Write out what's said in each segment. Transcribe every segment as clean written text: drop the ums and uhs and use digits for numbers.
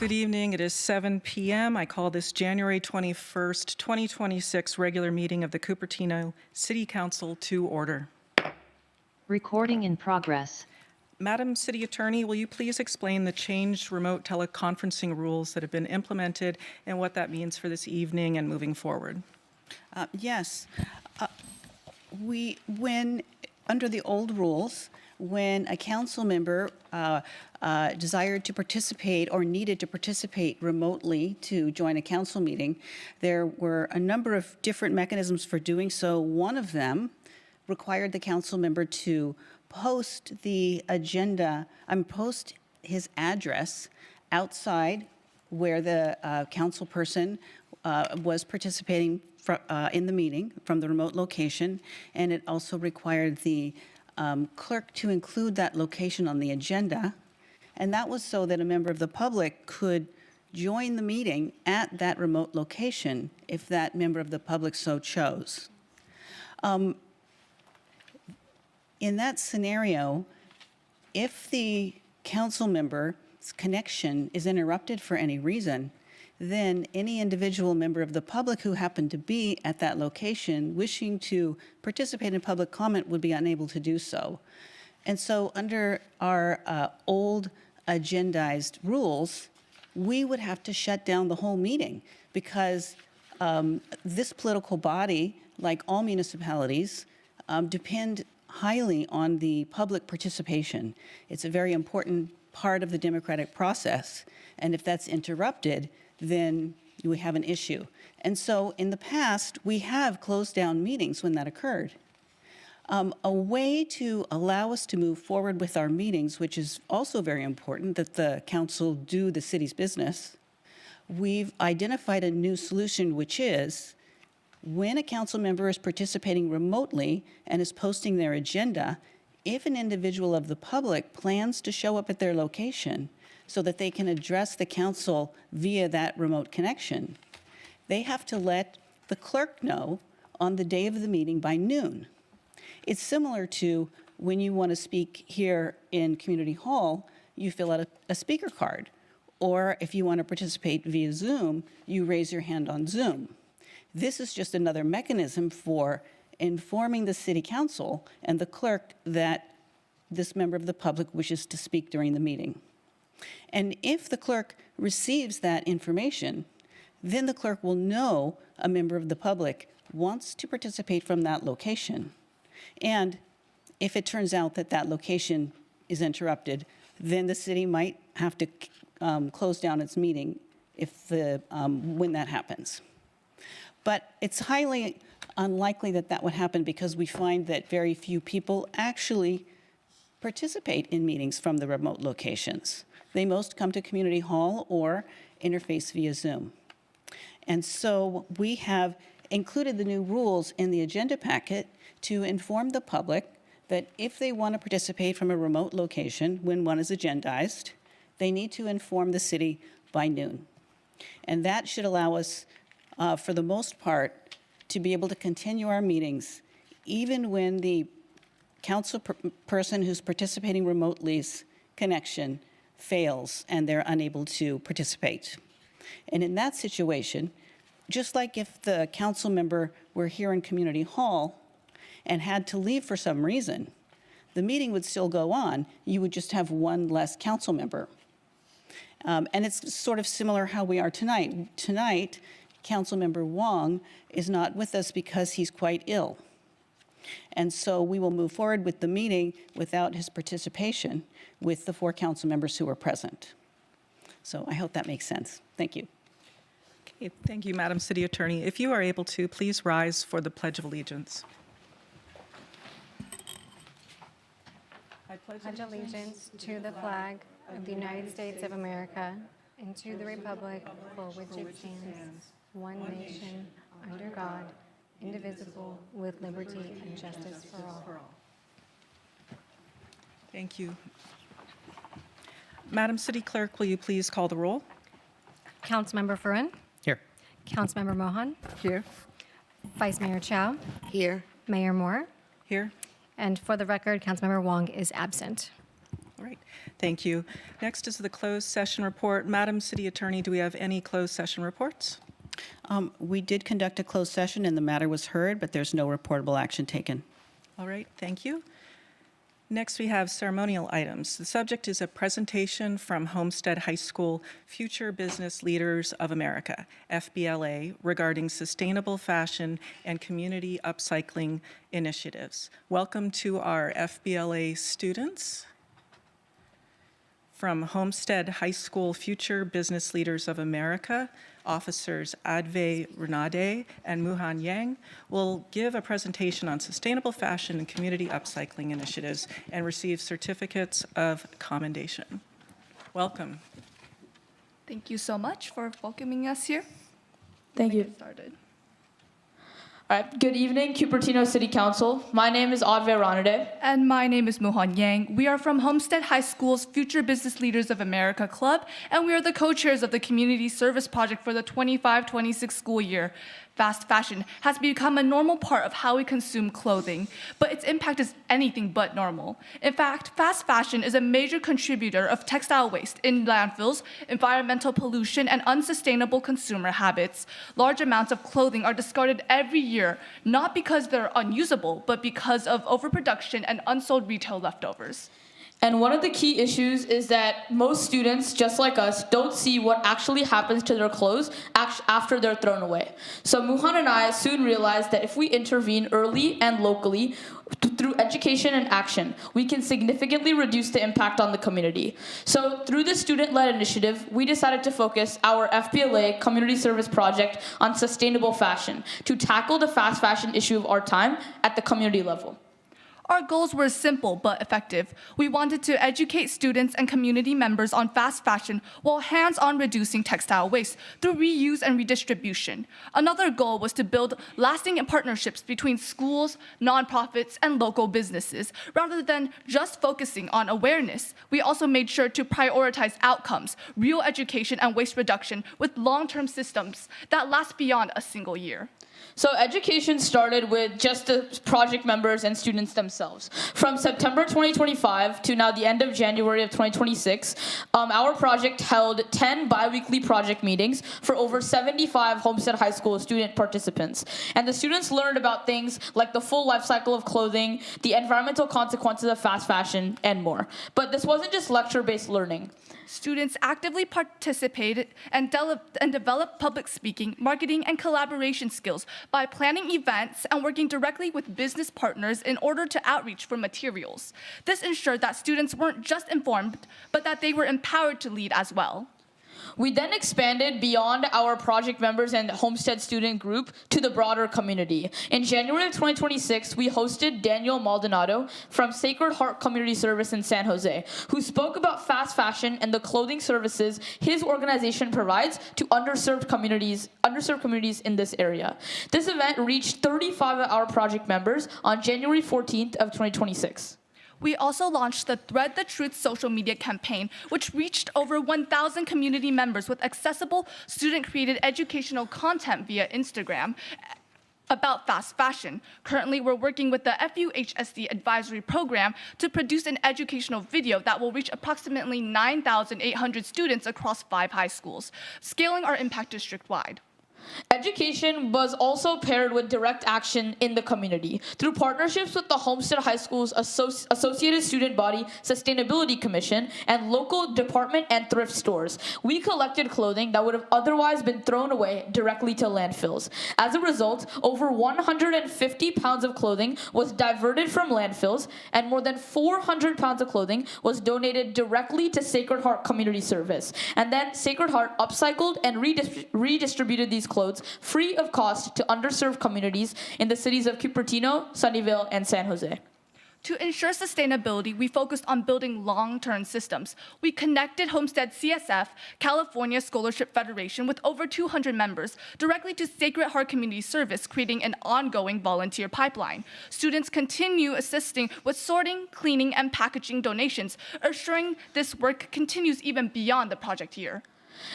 Good evening. It is 7 p.m. I call this January 21st, 2026 regular meeting of the Cupertino City Council to order. Recording in progress. Madam City Attorney, will you please explain the changed remote teleconferencing rules that have been implemented and what that means for this evening and moving forward? Yes. Under the old rules, when a council member desired to participate or needed to participate remotely to join a council meeting, there were a number of different mechanisms for doing so. One of them required the council member to post the agenda, post his address outside where the council person was participating in the meeting from the remote location, and it also required the clerk to include that location on the agenda, and that was so that a member of the public could join the meeting at that remote location if that member of the public so chose. In that scenario, if the council member's connection is interrupted for any reason, then any individual member of the public who happened to be at that location wishing to participate in public comment would be unable to do so. And so under our old agendized rules, we would have to shut down the whole meeting because this political body, like all municipalities, depend highly on the public participation. It's a very important part of the democratic process, and if that's interrupted, then we have an issue. And so in the past, we have closed down meetings when that occurred. A way to allow us to move forward with our meetings, which is also very important, that the council do the city's business, we've identified a new solution, which is when a council member is participating remotely and is posting their agenda, if an individual of the public plans to show up at their location so that they can address the council via that remote connection, they have to let the clerk know on the day of the meeting by noon. It's similar to when you want to speak here in Community Hall, you fill out a speaker card. Or if you want to participate via Zoom, you raise your hand on Zoom. This is just another mechanism for informing the city council and the clerk that this member of the public wishes to speak during the meeting. And if the clerk receives that information, then the clerk will know a member of the public wants to participate from that location. And if it turns out that that location is interrupted, then the city might have to close down its meeting when that happens. But it's highly unlikely that that would happen because we find that very few people actually participate in meetings from the remote locations. They most come to Community Hall or interface via Zoom. And so we have included the new rules in the agenda packet to inform the public that if they want to participate from a remote location when one is agendized, they need to inform the city by noon. And that should allow us, for the most part, to be able to continue our meetings even when the council person who's participating remotely's connection fails and they're unable to participate. And in that situation, just like if the council member were here in Community Hall and had to leave for some reason, the meeting would still go on. You would just have one less council member. And it's sort of similar how we are tonight. Tonight, Councilmember Wong is not with us because he's quite ill. And so we will move forward with the meeting without his participation with the 4 council members who are present. So I hope that makes sense. Thank you. Okay, thank you, Madam City Attorney. If you are able to, please rise for the Pledge of Allegiance. I pledge allegiance to the flag of the United States of America and to the republic for which it stands, one nation, under God, indivisible, with liberty and justice for all. Thank you. Madam City Clerk, will you please call the roll? Councilmember Furin, Here. Councilmember Mohan, Here. Vice Mayor Chow, Here. Mayor Moore, Here. and for the record, Councilmember Wong is absent. All right, thank you. Next is the closed session report. Madam City Attorney, do we have any closed session reports? We did conduct a closed session and the matter was heard, but there's no reportable action taken. All right, thank you. Next, we have ceremonial items. The subject is a presentation from Homestead High School Future Business Leaders of America, FBLA, regarding sustainable fashion and community upcycling initiatives. Welcome to our FBLA students. From Homestead High School Future Business Leaders of America, Officers Adve Renade and Muhan Yang will give a presentation on sustainable fashion and community upcycling initiatives and receive certificates of commendation. Welcome. Thank you so much for welcoming us here. Thank you. Get started. All right, good evening, Cupertino City Council. My name is Adve Ranade. And my name is Muhan Yang. We are from Homestead High School's Future Business Leaders of America Club, and we are the co-chairs of the Community Service Project for the 25-26 school year. Fast fashion has become a normal part of how we consume clothing, but its impact is anything but normal. In fact, fast fashion is a major contributor of textile waste in landfills, environmental pollution, and unsustainable consumer habits. Large amounts of clothing are discarded every year, not because they're unusable, but because of overproduction and unsold retail leftovers. And one of the key issues is that most students, just like us, don't see what actually happens to their clothes after they're thrown away. So Muhan and I soon realized that if we intervene early and locally through education and action, we can significantly reduce the impact on the community. So through this student-led initiative, we decided to focus our FBLA community service project on sustainable fashion to tackle the fast fashion issue of our time at the community level. Our goals were simple but effective. We wanted to educate students and community members on fast fashion while hands-on reducing textile waste through reuse and redistribution. Another goal was to build lasting partnerships between schools, nonprofits, and local businesses. Rather than just focusing on awareness, we also made sure to prioritize outcomes, real education and waste reduction with long-term systems that last beyond a single year. So education started with just the project members and students themselves. From September 2025 to now the end of January of 2026, our project held 10 bi-weekly project meetings for over 75 Homestead High School student participants. And the students learned about things like the full life cycle of clothing, the environmental consequences of fast fashion, and more. But this wasn't just lecture-based learning. Students actively participated and developed public speaking, marketing, and collaboration skills by planning events and working directly with business partners in order to outreach for materials. This ensured that students weren't just informed, but that they were empowered to lead as well. We then expanded beyond our project members and Homestead student group to the broader community. In January of 2026, we hosted Daniel Maldonado from Sacred Heart Community Service in San Jose, who spoke about fast fashion and the clothing services his organization provides to underserved communities in this area. This event reached 35 of our project members on January 14th of 2026. We also launched the Thread the Truth social media campaign, which reached over 1,000 community members with accessible student-created educational content via Instagram about fast fashion. Currently, we're working with the FUHSD advisory program to produce an educational video that will reach approximately 9,800 students across 5 high schools, scaling our impact district-wide. Education was also paired with direct action in the community. Through partnerships with the Homestead High School's Associated Student Body Sustainability Commission and local department and thrift stores, we collected clothing that would have otherwise been thrown away directly to landfills. As a result, over 150 pounds of clothing was diverted from landfills, and more than 400 pounds of clothing was donated directly to Sacred Heart Community Service. And then Sacred Heart upcycled and redistributed these clothes free of cost to underserved communities in the cities of Cupertino, Sunnyvale, and San Jose. To ensure sustainability, we focused on building long-term systems. We connected Homestead CSF, California Scholarship Federation, with over 200 members, directly to Sacred Heart Community Service, creating an ongoing volunteer pipeline. Students continue assisting with sorting, cleaning, and packaging donations, assuring this work continues even beyond the project year.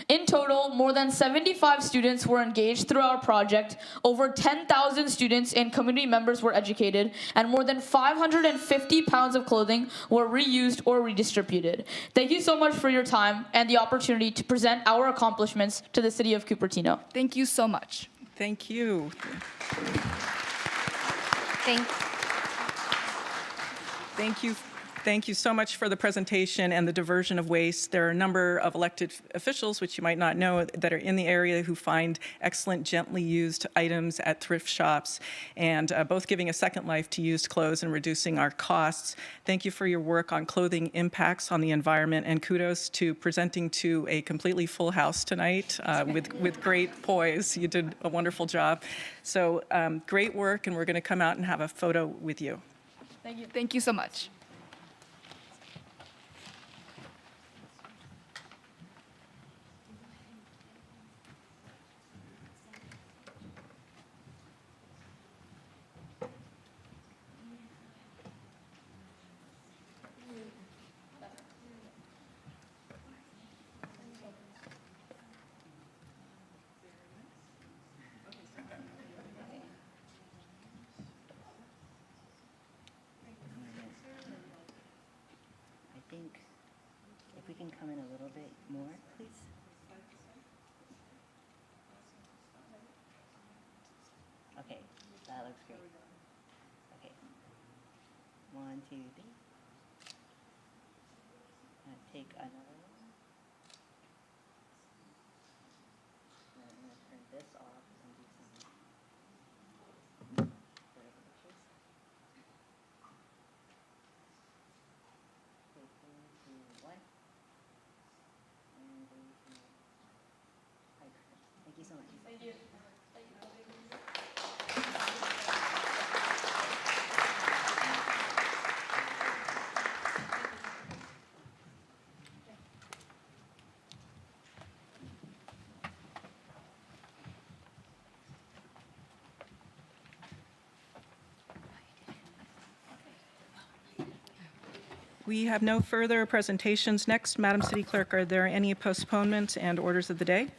In total, more than 75 students were engaged through our project, over 10,000 students and community members were educated, and more than 550 pounds of clothing were reused or redistributed. Thank you so much for your time and the opportunity to present our accomplishments to the city of Cupertino. Thank you so much. Thank you. Thank you. Thank you so much for the presentation and the diversion of waste. There are a number of elected officials, which you might not know, that are in the area who find excellent gently used items at thrift shops, and both giving a second life to used clothes and reducing our costs. Thank you for your work on clothing impacts on the environment, and kudos to presenting to a completely full house tonight with great poise. You did a wonderful job. So great work, and we're going to come out and have a photo with you. Thank you. Thank you so much. I think if we can come in a little bit more, please. Okay, that looks great. Okay. 1, 2, 3. Take another one. And I'm going to turn this off and do some photo pictures. Okay, 3, 2, 1. And 3, 2. Hi, thank you so much. Thank you. We have no further presentations. Next, Madam City Clerk, are there any postponements and orders of the day?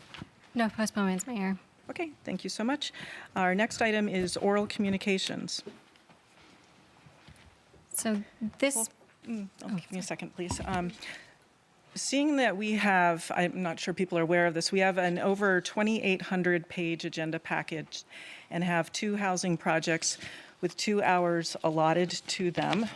No postponements, Mayor. Okay, thank you so much. Our next item is oral communications. So this, Give me a second, please. Seeing that we have, I'm not sure people are aware of this, we have an over 2,800-page agenda package and have 2 housing projects with 2 hours allotted to them,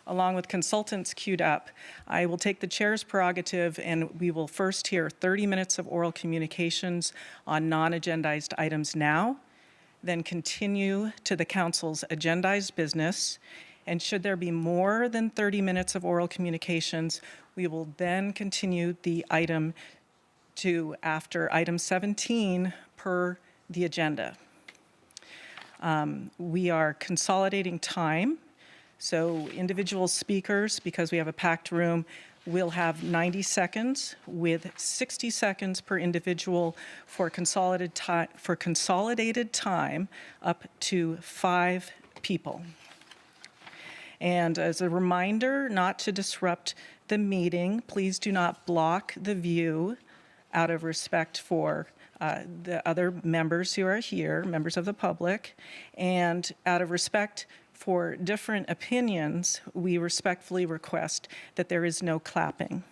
along with consultants queued up. I will take the chair's prerogative, and we will first hear 30 minutes of oral communications on non-agendized items now, then continue to the council's agendized business. And should there be more than 30 minutes of oral communications, we will then continue the item to after item 17 per the agenda. We are consolidating time. So individual speakers, because we have a packed room, will have 90 seconds with 60 seconds per individual for consolidated time up to 5 people. And as a reminder not to disrupt the meeting, please do not block the view out of respect for the other members who are here, members of the public, and out of respect for different opinions, we respectfully request that there is no clapping.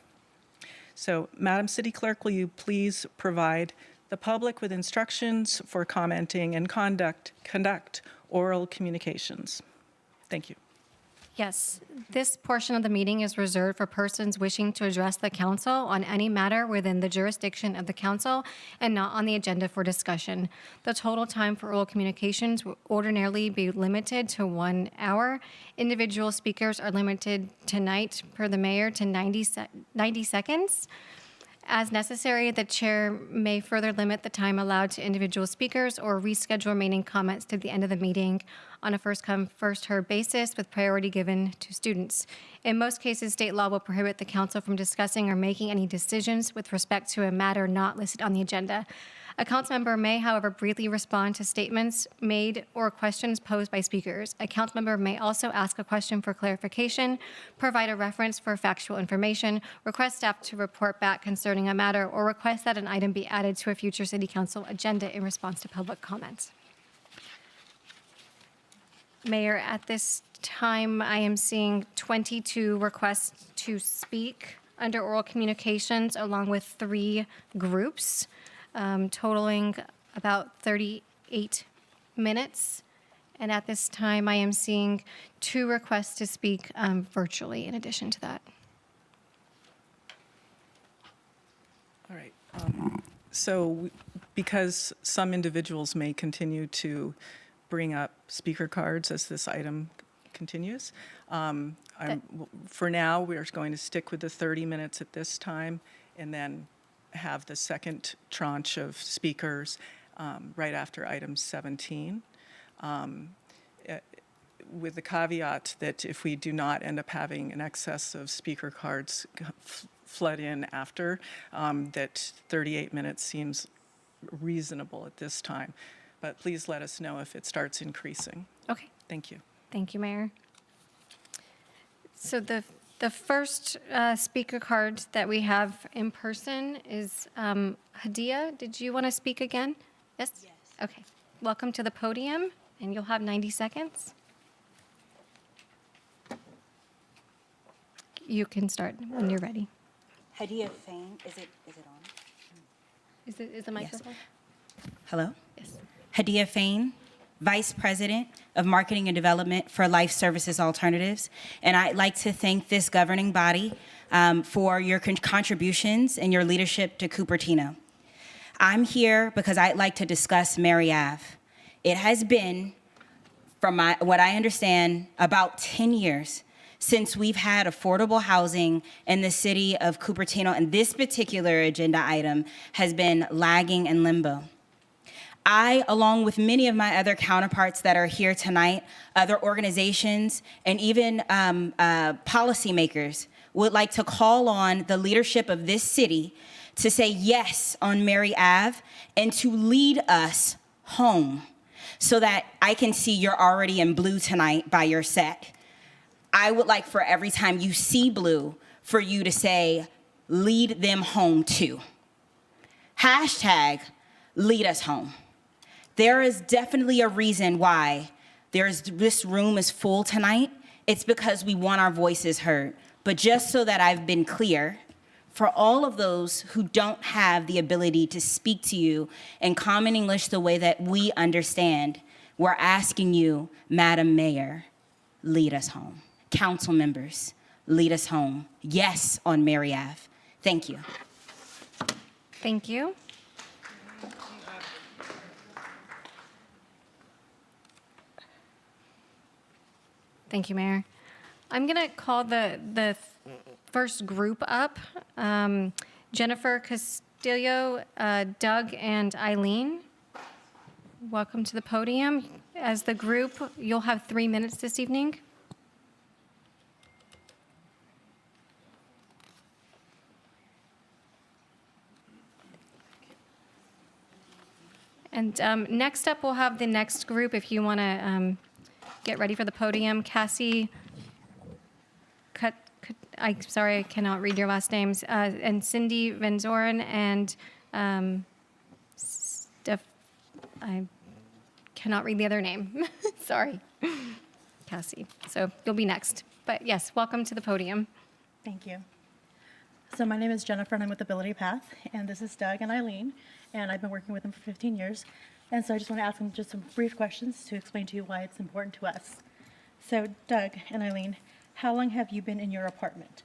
So, Madam City Clerk, will you please provide the public with instructions for commenting and conduct oral communications? Thank you. yes, this portion of the meeting is reserved for persons wishing to address the council on any matter within the jurisdiction of the council and not on the agenda for discussion. The total time for oral communications will ordinarily be limited to 1 hour. Individual speakers are limited tonight, per the mayor, to 90 seconds. As necessary, the chair may further limit the time allowed to individual speakers or reschedule remaining comments to the end of the meeting on a first-come, first-heard basis with priority given to students. In most cases, state law will prohibit the council from discussing or making any decisions with respect to a matter not listed on the agenda. A council member may, however, briefly respond to statements made or questions posed by speakers. A council member may also ask a question for clarification, provide a reference for factual information, request staff to report back concerning a matter, or request that an item be added to a future city council agenda in response to public comments. Mayor, at this time, I am seeing 22 requests to speak under oral communications, along with 3 groups, totaling about 38 minutes. And at this time, I am seeing 2 requests to speak virtually in addition to that. All right. Because some individuals may continue to bring up speaker cards as this item continues, for now, we are going to stick with the 30 minutes at this time and then have the second tranche of speakers right after item 17. With the caveat that if we do not end up having an excess of speaker cards flood in after, that 38 minutes seems reasonable at this time. But please let us know if it starts increasing. Okay. Thank you. Thank you, Mayor. So the first speaker card that we have in person is Hadia. Did you want to speak again? Yes? Yes. Okay. Welcome to the podium, and you'll have 90 seconds. You can start when you're ready. Hadia Fain, is it on? Is the microphone? Hello? Yes. Hadia Fain, Vice President of Marketing and Development for Life Services Alternatives. And I'd like to thank this governing body for your contributions and your leadership to Cupertino. I'm here because I'd like to discuss Mary Ave. It has been, from what I understand, about 10 years since we've had affordable housing in the city of Cupertino, and this particular agenda item has been lagging in limbo. I, along with many of my other counterparts that are here tonight, other organizations, and even policymakers, would like to call on the leadership of this city to say yes on Mary Ave and to lead us home so that I can see you're already in blue tonight by your set. I would like for every time you see blue for you to say, lead them home too. Hashtag, lead us home. There is definitely a reason why this room is full tonight. It's because we want our voices heard. But just so that I've been clear, for all of those who don't have the ability to speak to you in common English the way that we understand, we're asking you, Madam Mayor, lead us home. Council members, lead us home. Yes on Mary Ave. Thank you. Thank you. Thank you, Mayor. I'm going to call the first group up. Jennifer Castillo, Doug, and Eileen. Welcome to the podium. As the group, you'll have 3 minutes this evening. And next up, we'll have the next group. If you want to get ready for the podium, Cassie, I'm sorry, I cannot read your last names, and Cindy Van Zoren and I cannot read the other name. Sorry, Cassie. So you'll be next. But yes, welcome to the podium. Thank you. So my name is Jennifer, and I'm with Ability Path, and this is Doug and Eileen, and I've been working with them for 15 years. And so I just want to ask them just some brief questions to explain to you why it's important to us. So Doug and Eileen, how long have you been in your apartment?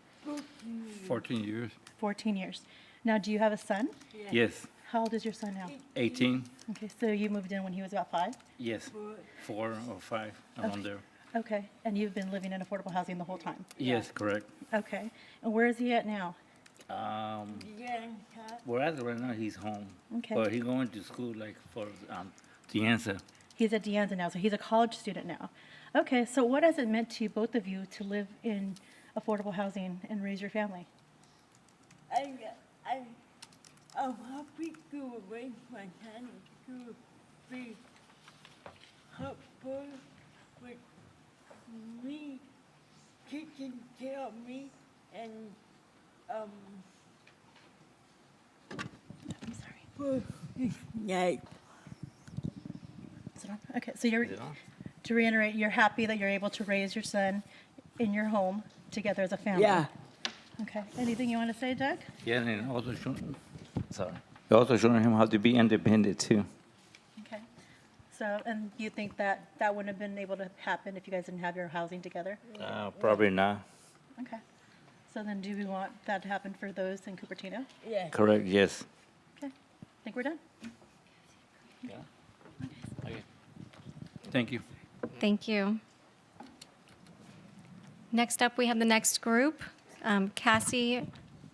14 years. 14 years. Now, do you have a son? Yes. How old is your son now? 18. Okay, so you moved in when he was about 5? Yes. 4 or 5 around there. Okay, and you've been living in affordable housing the whole time? Yes, correct. Okay, and where is he at now? Well, as of right now, he's home. Okay. But he's going to school like for the answer. He's at De Anza now, so he's a college student now. Okay, so what has it meant to both of you to live in affordable housing and raise your family? I'm happy to raise my hand to be helpful with me, taking care of me, and um. I'm sorry. Yeah. Is it on? Okay, so to reiterate, you're happy that you're able to raise your son in your home together as a family? Yeah. Okay. Anything you want to say, Doug? Yeah, and also showing him how to be independent too. Okay. So, and you think that that wouldn't have been able to happen if you guys didn't have your housing together? Probably not. Okay. So then do we want that to happen for those in Cupertino? Yeah. Correct, yes. Okay. I think we're done. Thank you. Thank you. Next up, we have the next group, Cassie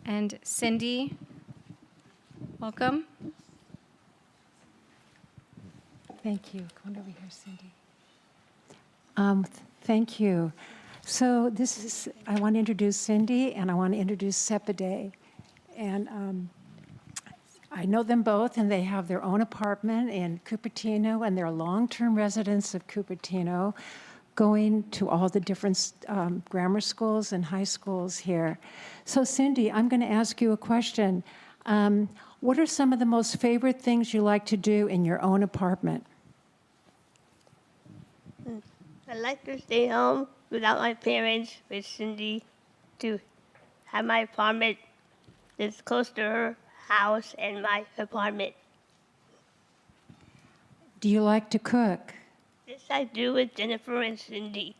and Cindy. Welcome. Thank you. Come on over here, Cindy. Thank you. So this is, I want to introduce Cindy and I want to introduce Sepide. And I know them both and they have their own apartment in Cupertino and they're long-term residents of Cupertino going to all the different grammar schools and high schools here. So Cindy, I'm going to ask you a question. What are some of the most favorite things you like to do in your own apartment? I like to stay home without my parents with Cindy, to have my apartment that's close to her house and my apartment. Do you like to cook? This I do with Jennifer and Cindy.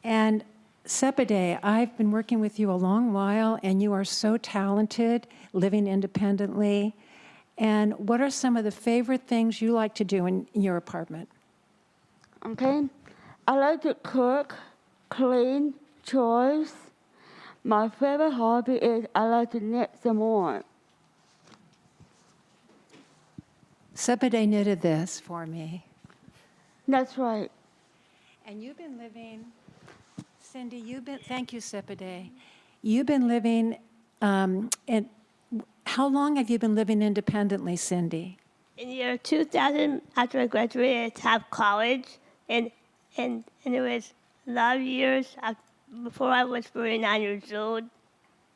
And Sepide, I've been working with you a long while, and you are so talented, living independently. And what are some of the favorite things you like to do in your apartment? Okay, I like to cook, clean, chores. My favorite hobby is I like to knit some more. Sepide knitted this for me. That's right. And you've been living, Cindy, thank you, Sepide. You've been living, how long have you been living independently, Cindy? In the year 2000, after I graduated out of college, and it was a lot of years before I was 49 years old,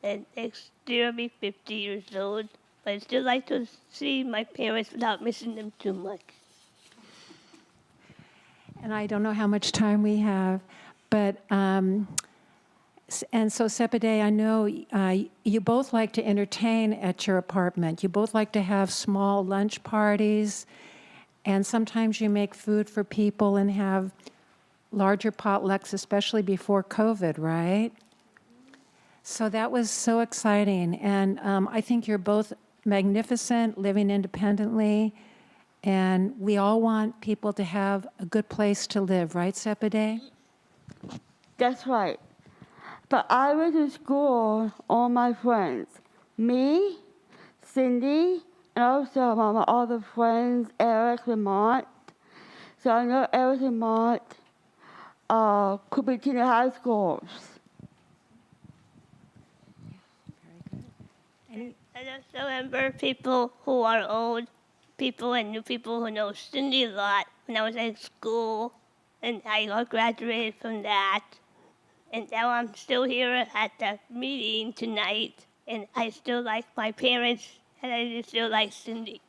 and next year I'll be 50 years old. But I still like to see my parents without missing them too much. And I don't know how much time we have, but, and so Sepide, I know you both like to entertain at your apartment. You both like to have small lunch parties, and sometimes you make food for people and have larger potlucks, especially before COVID, right? So that was so exciting, and I think you're both magnificent, living independently, and we all want people to have a good place to live, right, Sepide? That's right. But I went to school, all my friends. Me, Cindy, and also my other friends, Eric and Mont. So I know Eric and Mont, Cupertino High Schools. I just remember people who are old, people and new people who know Cindy a lot when I was in school, and I got graduated from that. And now I'm still here at the meeting tonight, and I still like my parents, and I still like Cindy.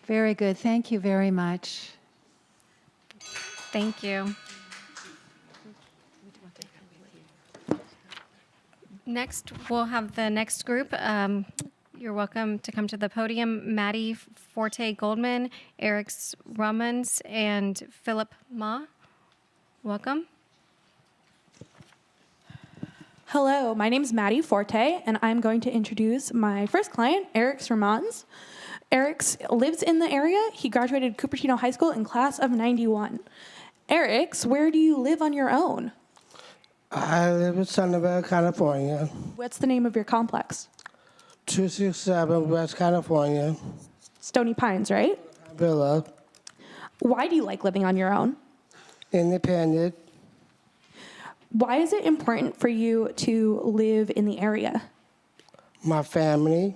Very good. Thank you very much. Thank you. Next, we'll have the next group. You're welcome to come to the podium. Maddie Forte Goldman, Eric Rummans, and Philip Ma. Welcome. Hello, my name is Maddie Forte, and I'm going to introduce my first client, Eric Ramans. Eric lives in the area. He graduated Cupertino High School in class of 91. Eric, where do you live on your own? I live in Sunnyvale, California. What's the name of your complex? 267 West California. Stony Pines, right? Villa. Why do you like living on your own? Independent. Why is it important for you to live in the area? My family,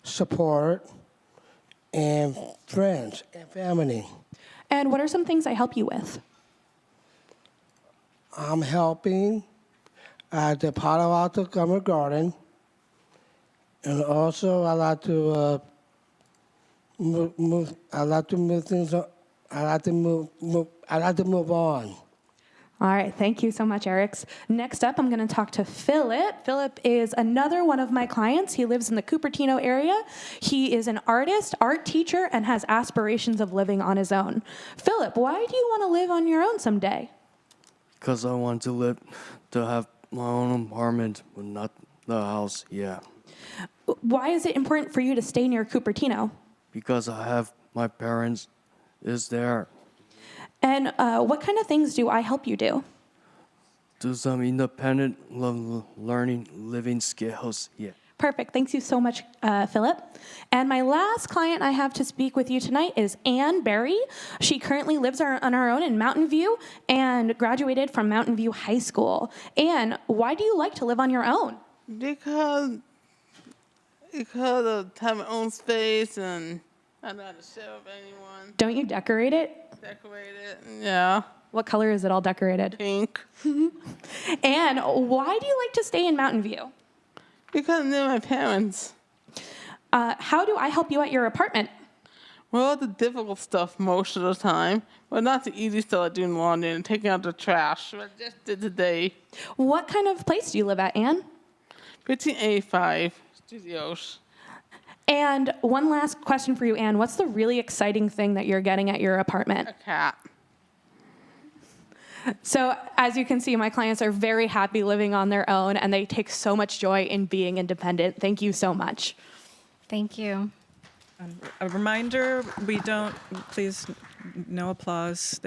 support, and friends and family. And what are some things I help you with? I'm helping at the Palo Alto Government Garden, and also I like to move. I like to move things. I like to move. I like to move on. All right, thank you so much, Eric. Next up, I'm going to talk to Philip. Philip is another one of my clients. He lives in the Cupertino area. He is an artist, art teacher, and has aspirations of living on his own. Philip, why do you want to live on your own someday? Because I want to have my own apartment, but not the house yet. Why is it important for you to stay near Cupertino? Because I have my parents is there. And what kind of things do I help you do? Do some independent learning, living skills. Yeah. Perfect. Thanks you so much, Philip. And my last client I have to speak with you tonight is Ann Berry. She currently lives on her own in Mountain View and graduated from Mountain View High School. Ann, why do you like to live on your own? Because of having my own space and I don't have to share with anyone. Don't you decorate it? Decorate it, yeah. What color is it all decorated? Pink. And why do you like to stay in Mountain View? Because they're my parents. How do I help you at your apartment? Well, the difficult stuff most of the time, but not the easy stuff like doing laundry and taking out the trash. I just did today. What kind of place do you live at, Ann? 1585 Studios. And one last question for you, Ann. What's the really exciting thing that you're getting at your apartment? A cat. So as you can see, my clients are very happy living on their own, and they take so much joy in being independent. Thank you so much. Thank you. A reminder, please, no applause.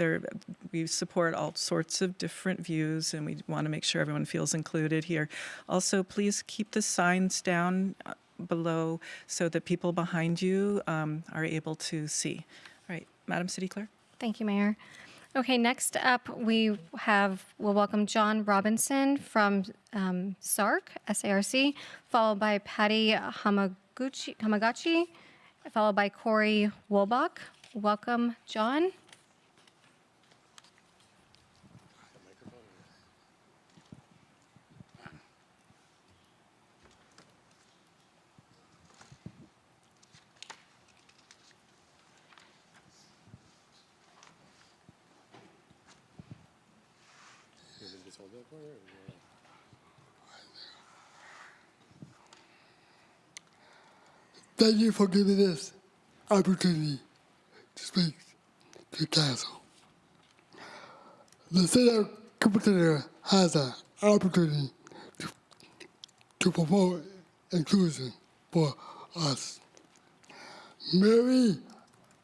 We support all sorts of different views, and we want to make sure everyone feels included here. Also, please keep the signs down below so that people behind you are able to see. All right, Madam City Clerk. Thank you, Mayor. Okay, next up we'll welcome John Robinson from SARC, S-A-R-C, followed by Patty Hamagachi, followed by Corey Wolbach. Welcome, John. Thank you for giving this opportunity to speak to council. The city of Cupertino has an opportunity to promote inclusion for us. Mary,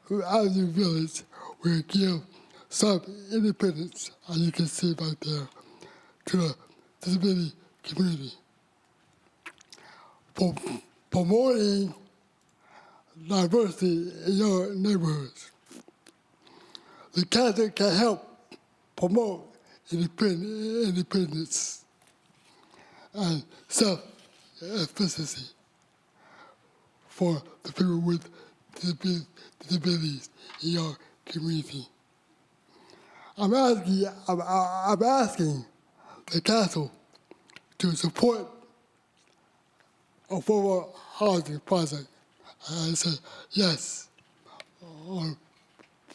who out of the village, will give some independence, as you can see right there, to the disability community. For promoting diversity in your neighborhoods. The council can help promote independence and self-efficacy for the people with disabilities in your community. I'm asking the council to support affordable housing project. I said yes on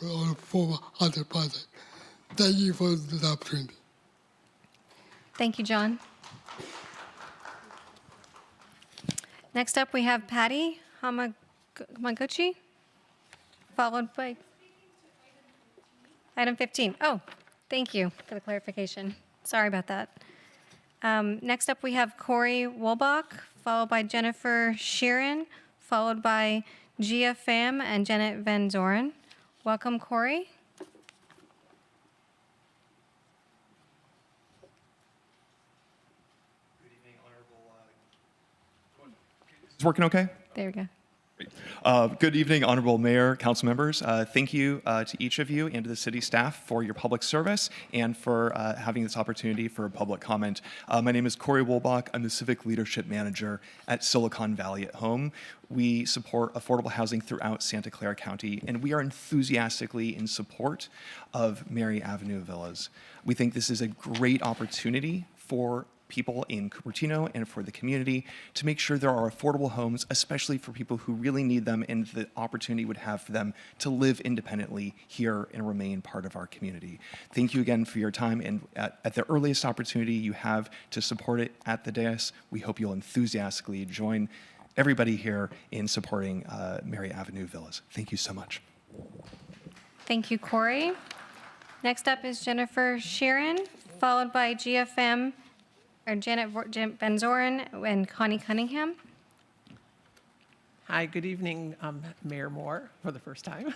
the affordable housing project. Thank you for this opportunity. Thank you, John. Next up, we have Patty Hamaguchi, followed by item 15. Oh, thank you for the clarification. Sorry about that. Next up, we have Corey Wolbach, followed by Jennifer Sheeran, followed by Gia Pham and Janet Van Zoren. Welcome, Corey. Is this working okay? There we go. Good evening, Honorable Mayor, council members. Thank you to each of you and to the city staff for your public service and for having this opportunity for public comment. My name is Corey Wolbach. I'm the Civic Leadership Manager at Silicon Valley at Home. We support affordable housing throughout Santa Clara County, and we are enthusiastically in support of Mary Avenue Villas. We think this is a great opportunity for people in Cupertino and for the community to make sure there are affordable homes, especially for people who really need them and the opportunity would have for them to live independently here and remain part of our community. Thank you again for your time, and at the earliest opportunity you have to support it at the dais, we hope you'll enthusiastically join everybody here in supporting Mary Avenue Villas. Thank you so much. Thank you, Corey. Next up is Jennifer Sheeran, followed by GFM, or Janet Van Zoren and Connie Cunningham. Hi, good evening, Mayor Moore, for the first time,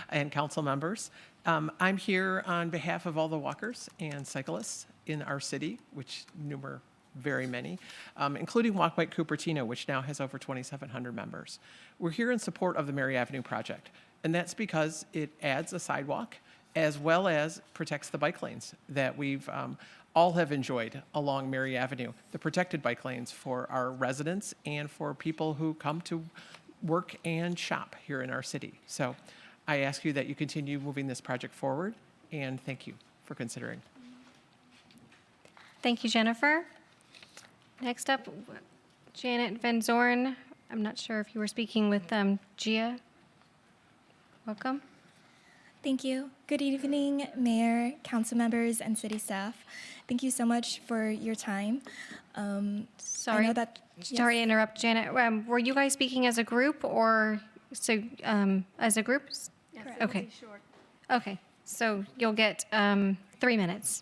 and council members. I'm here on behalf of all the walkers and cyclists in our city, which number very many, including Walk White Cupertino, which now has over 2,700 members. We're here in support of the Mary Avenue project, and that's because it adds a sidewalk as well as protects the bike lanes that we've all have enjoyed along Mary Avenue, the protected bike lanes for our residents and for people who come to work and shop here in our city. So I ask you that you continue moving this project forward, and thank you for considering. Thank you, Jennifer. Next up, Janet Van Zoren. I'm not sure if you were speaking with Gia. Welcome. Thank you. Good evening, Mayor, council members, and city staff. Thank you so much for your time. Sorry, I know that, sorry to interrupt, Janet. Were you guys speaking as a group or as a group? Yes. Okay. Okay. So you'll get 3 minutes.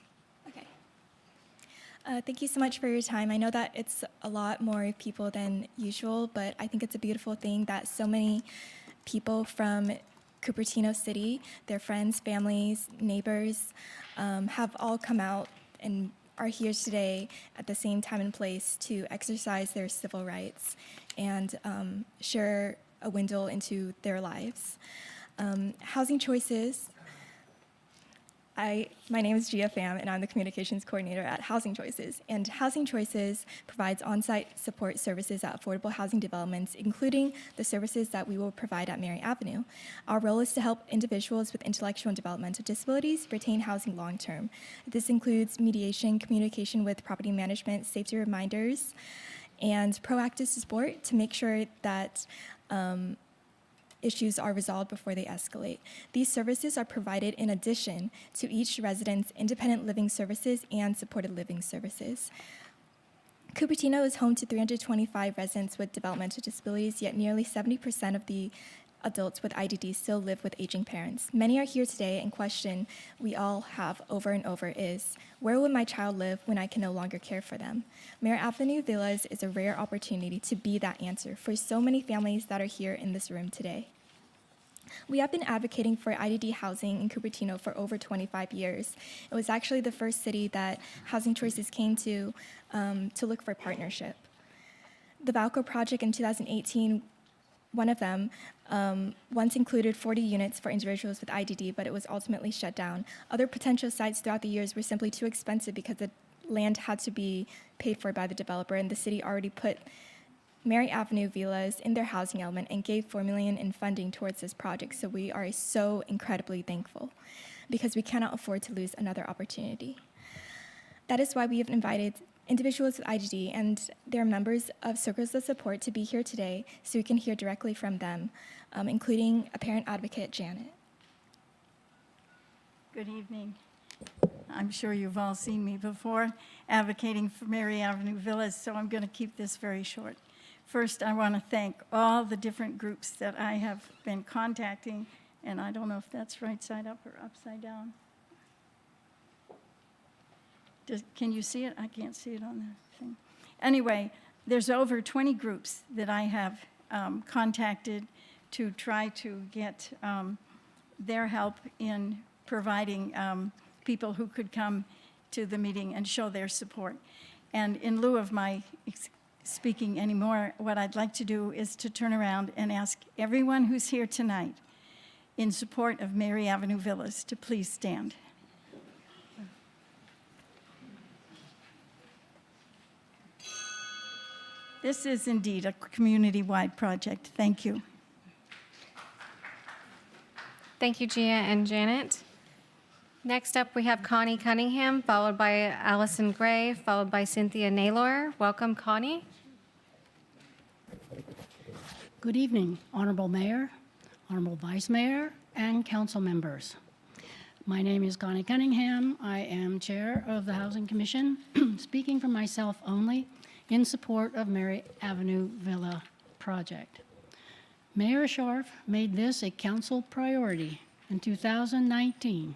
Thank you so much for your time. I know that it's a lot more people than usual, but I think it's a beautiful thing that so many people from Cupertino City, their friends, families, neighbors, have all come out and are here today at the same time and place to exercise their civil rights and share a window into their lives. Housing Choices. My name is Gia Pham, and I'm the communications coordinator at Housing Choices. And Housing Choices provides on-site support services at affordable housing developments, including the services that we will provide at Mary Avenue. Our role is to help individuals with intellectual and developmental disabilities retain housing long-term. This includes mediation, communication with property management, safety reminders, and proactive support to make sure that issues are resolved before they escalate. These services are provided in addition to each resident's independent living services and supported living services. Cupertino is home to 325 residents with developmental disabilities, yet nearly 70% of the adults with IDD still live with aging parents. Many are here today, and question we all have over and over is, where will my child live when I can no longer care for them? Mary Avenue Villas is a rare opportunity to be that answer for so many families that are here in this room today. We have been advocating for IDD housing in Cupertino for over 25 years. It was actually the first city that Housing Choices came to look for partnership. The Valco project in 2018, one of them, once included 40 units for individuals with IDD, but it was ultimately shut down. Other potential sites throughout the years were simply too expensive because the land had to be paid for by the developer, and the city already put Mary Avenue Villas in their housing element and gave $4 million in funding towards this project. So we are so incredibly thankful because we cannot afford to lose another opportunity. That is why we have invited individuals with IDD and their members of circles of support to be here today so we can hear directly from them, including a parent advocate, Janet. Good evening. I'm sure you've all seen me before advocating for Mary Avenue Villas, so I'm going to keep this very short. First, I want to thank all the different groups that I have been contacting, and I don't know if that's right side up or upside down. Can you see it? I can't see it on the thing. Anyway, there's over 20 groups that I have contacted to try to get their help in providing people who could come to the meeting and show their support. And in lieu of my speaking anymore. What I'd like to do is to turn around and ask everyone who's here tonight in support of Mary Avenue Villas to please stand. This is indeed a community-wide project. Thank you. Thank you, Gia and Janet. Next up, we have Connie Cunningham, followed by Allison Gray, followed by Cynthia Naylor. Welcome, Connie. Good evening, Honorable Mayor, Honorable Vice Mayor, and council members. My name is Connie Cunningham. I am Chair of the Housing Commission, speaking for myself only in support of Mary Avenue Villa project. Mayor Scharf made this a council priority in 2019.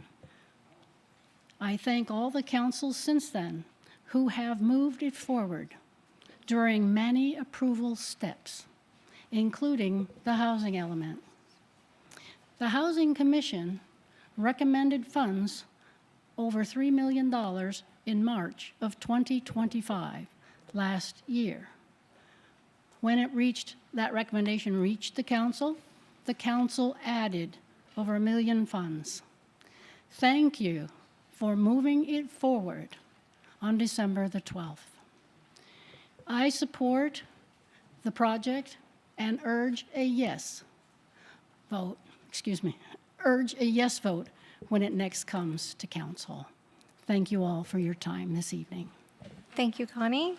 I thank all the councils since then who have moved it forward during many approval steps, including the housing element. The Housing Commission recommended funds over $3 million in March of 2025 last year. When that recommendation reached the council added over $1 million funds. Thank you for moving it forward on December the 12th. I support the project and urge a yes vote when it next comes to council. Thank you all for your time this evening. Thank you, Connie.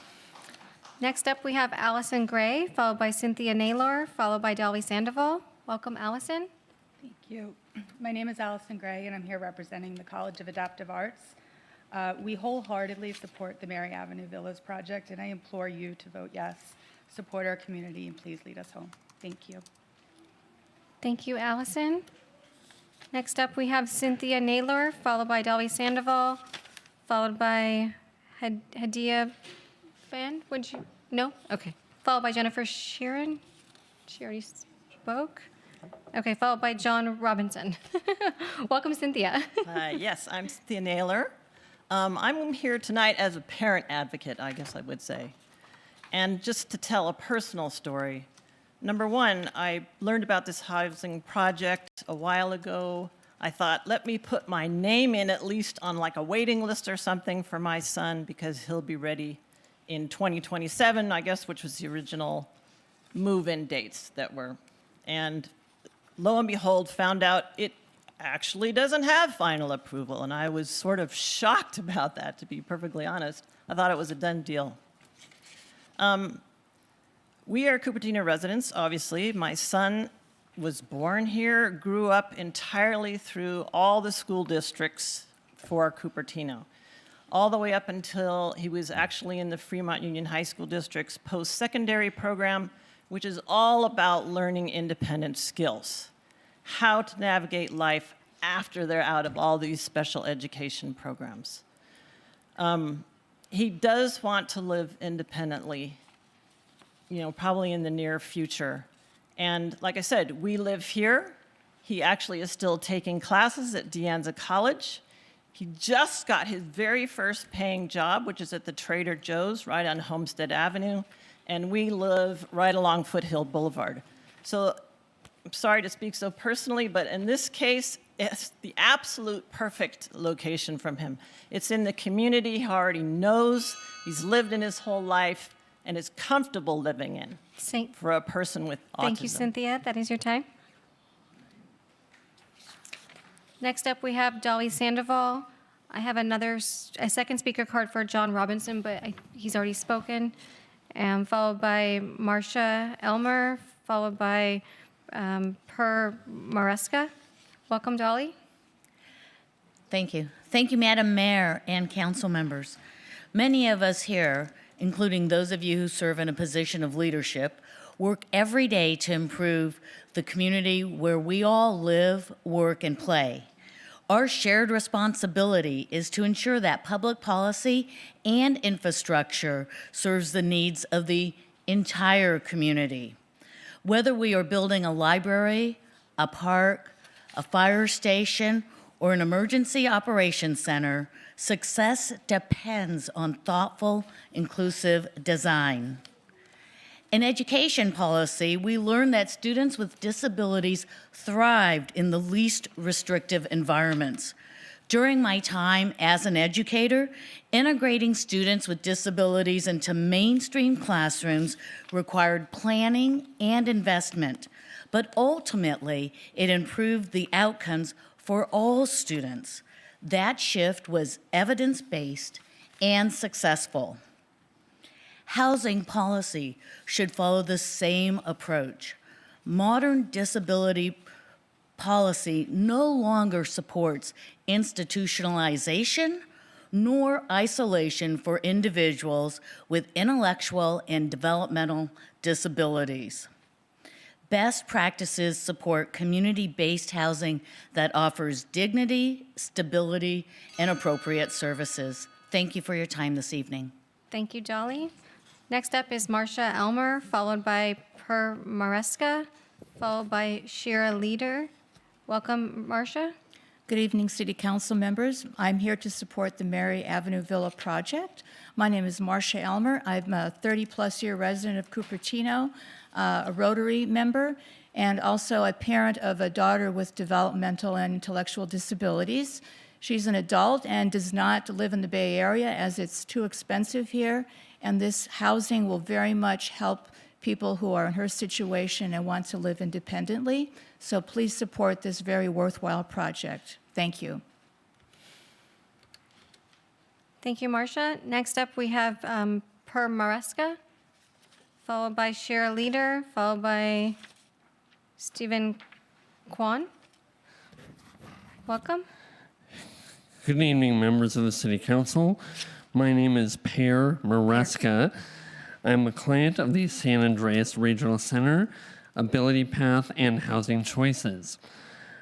Next up, we have Allison Gray, followed by Cynthia Naylor, followed by Dolly Sandoval. Welcome, Allison. Thank you. My name is Allison Gray, and I'm here representing the College of Adaptive Arts. We wholeheartedly support the Mary Avenue Villas project, and I implore you to vote yes, support our community, and please lead us home. Thank you. Thank you, Allison. Next up, we have Cynthia Naylor, followed by Dolly Sandoval, followed by Hadia Fan. Would you? No? Okay. Followed by Jennifer Sheeran. She already spoke. Okay, followed by John Robinson. Welcome, Cynthia. Yes, I'm Cynthia Naylor. I'm here tonight as a parent advocate, I guess I would say. And just to tell a personal story. Number one, I learned about this housing project a while ago. I thought, let me put my name in at least on like a waiting list or something for my son because he'll be ready in 2027, I guess, which was the original move-in dates that were. And lo and behold, found out it actually doesn't have final approval. And I was sort of shocked about that, to be perfectly honest. I thought it was a done deal. We are Cupertino residents, obviously. My son was born here, grew up entirely through all the school districts for Cupertino, all the way up until he was actually in the Fremont Union High School District's post-secondary program, which is all about learning independent skills, how to navigate life after they're out of all these special education programs. He does want to live independently, probably in the near future. And like I said, we live here. He actually is still taking classes at De Anza College. He just got his very first paying job, which is at the Trader Joe's right on Homestead Avenue. And we live right along Foothill Boulevard. So I'm sorry to speak so personally, but in this case, it's the absolute perfect location from him. It's in the community he already knows, he's lived in his whole life, and is comfortable living in for a person with autism. Thank you, Cynthia. That is your time. Next up, we have Dolly Sandoval. I have a second speaker card for John Robinson, but he's already spoken. And followed by Marcia Elmer, followed by Per Maresca. Welcome, Dolly. Thank you. Thank you, Madam Mayor and council members. Many of us here, including those of you who serve in a position of leadership, work every day to improve the community where we all live, work, and play. Our shared responsibility is to ensure that public policy and infrastructure serves the needs of the entire community. Whether we are building a library, a park, a fire station, or an emergency operations center, success depends on thoughtful, inclusive design. In education policy, we learned that students with disabilities thrived in the least restrictive environments. During my time as an educator, integrating students with disabilities into mainstream classrooms required planning and investment, but ultimately it improved the outcomes for all students. That shift was evidence-based and successful. Housing policy should follow the same approach. Modern disability policy no longer supports institutionalization nor isolation for individuals with intellectual and developmental disabilities. Best practices support community-based housing that offers dignity, stability, and appropriate services. Thank you for your time this evening. Thank you, Dolly. Next up is Marcia Elmer, followed by Per Maresca, followed by Shira Leader. Welcome, Marcia. Good evening, City Council members. I'm here to support the Mary Avenue Villa project. My name is Marcia Elmer. I'm a 30-plus year resident of Cupertino, a Rotary member, and also a parent of a daughter with developmental and intellectual disabilities. She's an adult and does not live in the Bay Area as it's too expensive here, and this housing will very much help people who are in her situation and want to live independently. So please support this very worthwhile project. Thank you. Thank you, Marcia. Next up, we have Per Maresca, followed by Shira Leader, followed by Stephen Kwan. Welcome. Good evening, members of the City Council. My name is Per Maresca. I'm a client of the San Andreas Regional Center, Ability Path, and Housing Choices.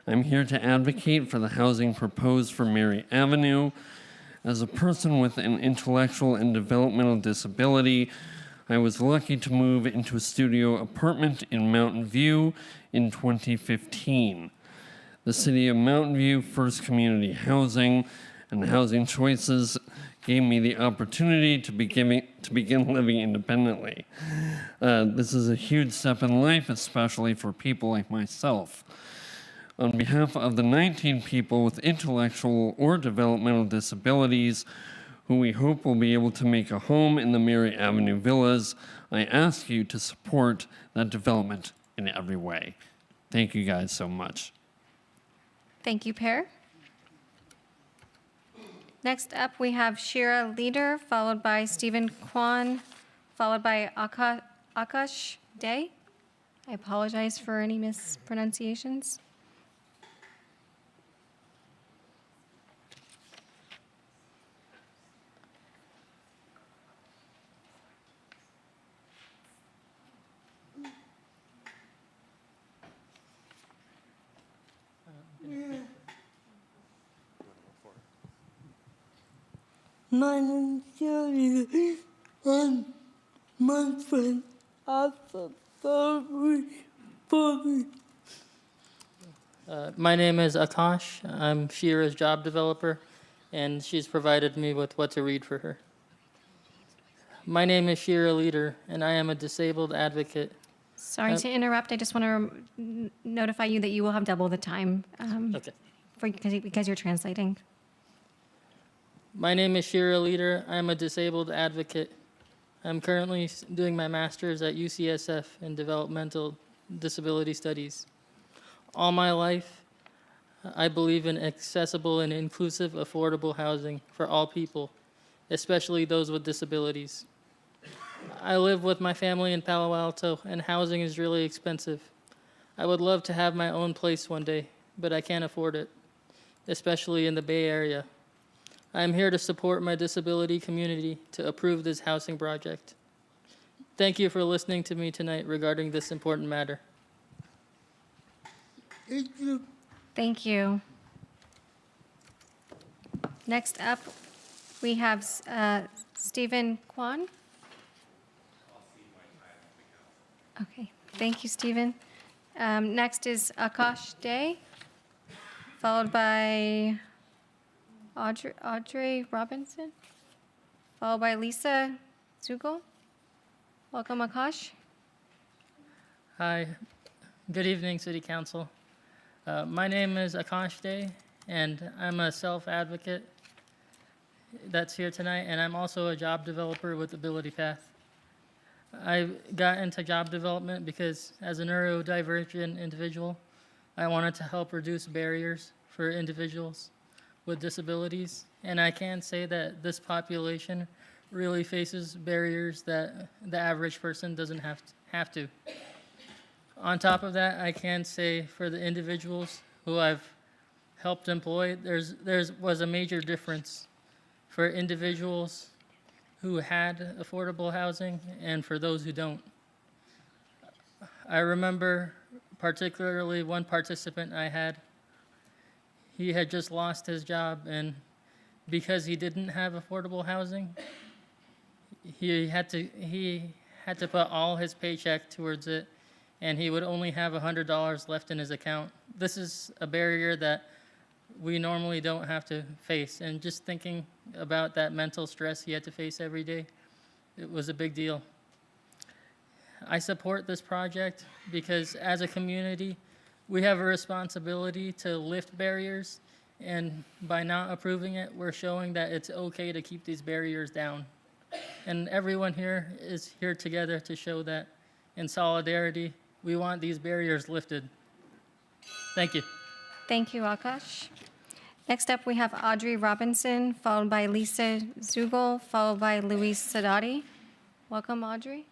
I'm here to advocate for the housing proposed for Mary Avenue. As a person with an intellectual and developmental disability, I was lucky to move into a studio apartment in Mountain View in 2015. The City of Mountain View First Community Housing and Housing Choices gave me the opportunity to begin living independently. This is a huge step in life, especially for people like myself. On behalf of the 19 people with intellectual or developmental disabilities who we hope will be able to make a home in the Mary Avenue Villas, I ask you to support that development in every way. Thank you guys so much. Thank you, Per. Next up, we have Shira Leader, followed by Stephen Kwan, followed by Akash Day. I apologize for any mispronunciations. My name is Shirley, and my friend also for me. My name is Akash. I'm Shira's job developer, and she's provided me with what to read for her. My name is Shira Leader, and I am a disabled advocate. Sorry to interrupt. I just want to notify you that you will have double the time Okay. because you're translating. My name is Shira Leader. I am a disabled advocate. I'm currently doing my master's at UCSF in developmental disability studies. All my life, I believe in accessible and inclusive, affordable housing for all people, especially those with disabilities. I live with my family in Palo Alto, and housing is really expensive. I would love to have my own place one day, but I can't afford it, especially in the Bay Area. I am here to support my disability community to approve this housing project. Thank you for listening to me tonight regarding this important matter. Thank you. Thank you. Next up, we have Stephen Kwan. Okay, thank you, Stephen. Next is Akash Day, followed by Audrey Robinson, followed by Lisa Zugel. Welcome, Akash. Hi, good evening, City Council. My name is Akash Day, and I'm a self-advocate that's here tonight, and I'm also a job developer with Ability Path. I got into job development because as a neurodivergent individual, I wanted to help reduce barriers for individuals with disabilities, and I can say that this population really faces barriers that the average person doesn't have to. On top of that, I can say for the individuals who I've helped employ, there was a major difference for individuals who had affordable housing and for those who don't. I remember particularly one participant I had. He had just lost his job, and because he didn't have affordable housing, he had to put all his paycheck towards it, and he would only have $100 left in his account. This is a barrier that we normally don't have to face, and just thinking about that mental stress he had to face every day, it was a big deal. I support this project because as a community, we have a responsibility to lift barriers, and by not approving it, we're showing that it's okay to keep these barriers down. And everyone here is here together to show that in solidarity, we want these barriers lifted. Thank you. Thank you, Akash. Next up, we have Audrey Robinson, followed by Lisa Zugel, followed by Luis Sadati. Welcome, Audrey.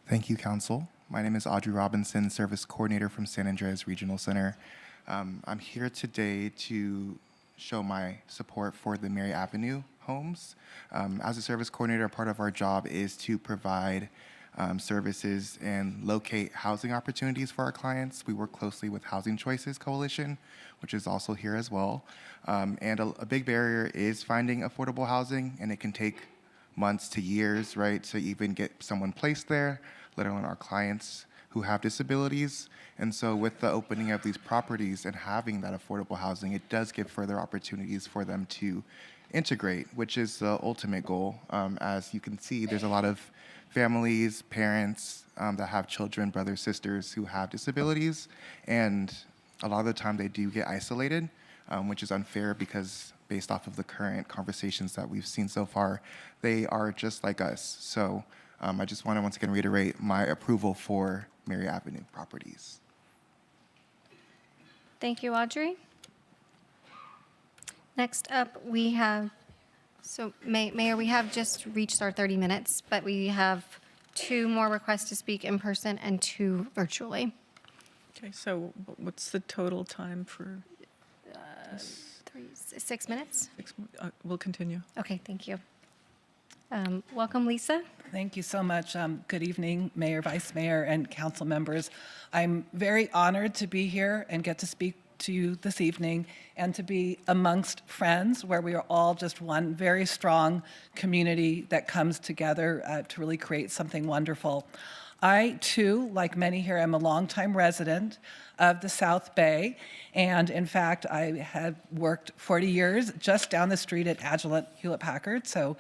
Thank you, Council. My name is Audrey Robinson, Service Coordinator from San Andreas Regional Center. I'm here today to show my support for the Mary Avenue homes. As a service coordinator, part of our job is to provide services and locate housing opportunities for our clients. We work closely with Housing Choices Coalition, which is also here as well. And a big barrier is finding affordable housing, and it can take months to years, right, to even get someone placed there, let alone our clients who have disabilities. And so with the opening of these properties and having that affordable housing, it does give further opportunities for them to integrate, which is the ultimate goal. As you can see, there's a lot of families, parents that have children, brothers, sisters who have disabilities, and a lot of the time they do get isolated, which is unfair because based off of the current conversations that we've seen so far, they are just like us. So I just want to once again reiterate my approval for Mary Avenue properties. Thank you, Audrey. Next up, we have, Mayor, we have just reached our 30 minutes, but we have 2 more requests to speak in person and 2 virtually. Okay, so what's the total time for this? 6 minutes? We'll continue. Okay, thank you. Welcome, Lisa. Thank you so much. Good evening, Mayor, Vice Mayor, and council members. I'm very honored to be here and get to speak to you this evening and to be amongst friends where we are all just one very strong community that comes together to really create something wonderful. I, too, like many here, am a longtime resident of the South Bay. And in fact, I have worked 40 years just down the street at Agilent Hewlett-Packard, so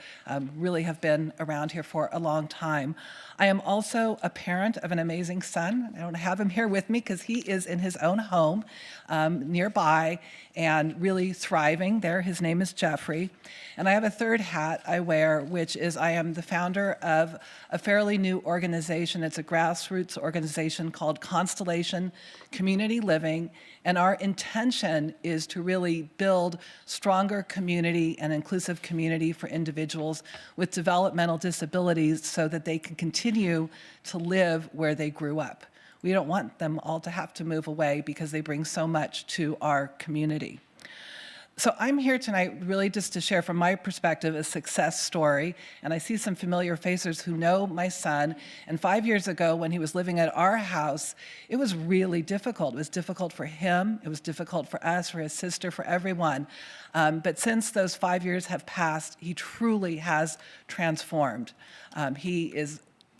really have been around here for a long time. I am also a parent of an amazing son. I don't have him here with me because he is in his own home nearby and really thriving there. His name is Jeffrey. And I have a third hat I wear, which is I am the founder of a fairly new organization. It's a grassroots organization called Constellation Community Living. And our intention is to really build stronger community and inclusive community for individuals with developmental disabilities so that they can continue to live where they grew up. We don't want them all to have to move away because they bring so much to our community. So I'm here tonight really just to share from my perspective a success story, and I see some familiar faces who know my son. And 5 years ago when he was living at our house, it was really difficult. It was difficult for him, it was difficult for us, for his sister, for everyone. But since those 5 years have passed, he truly has transformed. He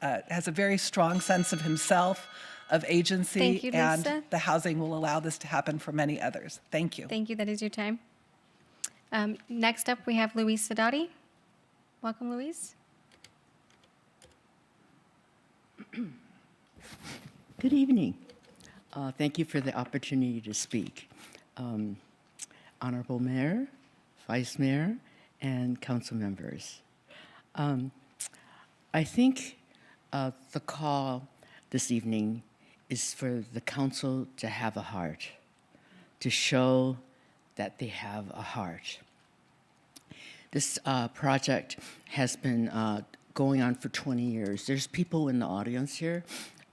has a very strong sense of himself, of agency, Thank you, Lisa. and the housing will allow this to happen for many others. Thank you. Thank you. That is your time. Next up, we have Luis Sadati. Welcome, Luis. Good evening. Thank you for the opportunity to speak. Honorable Mayor, Vice Mayor, and council members. I think the call this evening is for the council to have a heart, to show that they have a heart. This project has been going on for 20 years. There's people in the audience here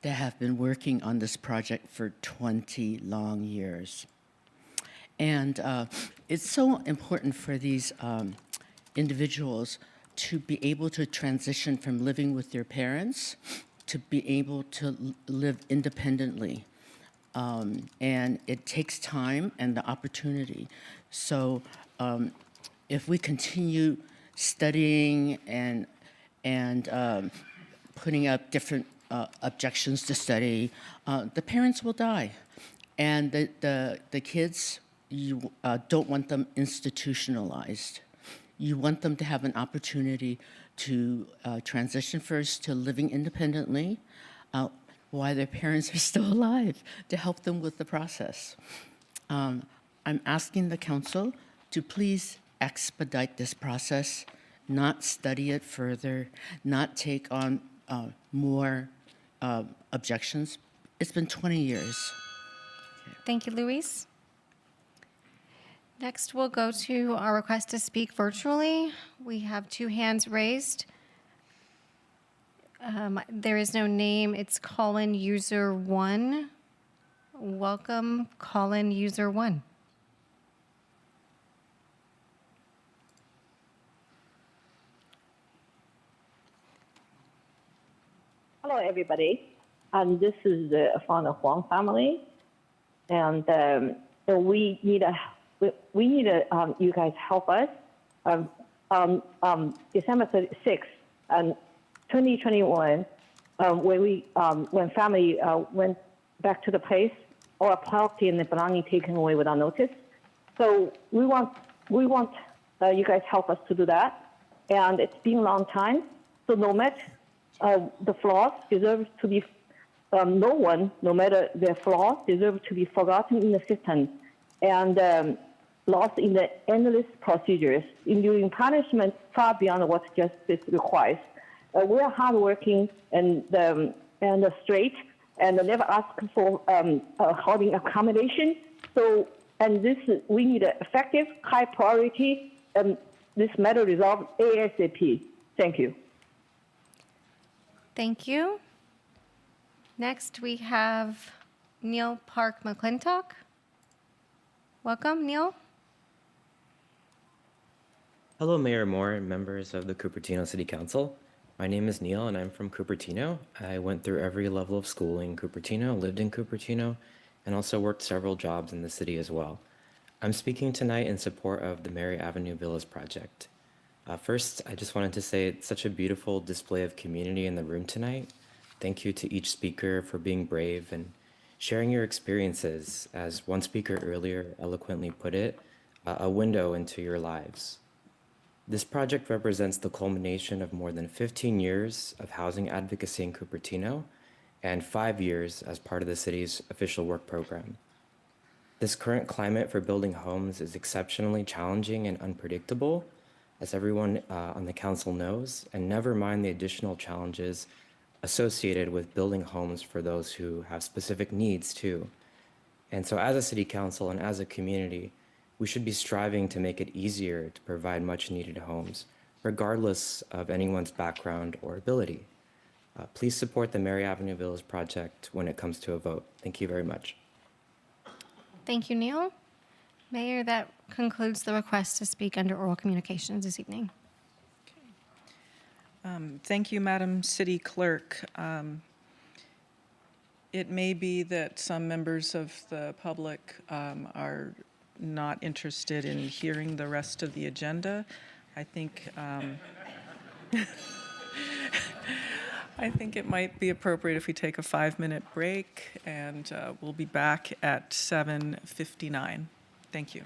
that have been working on this project for 20 long years. And it's so important for these individuals to be able to transition from living with their parents to be able to live independently. And it takes time and the opportunity. So if we continue studying and putting up different objections to study, the parents will die. And the kids, you don't want them institutionalized. You want them to have an opportunity to transition first to living independently while their parents are still alive, to help them with the process. I'm asking the council to please expedite this process, not study it further, not take on more objections. It's been 20 years. Thank you, Luis. Next, we'll go to our request to speak virtually. We have 2 hands raised. There is no name. It's call-in user 1. Welcome, call-in user 1. Hello, everybody. This is from the Huang family, and so we need you guys help us. December 36th, 2021, when family went back to the place, our property and the belonging taken away without notice. So we want you guys help us to do that, and it's been a long time. So no matter the flaws deserve to be, no one, no matter their flaws, deserve to be forgotten in the system and lost in the endless procedures, enduring punishment far beyond what justice requires. We are hardworking and straight, and never ask for holding accommodation. So, and this we need an effective, high priority, and this matter resolved ASAP. Thank you. Thank you. Next, we have Neil Park McClintock. Welcome, Neil. Hello, Mayor Moore and members of the Cupertino City Council. My name is Neil, and I'm from Cupertino. I went through every level of school in Cupertino, lived in Cupertino, and also worked several jobs in the city as well. I'm speaking tonight in support of the Mary Avenue Villas project. First, I just wanted to say it's such a beautiful display of community in the room tonight. Thank you to each speaker for being brave and sharing your experiences, as one speaker earlier eloquently put it, a window into your lives. This project represents the culmination of more than 15 years of housing advocacy in Cupertino and 5 years as part of the city's official work program. This current climate for building homes is exceptionally challenging and unpredictable, as everyone on the council knows, and never mind the additional challenges associated with building homes for those who have specific needs too. And so as a city council and as a community, we should be striving to make it easier to provide much needed homes, regardless of anyone's background or ability. Please support the Mary Avenue Villas project when it comes to a vote. Thank you very much. Thank you, Neil. Mayor, that concludes the request to speak under oral communications this evening. Thank you, Madam City Clerk. It may be that some members of the public are not interested in hearing the rest of the agenda. I think I think it might be appropriate if we take a 5-minute break, and we'll be back at 7:59. Thank you.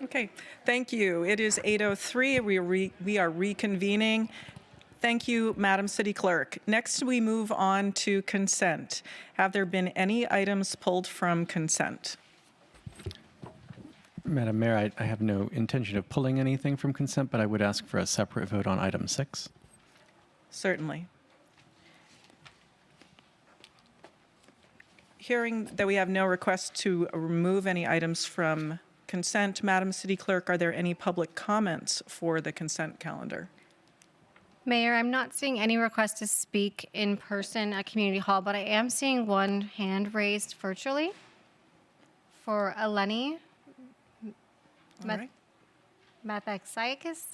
Okay, thank you. It is 8:03. We are reconvening. Thank you, Madam City Clerk. Next, we move on to consent. Have there been any items pulled from consent? Madam Mayor, I have no intention of pulling anything from consent, but I would ask for a separate vote on item 6. Certainly. Hearing that we have no request to remove any items from consent, Madam City Clerk, are there any public comments for the consent calendar? Mayor, I'm not seeing any requests to speak in person at Community Hall, but I am seeing one hand raised virtually for Eleni All right. Mathakis.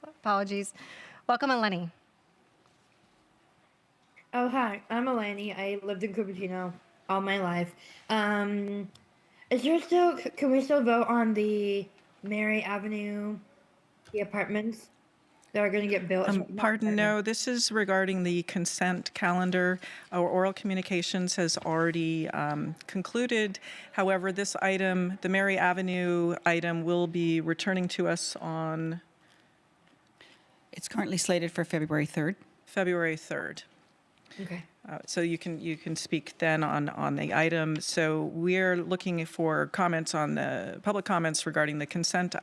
Apologies. Welcome, Eleni. Oh, hi. I'm Eleni. I lived in Cupertino all my life. Is there still, can we still vote on the Mary Avenue, the apartments that are going to get built? Pardon, no, this is regarding the consent calendar. Our oral communications has already concluded. However, this item, the Mary Avenue item, will be returning to us on It's currently slated for February 3rd. February 3rd. Okay. So you can speak then on the item. So we're looking for comments on the public comments regarding the consent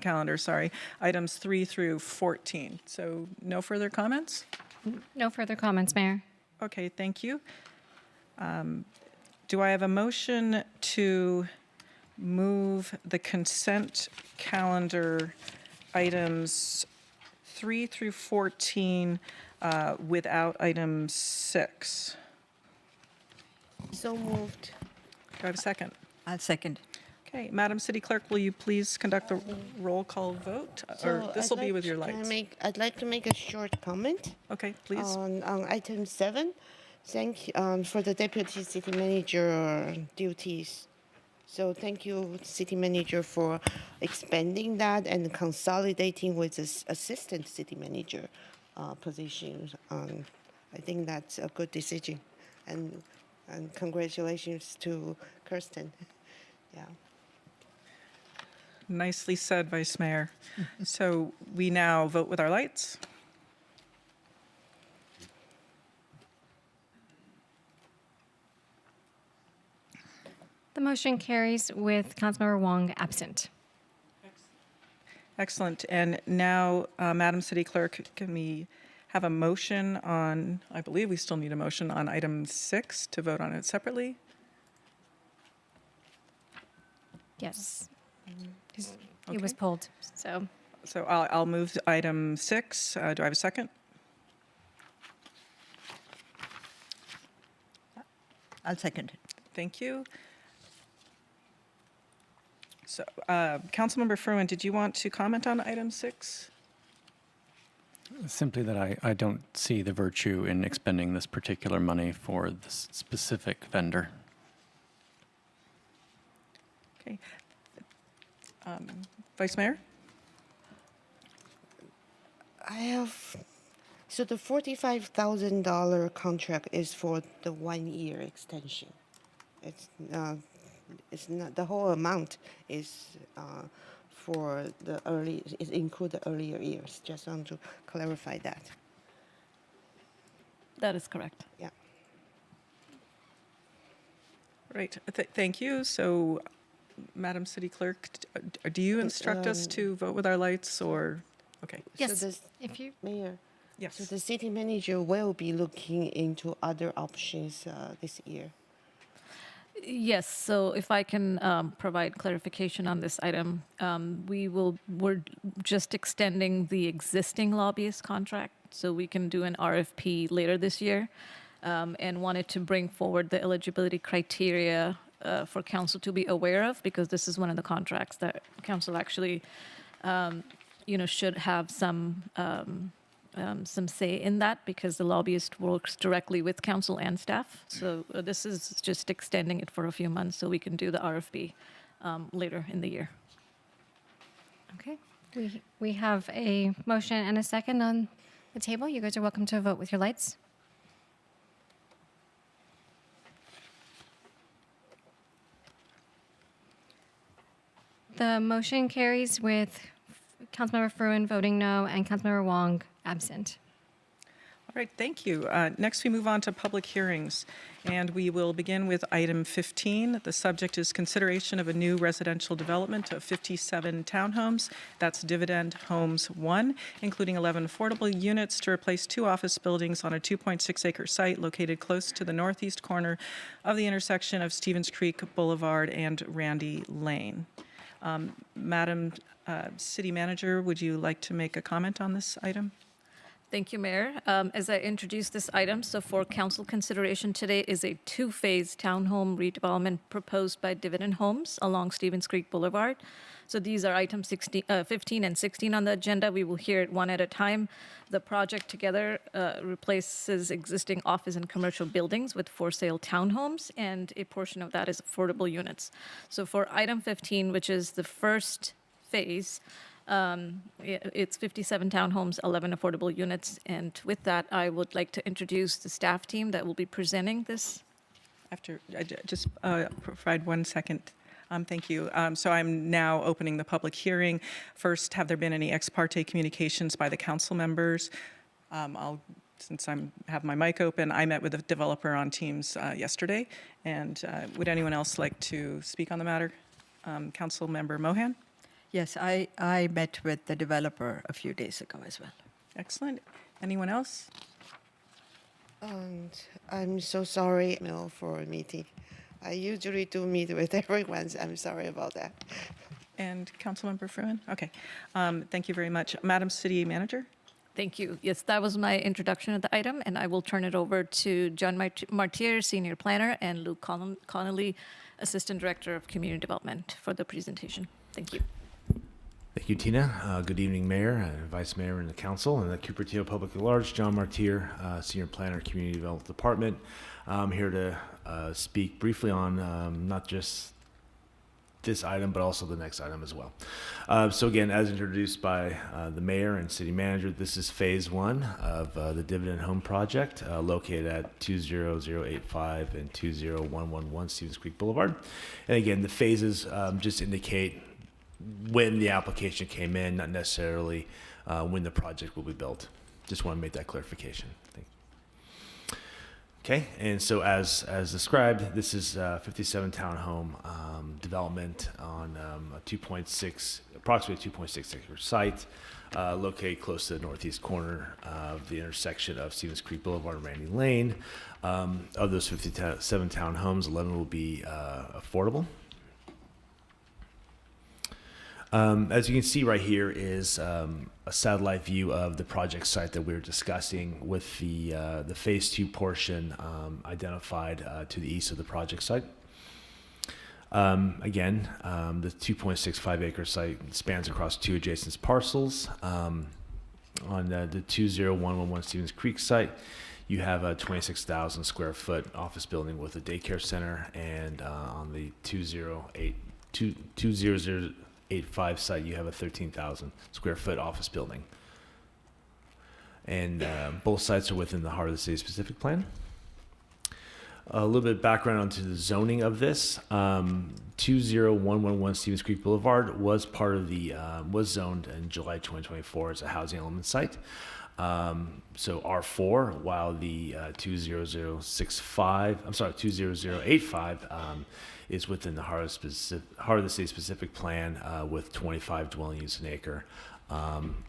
calendar, items 3 through 14. So no further comments? No further comments, Mayor. Okay, thank you. Do I have a motion to move the consent calendar items 3 through 14 without item 6? So moved. Do I have a second? I'll second. Okay, Madam City Clerk, will you please conduct a roll call vote? Or this will be with your lights. I'd like to make a short comment. Okay, please. On item 7, thank you for the deputy city manager duties. So thank you, city manager, for expanding that and consolidating with the assistant city manager position. I think that's a good decision, and congratulations to Kirsten. Yeah. Nicely said, Vice Mayor. So we now vote with our lights. The motion carries with Councilmember Wong absent. Excellent. And now, Madam City Clerk, can we have a motion on, I believe we still need a motion on item 6 to vote on it separately? Yes. It was pulled, so. So I'll move to item 6. Do I have a second? I'll second it. Thank you. So, Councilmember Fruin, did you want to comment on item 6? Simply that I don't see the virtue in expending this particular money for this specific vendor. Okay. Vice Mayor? I have, so the $45,000 contract is for the 1-year extension. It's not, the whole amount is for the early, it include the earlier years. Just want to clarify that. That is correct. Yeah. Right. Thank you. So, Madam City Clerk, do you instruct us to vote with our lights or? Okay. Yes, So if you. Mayor. Yes. So the city manager will be looking into other options this year. Yes, so if I can provide clarification on this item, we're just extending the existing lobbyist contract, so we can do an RFP later this year, and wanted to bring forward the eligibility criteria for council to be aware of, because this is one of the contracts that council actually, should have some say in that, because the lobbyist works directly with council and staff. So this is just extending it for a few months so we can do the RFP later in the year. Okay. We have a motion and a second on the table. You guys are welcome to vote with your lights. The motion carries with Councilmember Fruin voting no and Councilmember Wong absent. All right, thank you. Next, we move on to public hearings, and we will begin with item 15. The subject is consideration of a new residential development of 57 townhomes. That's Dividend Homes 1, including 11 affordable units to replace 2 office buildings on a 2.6-acre site located close to the northeast corner of the intersection of Stevens Creek Boulevard and Randy Lane. Madam City Manager, would you like to make a comment on this item? Thank you, Mayor. As I introduce this item, so for council consideration today is a 2-phase townhome redevelopment proposed by Dividend Homes along Stevens Creek Boulevard. So these are items 15 and 16 on the agenda. We will hear it one at a time. The project together replaces existing office and commercial buildings with for-sale townhomes, and a portion of that is affordable units. So for item 15, which is the first phase, it's 57 townhomes, 11 affordable units. And with that, I would like to introduce the staff team that will be presenting this. Just provide 1 second. Thank you. So I'm now opening the public hearing. First, have there been any ex parte communications by the council members? Since I have my mic open, I met with the developer on Teams yesterday. And would anyone else like to speak on the matter? Council Member Mohan? Yes, I met with the developer a few days ago as well. Excellent. Anyone else? I'm so sorry, Mel, for a meeting. I usually do meet with everyone. So I'm sorry about that. And Councilmember Fruin? Okay. Thank you very much. Madam City Manager? Thank you. Yes, that was my introduction of the item, and I will turn it over to John Martier, Senior Planner, and Luke Connolly, Assistant Director of Community Development, for the presentation. Thank you. Thank you, Tina. Good evening, Mayor, Vice Mayor, and the Council, and the Cupertino Public at Large. John Martier, Senior Planner, Community Development Department. I'm here to speak briefly on not just this item, but also the next item as well. So again, as introduced by the Mayor and City Manager, this is Phase 1 of the Dividend Home Project, located at 20085 and 20111 Stevens Creek Boulevard. And again, the phases just indicate when the application came in, not necessarily when the project will be built. Just want to make that clarification. Thank you. Okay, and so as described, this is 57 townhome development on approximately 2.6 acre site, located close to the northeast corner of the intersection of Stevens Creek Boulevard and Randy Lane. Of those 57 townhomes, 11 will be affordable. As you can see right here is a satellite view of the project site that we're discussing, with the phase 2 portion identified to the east of the project site. Again, the 2.65 acre site spans across 2 adjacent parcels. On the 20111 Stevens Creek site, you have a 26,000 square foot office building with a daycare center, and on the 20085 site, you have a 13,000 square foot office building. And both sites are within the heart of the city specific plan. A little bit of background onto the zoning of this. 20111 Stevens Creek Boulevard was part of the, was zoned in July 2024 as a housing element site. So R4, while the 20085 is within the heart of the city specific plan with 25 dwelling units an acre.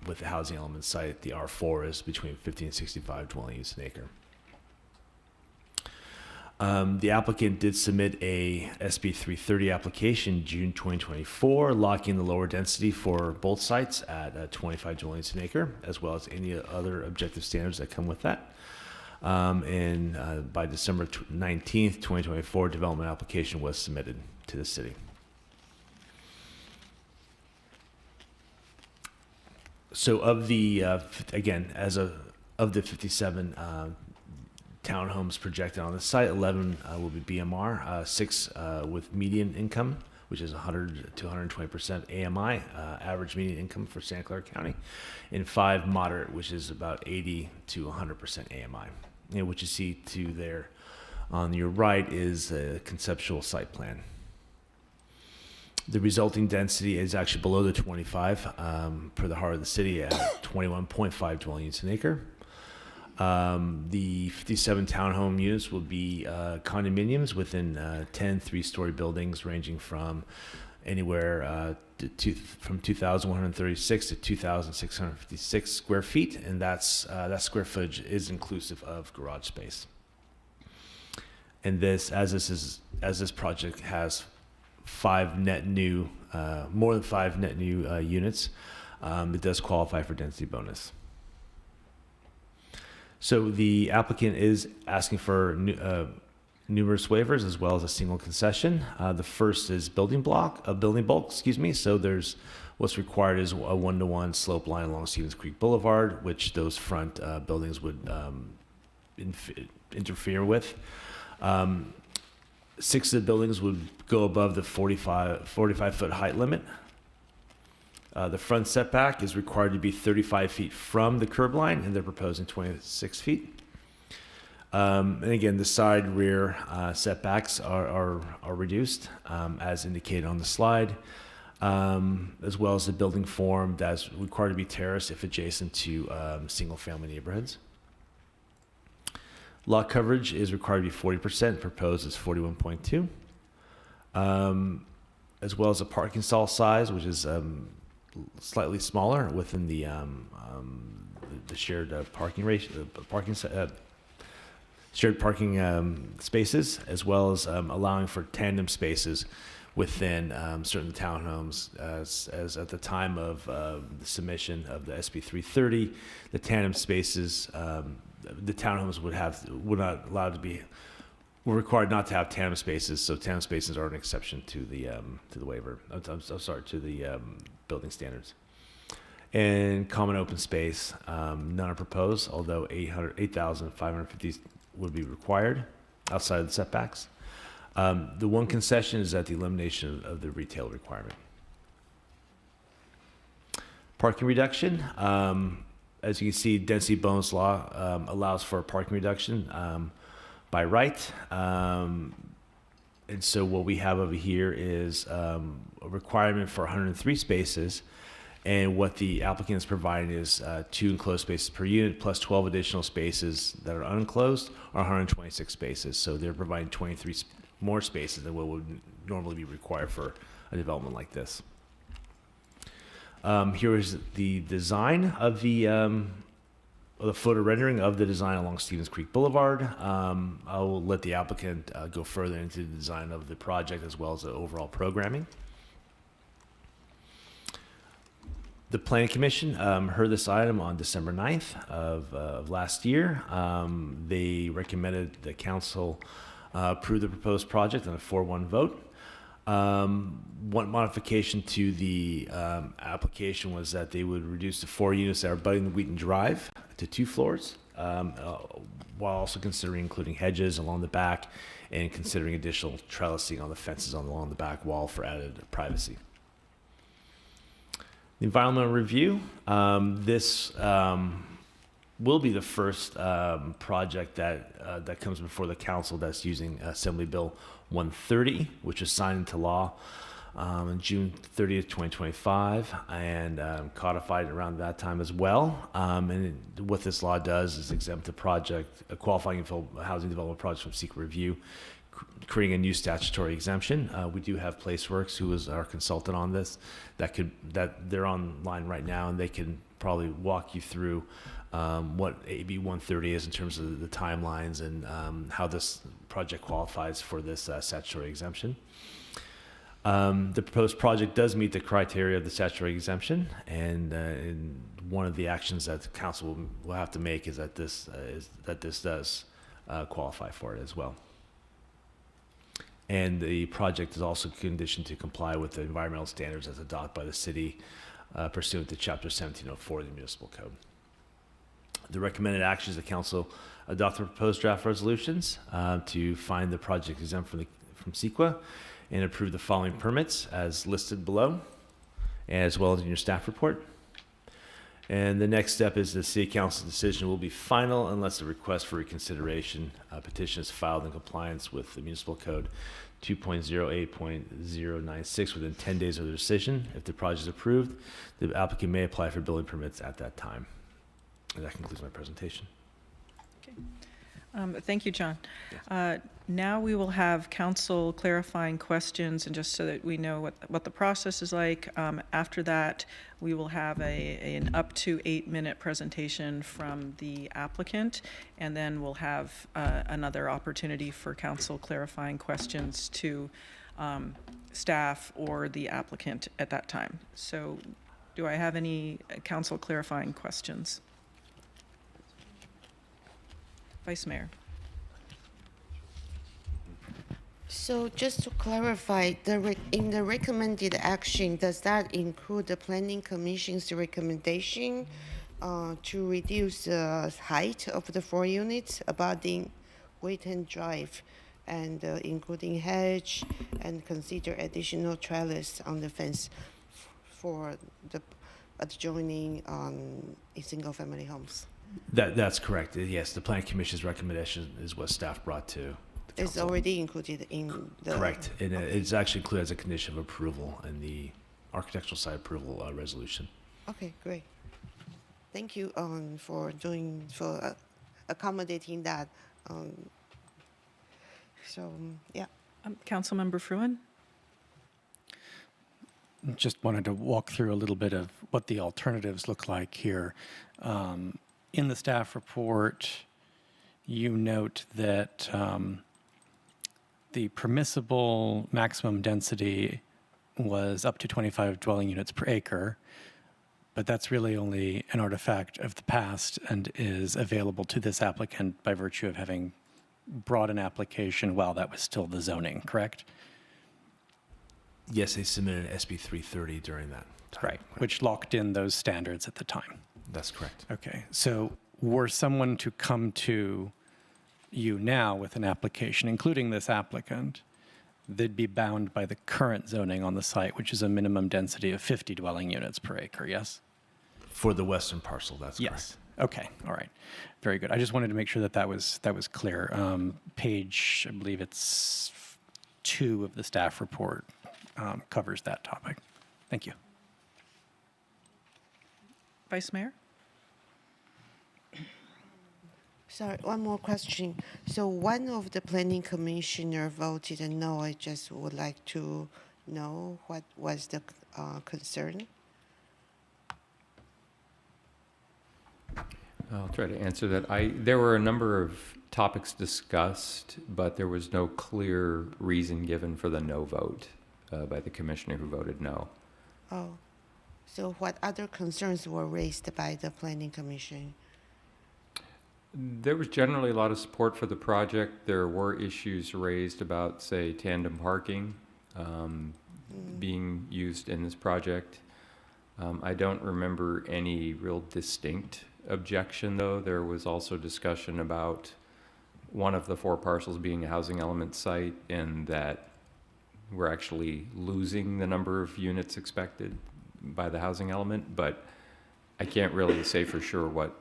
With the housing element site, the R4 is between 50 and 65 dwelling units an acre. The applicant did submit a SB 330 application June 2024, locking the lower density for both sites at 25 dwelling units an acre, as well as any other objective standards that come with that. And by December 19th, 2024, development application was submitted to the city. So of the, again, of the 57 townhomes projected on the site, 11 will be BMR, 6 with median income, which is 100 to 120% AMI, average median income for Santa Clara County, and 5 moderate, which is about 80 to 100% AMI. And what you see to there on your right is a conceptual site plan. The resulting density is actually below the 25 for the heart of the city at 21.5 dwelling units an acre. The 57 townhome units will be condominiums within 10 three-story buildings ranging from anywhere from 2,136 to 2,656 square feet, and that square footage is inclusive of garage space. And this project has more than 5 net new units, it does qualify for density bonus. So the applicant is asking for numerous waivers as well as a single concession. The first is building bulk, So there's what's required is a 1-to-1 slope line along Stevens Creek Boulevard, which those front buildings would interfere with. 6 of the buildings would go above the 45-foot height limit. The front setback is required to be 35 feet from the curb line, and they're proposing 26 feet. And again, the side rear setbacks are reduced as indicated on the slide, as well as the building form that's required to be terraced if adjacent to single-family neighborhoods. Lot coverage is required to be 40%, proposed is 41.2. As well as a parking stall size, which is slightly smaller within the shared parking ratio, shared parking spaces, as well as allowing for tandem spaces within certain townhomes. As at the time of the submission of the SB 330, the tandem spaces, the townhomes were required not to have tandem spaces, so tandem spaces are an exception to the waiver. I'm sorry, to the building standards. And common open space, none are proposed, although 8,550 would be required outside of the setbacks. The one concession is at the elimination of the retail requirement. Parking reduction. As you can see, density bonus law allows for a parking reduction by right. And so what we have over here is a requirement for 103 spaces. And what the applicant is providing is 2 enclosed spaces per unit plus 12 additional spaces that are unenclosed, or 126 spaces. So they're providing 23 more spaces than what would normally be required for a development like this. Here is the design of the photo rendering of the design along Stevens Creek Boulevard. I will let the applicant go further into the design of the project as well as the overall programming. The Planning Commission heard this item on December 9th of last year. They recommended the council approve the proposed project on a 4-1 vote. One modification to the application was that they would reduce the 4 units that are abutting the Wheaton Drive to 2 floors, while also considering including hedges along the back and considering additional trellising on the fences along the back wall for added privacy. The environmental review. This will be the first project that comes before the council that's using Assembly Bill 130, which was signed into law on June 30th, 2025, and codified around that time as well. And what this law does is exempt the project, a qualifying housing development project from secret review, creating a new statutory exemption. We do have Placeworks, who is our consultant on this, that they're online right now, and they can probably walk you through what AB 130 is in terms of the timelines and how this project qualifies for this statutory exemption. The proposed project does meet the criteria of the statutory exemption, and one of the actions that the council will have to make is that this does qualify for it as well. And the project is also conditioned to comply with the environmental standards as adopted by the city pursuant to Chapter 1704 of the Municipal Code. The recommended actions of the council adopt the proposed draft resolutions to find the project exempt from CEQA and approve the following permits as listed below, as well as in your staff report. And the next step is the City Council decision will be final unless a request for reconsideration petition is filed in compliance with the Municipal Code 2.08.096 within 10 days of the decision. If the project is approved, the applicant may apply for building permits at that time. And that concludes my presentation. Thank you, John. Now we will have council clarifying questions, and just so that we know what the process is like. After that, we will have an up to 8-minute presentation from the applicant, and then we'll have another opportunity for council clarifying questions to staff or the applicant at that time. So do I have any council clarifying questions? Vice Mayor. So just to clarify, in the recommended action, does that include the Planning Commission's recommendation to reduce the height of the 4 units abutting Wayton Drive, and including hedge, and consider additional trellis on the fence for the adjoining single-family homes? That's correct. Yes, the Planning Commission's recommendation is what staff brought to the It's council. already included in the... Correct. And it's actually included as a condition of approval in the architectural site approval resolution. Okay, great. Thank you for accommodating that. Yeah. Councilmember Fruin? Just wanted to walk through a little bit of what the alternatives look like here. In the staff report, you note that the permissible maximum density was up to 25 dwelling units per acre, but that's really only an artifact of the past and is available to this applicant by virtue of having brought an application while that was still the zoning, correct? Yes, they submitted an SB 330 during that time. Right, which locked in those standards at the time. That's correct. Okay, so were someone to come to you now with an application, including this applicant, they'd be bound by the current zoning on the site, which is a minimum density of 50 dwelling units per acre, yes? For the western parcel, that's Yes. Okay, all right. Very good. I just wanted to make sure that was clear. Page, I believe it's 2 of the staff report covers that topic. Thank you. Vice Mayor? Sorry, one more question. So one of the planning commissioner voted no. I just would like to know what was the concern. I'll try to answer that. There were a number of topics discussed, but there was no clear reason given for the no vote by the commissioner who voted no. Oh, so what other concerns were raised by the planning commission? There was generally a lot of support for the project. There were issues raised about, say, tandem parking being used in this project. I don't remember any real distinct objection, though. There was also discussion about one of the 4 parcels being a housing element site, and that we're actually losing the number of units expected by the housing element, but I can't really say for sure what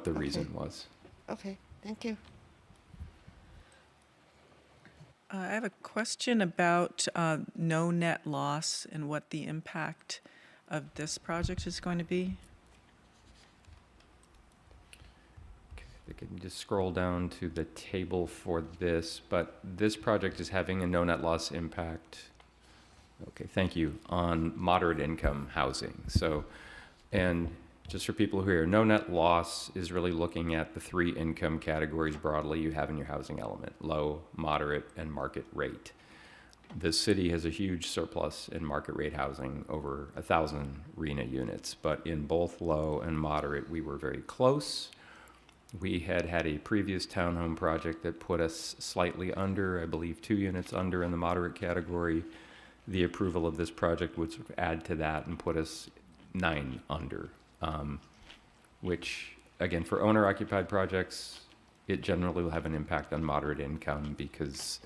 the reason was. Okay, thank you. I have a question about no net loss and what the impact of this project is going to be. I can just scroll down to the table for this, but this project is having a no net loss impact, okay, thank you, on moderate income housing. So, and just for people who are, no net loss is really looking at the 3 income categories broadly you have in your housing element: low, moderate, and market rate. The city has a huge surplus in market rate housing, over 1,000 RENA units, but in both low and moderate, we were very close. We had a previous townhome project that put us slightly under, I believe 2 units under in the moderate category. The approval of this project would sort of add to that and put us 9 under, which, again, for owner-occupied projects, it generally will have an impact on moderate income, because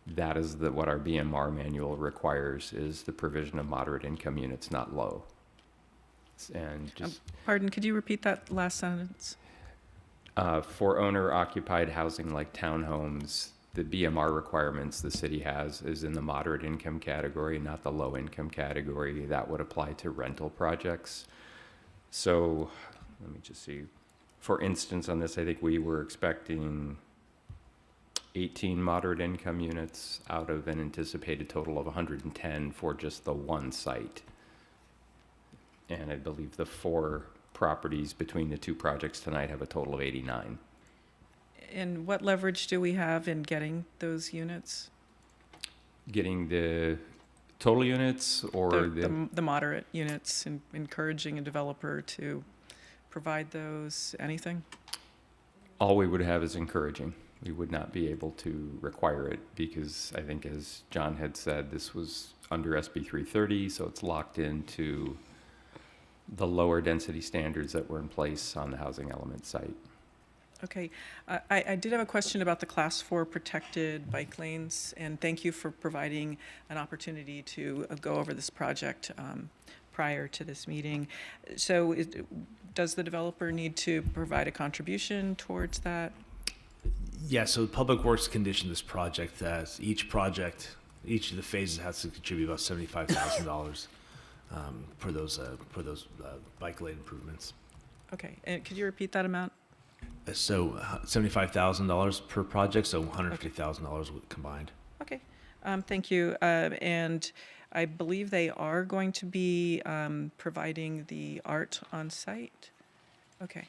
that is what our BMR manual requires, is the provision of moderate income units, not low. And just Pardon, could you repeat that last sentence? for owner-occupied housing like townhomes, the BMR requirements the city has is in the moderate income category, not the low income category. That would apply to rental projects. So let me just see. For instance, on this, I think we were expecting 18 moderate income units out of an anticipated total of 110 for just the one site. And I believe the 4 properties between the 2 projects tonight have a total of 89. And what leverage do we have in getting those units? Getting the total units or The moderate units, and encouraging a developer to provide those, anything? all we would have is encouraging. We would not be able to require it because I think, as John had said, this was under SB 330, so it's locked into the lower density standards that were in place on the housing element site. Okay, I did have a question about the Class 4 protected bike lanes, and thank you for providing an opportunity to go over this project prior to this meeting. So does the developer need to provide a contribution towards that? Yeah, so Public Works conditioned this project as each of the phases has to contribute about $75,000 for those bike lane improvements. Okay, and could you repeat that amount? So $75,000 per project, so $150,000 combined. Okay, thank you. And I believe they are going to be providing the art on site. Okay.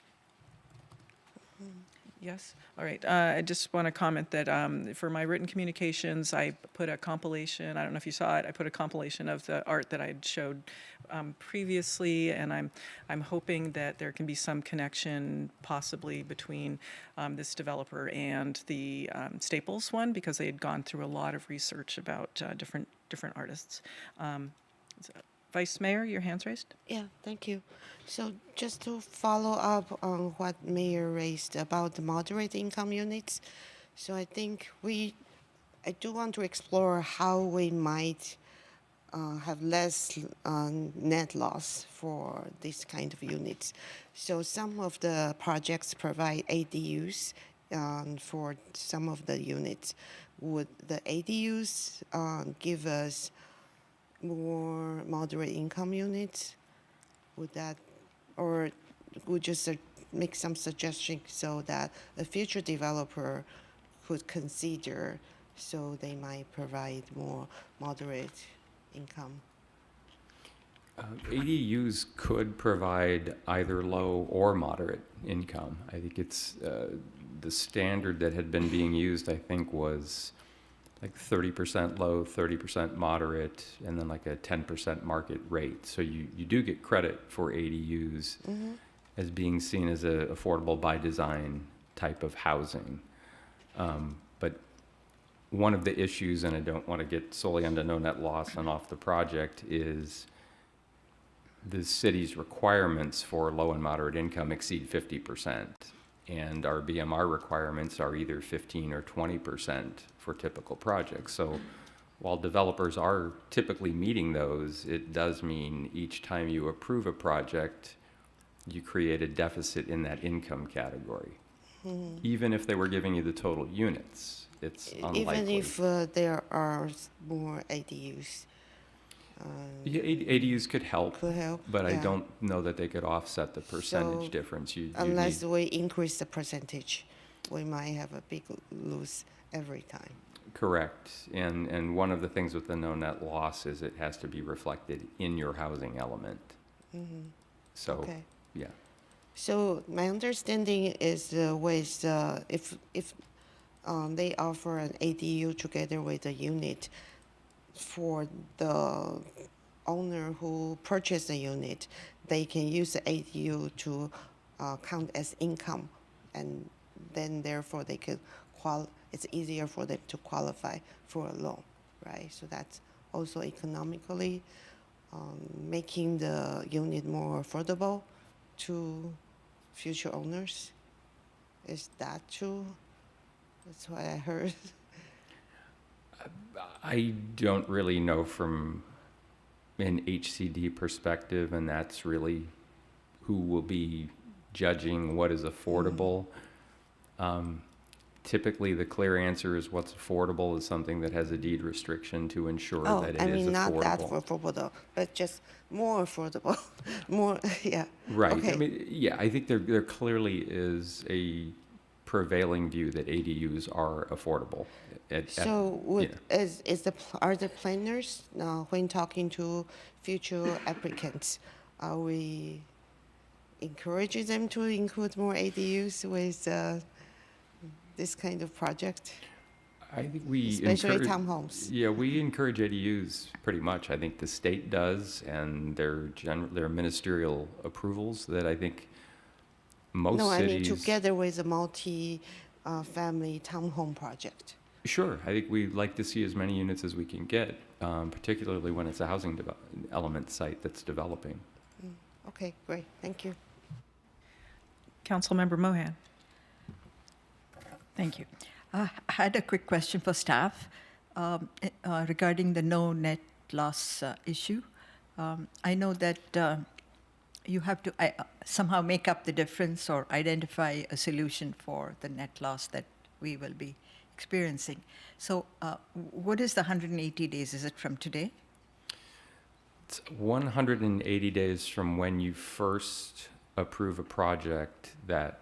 Yes, all right. I just want to comment that for my written communications, I put a compilation, I don't know if you saw it, I put a compilation of the art that I had showed previously, and I'm hoping that there can be some connection possibly between this developer and the Staples one, because they had gone through a lot of research about different artists. Vice Mayor, your hand's raised? Yeah, thank you. So just to follow up on what Mayor raised about the moderate income units, so I think I do want to explore how we might have less net loss for this kind of units. So some of the projects provide ADUs for some of the units. Would the ADUs give us more moderate income units? Would that, or would just make some suggestions so that a future developer could consider, so they might provide more moderate income? ADUs could provide either low or moderate income. I think it's the standard that had been being used, I think, was like 30% low, 30% moderate, and then like a 10% market rate. So you do get credit for ADUs as being seen as a affordable by design type of housing. But one of the issues, and I don't want to get solely onto no net loss and off the project, is the city's requirements for low and moderate income exceed 50%. And our BMR requirements are either 15 or 20% for typical projects. So while developers are typically meeting those, it does mean each time you approve a project, you create a deficit in that income category. Even if they were giving you the total units, it's unlikely. Even if there are more ADUs. Yeah, ADUs could help, but I yeah. don't know that they could offset the percentage So, difference. You unless need- we increase the percentage, we might have a big lose every time. Correct. And one of the things with the no net loss is it has to be reflected in your housing element. So, Okay. yeah. So my understanding is with if they offer an ADU together with a unit, for the owner who purchased the unit, they can use the ADU to count as income, and then therefore they could it's easier for them to qualify for a loan, right? So that's also economically making the unit more affordable to future owners. Is that true? That's what I heard. I don't really know from an HCD perspective, and that's really who will be judging what is affordable. Typically, the clear answer is what's affordable is something that has a deed restriction to ensure Oh, that it I is mean, not that affordable. affordable, but just more affordable. More, yeah. Right. Okay. I mean, yeah, I think there clearly is a prevailing view that ADUs are affordable. So would, yeah. are the planners, when talking to future applicants, are we encouraging them to include more ADUs with this kind of project? I think we Especially encourage, townhomes. Yeah, we encourage ADUs pretty much. I think the state does, and their ministerial approvals that I think most No, I mean cities. together with a multi-family townhome project. Sure, I think we'd like to see as many units as we can get, particularly when it's a housing element site that's developing. Okay, great. Thank you. Councilmember Mohan. Thank you. I had a quick question for staff regarding the no net loss issue. I know that you have to somehow make up the difference or identify a solution for the net loss that we will be experiencing. So what is the 180 days? Is it from today? It's 180 days from when you first approve a project that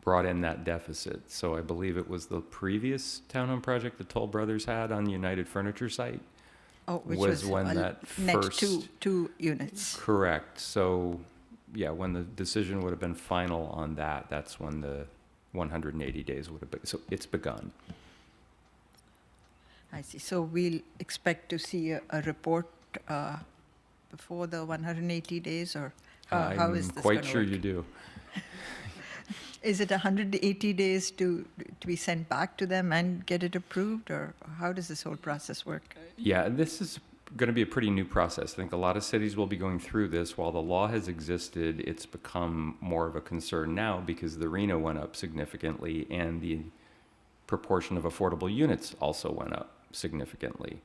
brought in that deficit. So I believe it was the previous townhome project the Toll Brothers had on the United Furniture site. Oh, which was when that net first two units. Correct. So yeah, when the decision would have been final on that, that's when the 180 days would have been. So it's begun. I see. So we'll expect to see a report before the 180 days, or how is this I'm quite gonna sure work? you do. Is it 180 days to be sent back to them and get it approved, or how does this whole process work? Yeah, this is going to be a pretty new process. I think a lot of cities will be going through this. While the law has existed, it's become more of a concern now because the RENA went up significantly and the proportion of affordable units also went up significantly.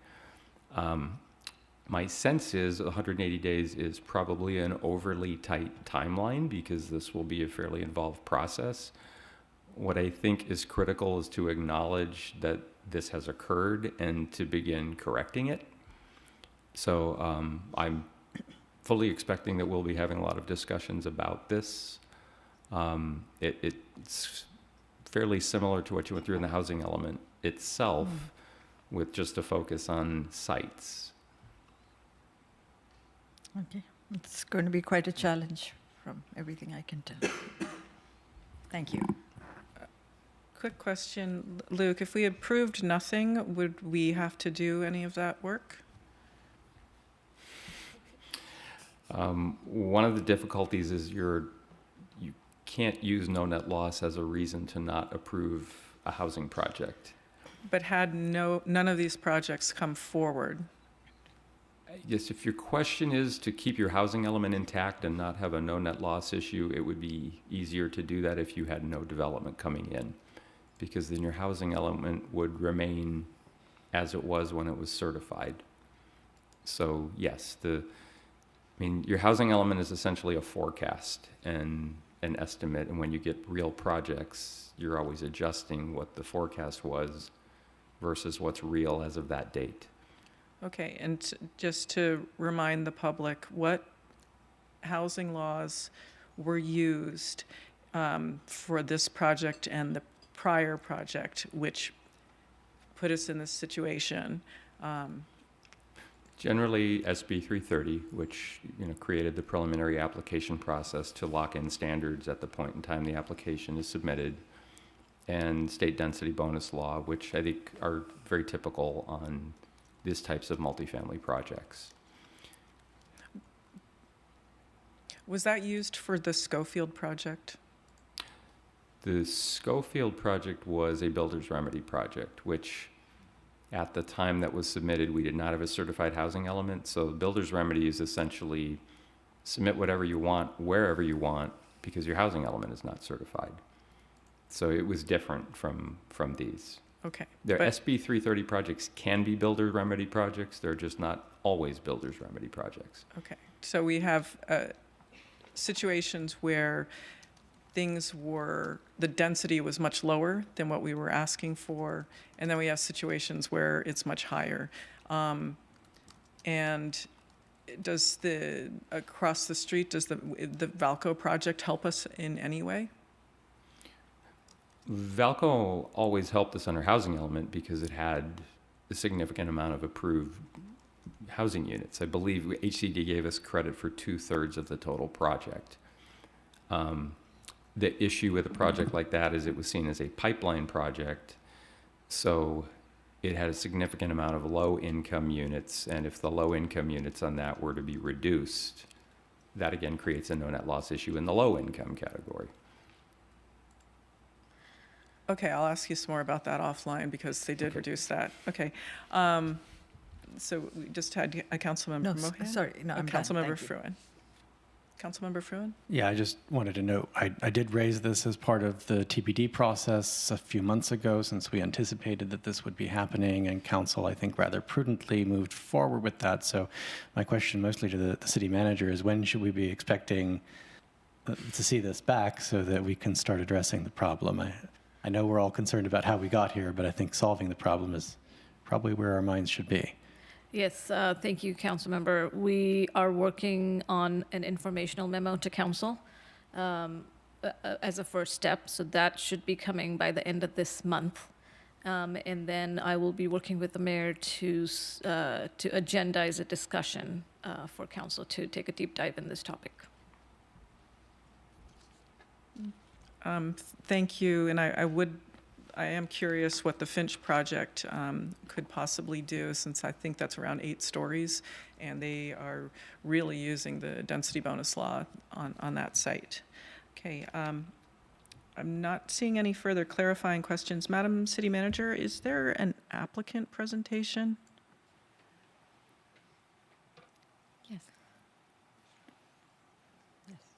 My sense is 180 days is probably an overly tight timeline because this will be a fairly involved process. What I think is critical is to acknowledge that this has occurred and to begin correcting it. So I'm fully expecting that we'll be having a lot of discussions about this. It's fairly similar to what you went through in the housing element itself, with just a focus on sites. Okay, it's going to be quite a challenge from everything I can tell. Thank you. Quick question, Luke. If we approved nothing, would we have to do any of that work? One of the difficulties is you can't use no net loss as a reason to not approve a housing project. But had none of these projects come forward? Yes, if your question is to keep your housing element intact and not have a no net loss issue, it would be easier to do that if you had no development coming in, because then your housing element would remain as it was when it was certified. So yes, your housing element is essentially a forecast and an estimate, and when you get real projects, you're always adjusting what the forecast was versus what's real as of that date. Okay, and just to remind the public, what housing laws were used for this project and the prior project, which put us in this situation? Generally, SB 330, which created the preliminary application process to lock in standards at the point in time the application is submitted, and state density bonus law, which I think are very typical on these types of multifamily projects. Was that used for the Schofield project? The Schofield project was a builder's remedy project, which at the time that was submitted, we did not have a certified housing element. So the builder's remedy is essentially submit whatever you want, wherever you want, because your housing element is not certified. So it was different from these. Okay. Their SB 330 projects can be builder remedy projects. They're just not always builder's remedy projects. Okay. So we have situations where the density was much lower than what we were asking for, and then we have situations where it's much higher. And does across the street, does the Valco project help us in any way? Valco always helped us on our housing element because it had a significant amount of approved housing units. I believe HCD gave us credit for 2/3 of the total project. The issue with a project like that is it was seen as a pipeline project, so it had a significant amount of low-income units, and if the low-income units on that were to be reduced, that again creates a no net loss issue in the low-income category. Okay, I'll ask you some more about that offline because they did reduce that. Okay. So we just had a Councilmember No, Mohan? sorry, no, I'm done. Councilmember Thank you. Fruin. Councilmember Fruin? Yeah, I just wanted to note, I did raise this as part of the TPD process a few months ago since we anticipated that this would be happening, and council, I think, rather prudently moved forward with that. So my question mostly to the city manager is when should we be expecting to see this back so that we can start addressing the problem? I know we're all concerned about how we got here, but I think solving the problem is probably where our minds should be. Yes, thank you, Councilmember. We are working on an informational memo to council as a first step, so that should be coming by the end of this month. And then I will be working with the mayor to agendize a discussion for council to take a deep dive in this topic. Thank you, and I am curious what the Finch project could possibly do, since I think that's around 8 stories, and they are really using the density bonus law on that site. Okay, I'm not seeing any further clarifying questions. Madam City Manager, is there an applicant presentation? Yes.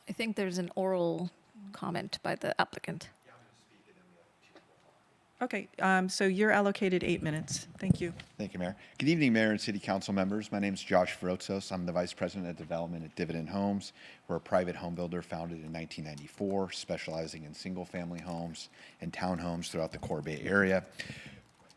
I think there's an oral comment by the applicant. Okay, so you're allocated 8 minutes. Thank you. Thank you, Mayor. Good evening, Mayor and City Council members. My name is Josh Ferotsos. I'm the Vice President of Development at Dividend Homes. We're a private home builder founded in 1994, specializing in single-family homes and townhomes throughout the core Bay Area,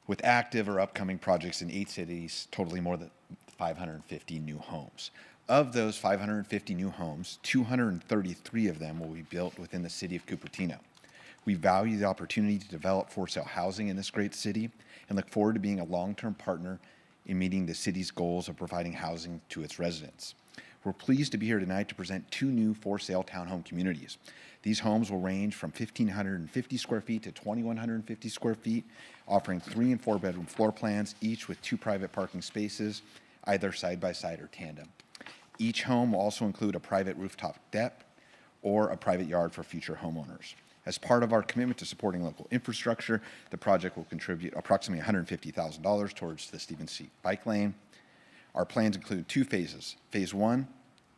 with active or upcoming projects in 8 cities, totaling more than 550 new homes. Of those 550 new homes, 233 of them will be built within the city of Cupertino. We value the opportunity to develop for-sale housing in this great city and look forward to being a long-term partner in meeting the city's goals of providing housing to its residents. We're pleased to be here tonight to present 2 new for-sale townhome communities. These homes will range from 1,550 square feet to 2,150 square feet, offering 3 and 4 bedroom floor plans, each with 2 private parking spaces, either side by side or tandem. Each home will also include a private rooftop deck or a private yard for future homeowners. As part of our commitment to supporting local infrastructure, the project will contribute approximately $150,000 towards the Stevens Street bike lane. Our plans include 2 phases. Phase 1,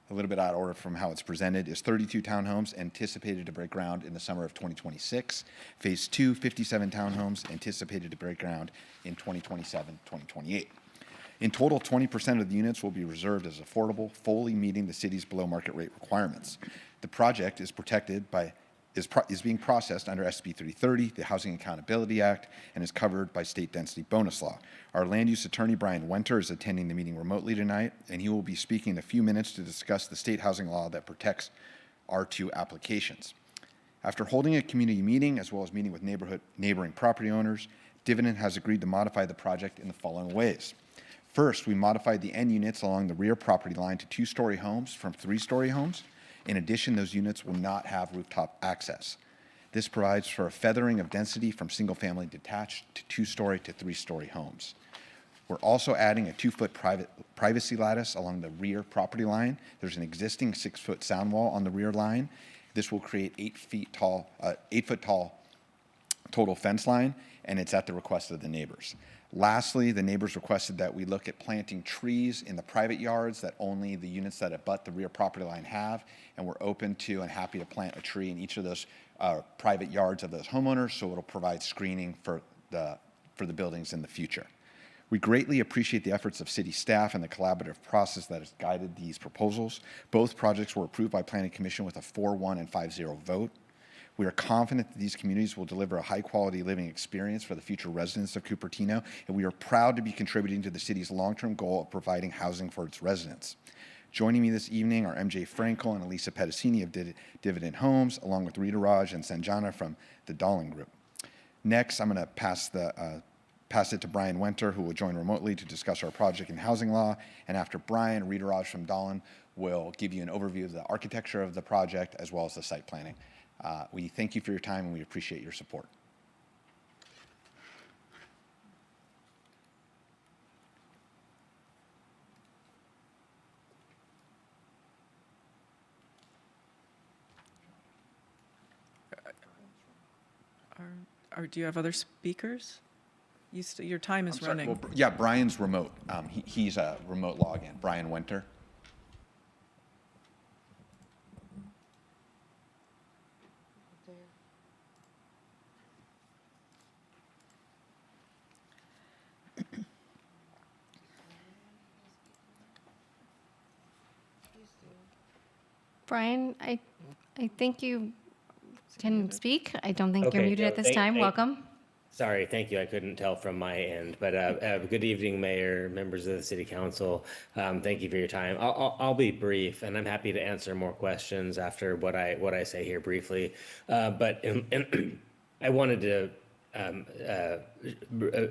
a little bit out of order from how it's presented, is 32 townhomes anticipated to break ground in the summer of 2026. Phase 2, 57 townhomes anticipated to break ground in 2027, 2028. In total, 20% of the units will be reserved as affordable, fully meeting the city's below market rate requirements. The project is protected by is being processed under SB 330, the Housing Accountability Act, and is covered by state density bonus law. Our land use attorney, Brian Wenter, is attending the meeting remotely tonight, and he will be speaking in a few minutes to discuss the state housing law that protects R2 applications. After holding a community meeting, as well as meeting with neighboring property owners, Dividend has agreed to modify the project in the following ways. First, we modified the end units along the rear property line to 2-story homes from 3-story homes. In addition, those units will not have rooftop access. This provides for a feathering of density from single-family detached to 2-story to 3-story homes. We're also adding a 2-foot privacy lattice along the rear property line. There's an existing 6-foot sound wall on the rear line. This will create 8 foot tall total fence line, and it's at the request of the neighbors. Lastly, the neighbors requested that we look at planting trees in the private yards that only the units that abut the rear property line have, and we're open to and happy to plant a tree in each of those private yards of those homeowners, so it'll provide screening for the buildings in the future. We greatly appreciate the efforts of city staff and the collaborative process that has guided these proposals. Both projects were approved by Planning Commission with a 4-1 and 5-0 vote. We are confident that these communities will deliver a high-quality living experience for the future residents of Cupertino, and we are proud to be contributing to the city's long-term goal of providing housing for its residents. Joining me this evening are MJ Frankel and Elisa Pedicini of Dividend Homes, along with Rita Raj and Sanjana from the Dahling Group. Next, I'm going to pass it to Brian Wenter, who will join remotely to discuss our project in housing law. And after Brian, Rita Raj from Dahling will give you an overview of the architecture of the project as well as the site planning. We thank you for your time and we appreciate your support. Do you have other speakers? Your time is I'm sorry, running. well, yeah, Brian's remote. He's a remote login. Brian Wenter. Brian, I think you can speak. I don't think you're Okay, muted no, at this time. Welcome. Sorry, thank you. I couldn't tell from my end, but good evening, Mayor, members of the City Council. Thank you for your time. I'll be brief, and I'm happy to answer more questions after what I say here briefly. But I wanted to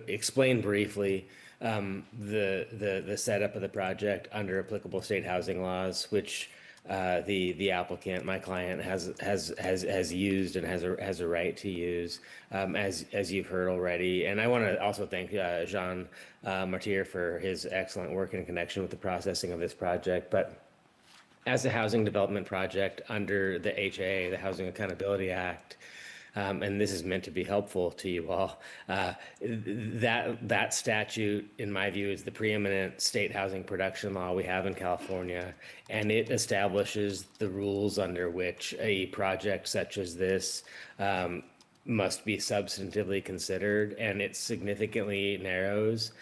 explain briefly the setup of the project under applicable state housing laws, which the applicant, my client, has used and has a right to use, as you've heard already. And I want to also thank Jean Martir for his excellent work in connection with the processing of this project. But as a housing development project under the HAA, the Housing Accountability Act, and this is meant to be helpful to you all. That statute, in my view, is the preeminent state housing production law we have in California, and it establishes the rules under which a project such as this must be substantively considered, and it significantly narrows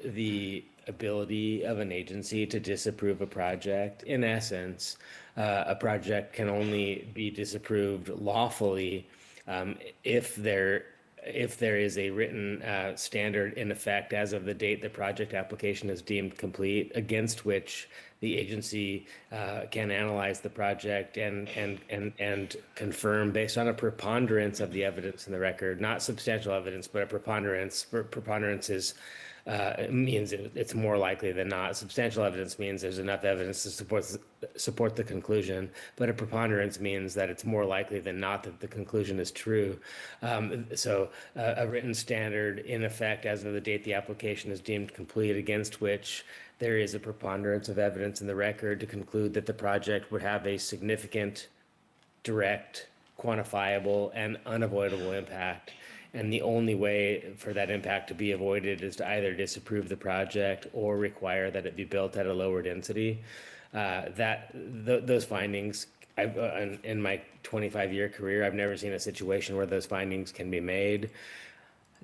the ability of an agency to disapprove a project. In essence, a project can only be disapproved lawfully if there is a written standard in effect as of the date the project application is deemed complete, against which the agency can analyze the project and confirm based on a preponderance of the evidence in the record, not substantial evidence, but a preponderance. Preponderance is means it's more likely than not. Substantial evidence means there's enough evidence to support the conclusion, but a preponderance means that it's more likely than not that the conclusion is true. So a written standard in effect as of the date the application is deemed complete, against which there is a preponderance of evidence in the record to conclude that the project would have a significant, direct, quantifiable, and unavoidable impact. And the only way for that impact to be avoided is to either disapprove the project or require that it be built at a lower density. Those findings, in my 25-year career, I've never seen a situation where those findings can be made.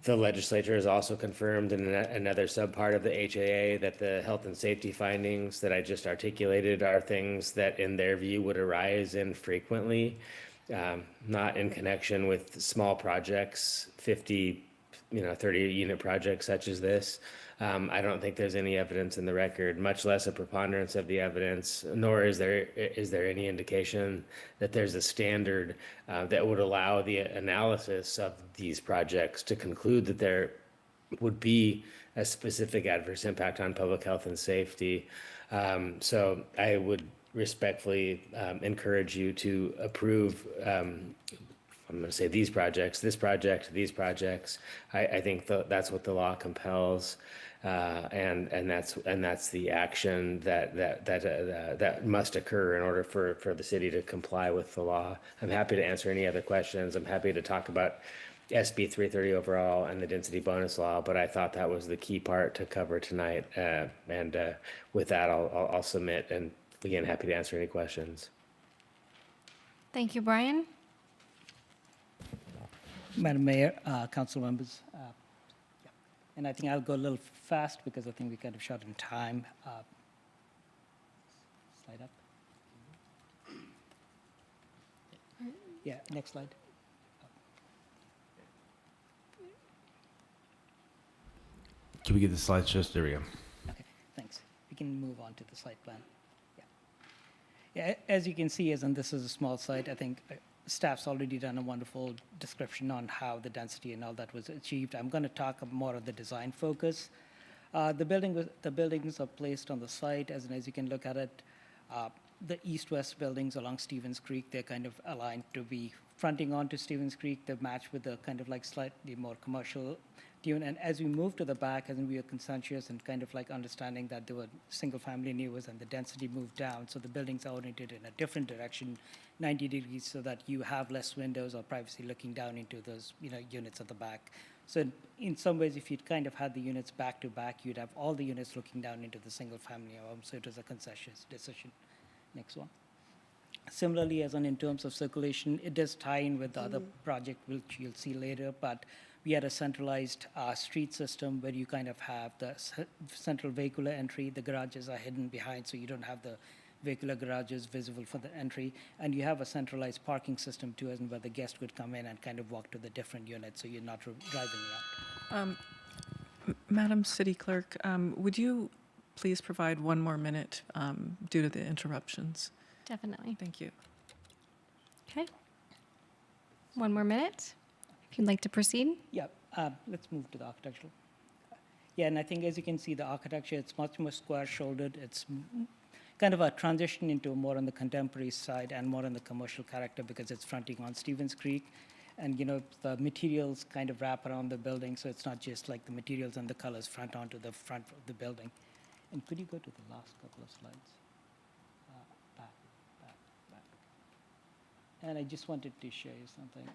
The legislature has also confirmed in another subpart of the HAA that the health and safety findings that I just articulated are things that, in their view, would arise infrequently. Not in connection with small projects, 50, 30 unit projects such as this. I don't think there's any evidence in the record, much less a preponderance of the evidence, nor is there any indication that there's a standard that would allow the analysis of these projects to conclude that there would be a specific adverse impact on public health and safety. So I would respectfully encourage you to approve, I'm going to say these projects, this project, these projects. I think that's what the law compels, and that's the action that must occur in order for the city to comply with the law. I'm happy to answer any other questions. I'm happy to talk about SB 330 overall and the density bonus law, but I thought that was the key part to cover tonight. And with that, I'll submit, and again, happy to answer any questions. Thank you, Brian. Madam Mayor, council members, And I think I'll go a little fast because I think we kind of short in time. Slide up. Yeah, next slide. Can we get the slide shows? There we go. Okay, thanks. We can move on to the site plan. Yeah, as you can see, and this is a small site, I think staff's already done a wonderful description on how the density and all that was achieved. I'm going to talk more of the design focus. The buildings are placed on the site, as you can look at it. The east-west buildings along Stevens Creek, they're kind of aligned to be fronting onto Stevens Creek. They match with the kind of like slightly more commercial tune. And as we move to the back, as we are conscientious and kind of like understanding that there were single-family neighbors and the density moved down, so the buildings are oriented in a different direction, 90 degrees, so that you have less windows or privacy looking down into those units at the back. So in some ways, if you'd kind of had the units back to back, you'd have all the units looking down into the single-family home. So it was a conscientious decision. Next one. Similarly, in terms of circulation, it does tie in with the other project, which you'll see later, but we had a centralized street system where you kind of have the central vehicular entry. The garages are hidden behind, so you don't have the vehicular garages visible for the entry. And you have a centralized parking system too, where the guest would come in and kind of walk to the different units, so you're not driving around. Madam City Clerk, would you please provide one more minute due to the interruptions? Definitely. Thank you. Okay. One more minute, if you'd like to proceed. Yeah, let's move to the architectural. Yeah, and I think as you can see, the architecture, it's much more square-shouldered. It's kind of a transition into more on the contemporary side and more on the commercial character because it's fronting on Stevens Creek. And, the materials kind of wrap around the building, so it's not just like the materials and the colors front onto the front of the building. And could you go to the last couple of slides? Back. And I just wanted to show you something.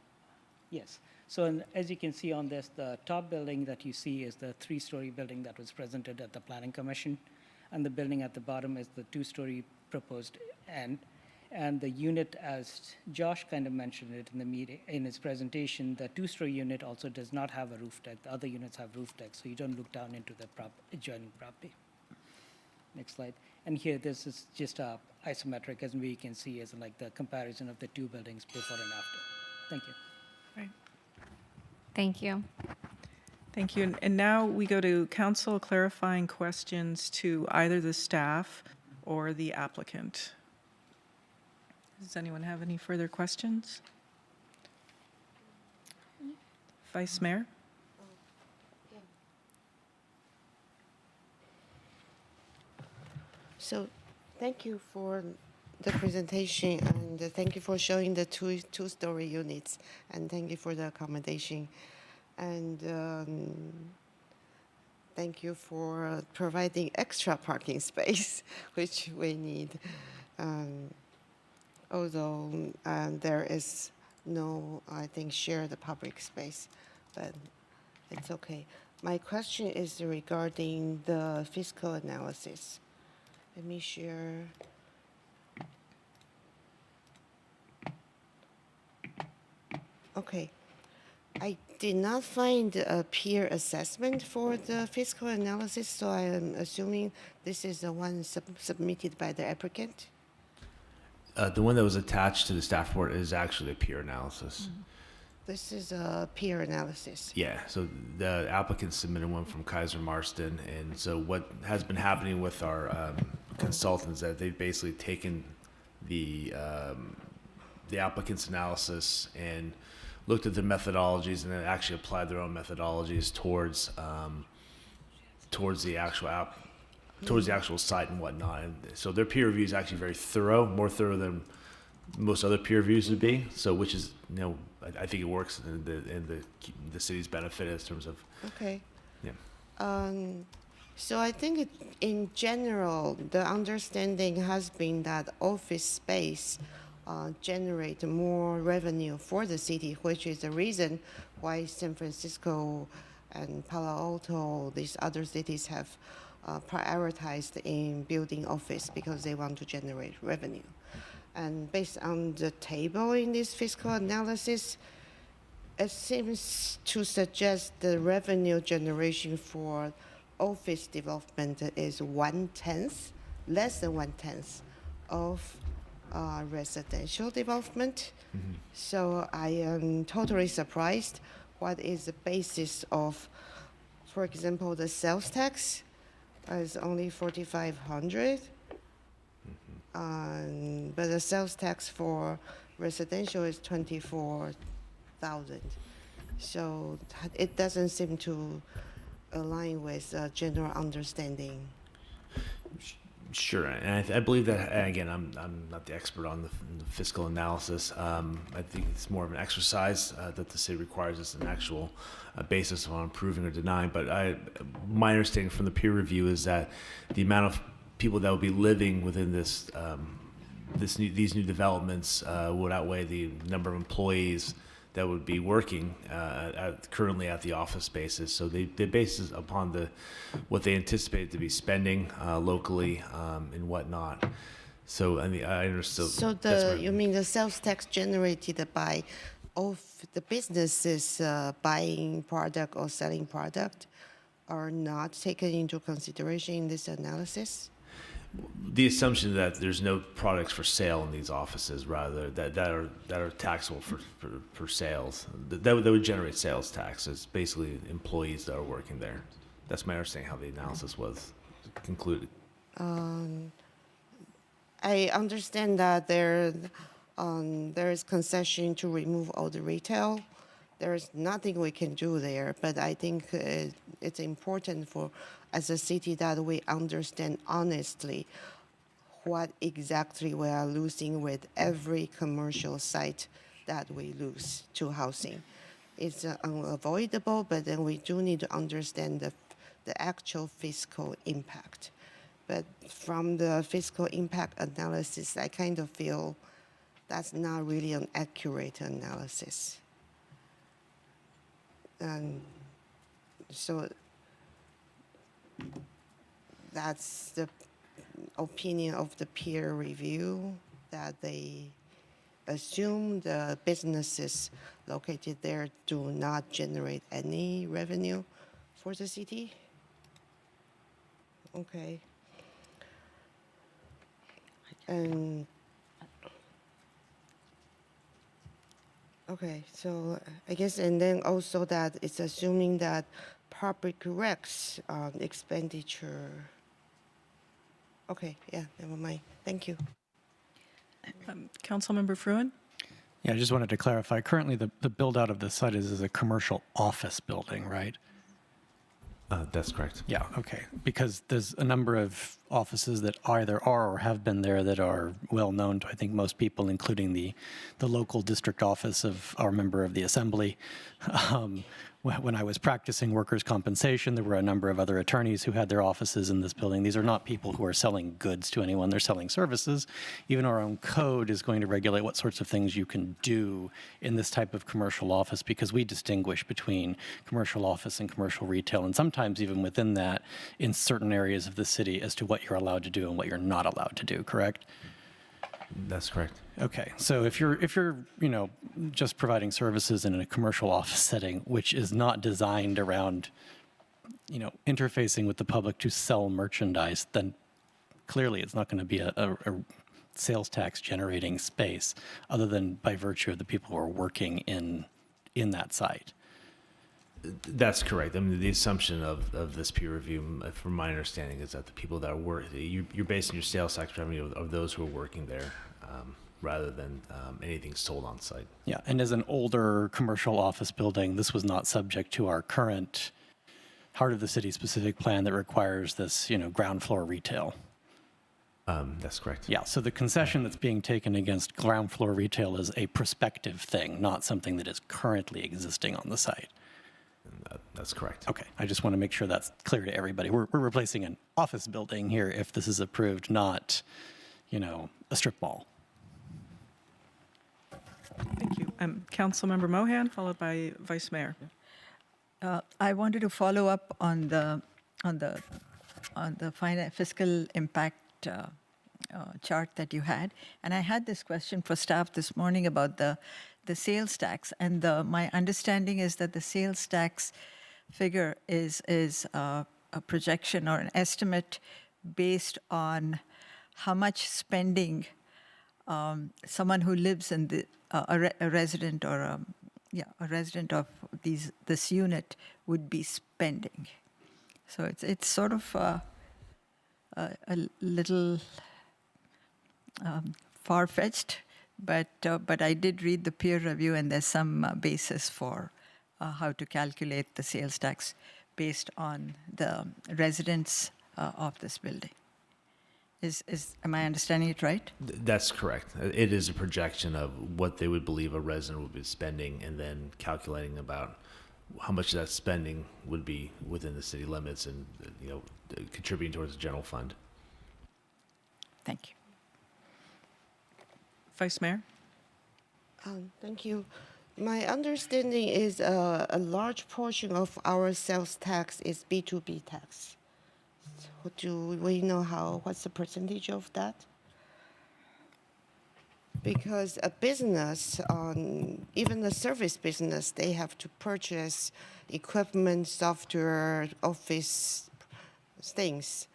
Yes. So as you can see on this, the top building that you see is the 3-story building that was presented at the Planning Commission. And the building at the bottom is the 2-story proposed end. And the unit, as Josh kind of mentioned it in the meeting, in his presentation, the 2-story unit also does not have a roof deck. The other units have roof decks, so you don't look down into the adjoining property. Next slide. And here, this is just isometric, as we can see, as like the comparison of the two buildings before and after. Thank you. Right. Thank you. Thank you. And now we go to council clarifying questions to either the staff or the applicant. Does anyone have any further questions? Vice Mayor? So thank you for the presentation and thank you for showing the two-story units and thank you for the accommodation. And thank you for providing extra parking space, which we need. Although there is no, I think, shared public space, but it's okay. My question is regarding the fiscal analysis. Let me share. Okay. I did not find a peer assessment for the fiscal analysis, so I am assuming this is the one submitted by the applicant. The one that was attached to the staff report is actually a peer analysis. This is a peer analysis. Yeah, so the applicant submitted one from Kaiser Marston, and so what has been happening with our consultants that they've basically taken the applicant's analysis and looked at the methodologies and then actually applied their own methodologies towards the actual site and whatnot. And so their peer review is actually very thorough, more thorough than most other peer reviews would be. So, which is, I think it works in the city's benefit in terms of. Okay. Yeah. So I think in general, the understanding has been that office space generate more revenue for the city, which is the reason why San Francisco and Palo Alto, these other cities have prioritized in building office because they want to generate revenue. And based on the table in this fiscal analysis, it seems to suggest the revenue generation for office development is 1/10, less than 1/10 of residential development. So I am totally surprised. What is the basis of, for example, the sales tax is only 4,500, but the sales tax for residential is 24,000. So it doesn't seem to align with general understanding. Sure, and I believe that, and again, I'm not the expert on the fiscal analysis. I think it's more of an exercise that the city requires as an actual basis on approving or denying. But my understanding from the peer review is that the amount of people that will be living within these new developments would outweigh the number of employees that would be working currently at the office spaces. So they base it upon what they anticipate to be spending locally and whatnot. So I understood. So you mean the sales tax generated by of the businesses buying product or selling product are not taken into consideration in this analysis? The assumption that there's no products for sale in these offices, rather that are taxable for sales, that would generate sales taxes. Basically, employees that are working there. That's my understanding how the analysis was concluded. I understand that there is concession to remove all the retail. There is nothing we can do there, but I think it's important for, as a city, that we understand honestly what exactly we are losing with every commercial site that we lose to housing. It's unavoidable, but then we do need to understand the actual fiscal impact. But from the fiscal impact analysis, I kind of feel that's not really an accurate analysis. And so that's the opinion of the peer review, that they assume the businesses located there do not generate any revenue for the city. Okay. And okay, so I guess, and then also that it's assuming that public recs expenditure. Okay, yeah, never mind. Thank you. Councilmember Fruin? Yeah, I just wanted to clarify. Currently, the build out of the site is a commercial office building, right? That's correct. Yeah, okay. Because there's a number of offices that either are or have been there that are well known to, I think, most people, including the local district office of our member of the assembly. When I was practicing workers' compensation, there were a number of other attorneys who had their offices in this building. These are not people who are selling goods to anyone. They're selling services. Even our own code is going to regulate what sorts of things you can do in this type of commercial office, because we distinguish between commercial office and commercial retail, and sometimes even within that in certain areas of the city as to what you're allowed to do and what you're not allowed to do, correct? That's correct. Okay, so if you're just providing services in a commercial office setting, which is not designed around interfacing with the public to sell merchandise, then clearly it's not going to be a sales tax generating space, other than by virtue of the people who are working in that site. That's correct. I mean, the assumption of this peer review, from my understanding, is that the people that are you're basing your sales tax revenue of those who are working there, rather than anything sold on site. Yeah, and as an older commercial office building, this was not subject to our current heart of the city specific plan that requires this, ground floor retail. That's correct. Yeah, so the concession that's being taken against ground floor retail is a prospective thing, not something that is currently existing on the site. That's correct. Okay, I just want to make sure that's clear to everybody. We're replacing an office building here if this is approved, not, a strip mall. Thank you. Councilmember Mohan, followed by Vice Mayor. I wanted to follow up on the fiscal impact chart that you had, and I had this question for staff this morning about the the sales tax, and my understanding is that the sales tax figure is a projection or an estimate based on how much spending someone who lives in a resident or a resident of this unit would be spending. So it's sort of a little far-fetched, but I did read the peer review, and there's some basis for how to calculate the sales tax based on the residents of this building. Am I understanding it right? That's correct. It is a projection of what they would believe a resident would be spending, and then calculating about how much of that spending would be within the city limits, and contributing towards the general fund. Thank you. Vice Mayor? Thank you. My understanding is a large portion of our sales tax is B2B tax. Do we know what's the percentage of that? Because a business, even the service business, they have to purchase equipment, software, office things.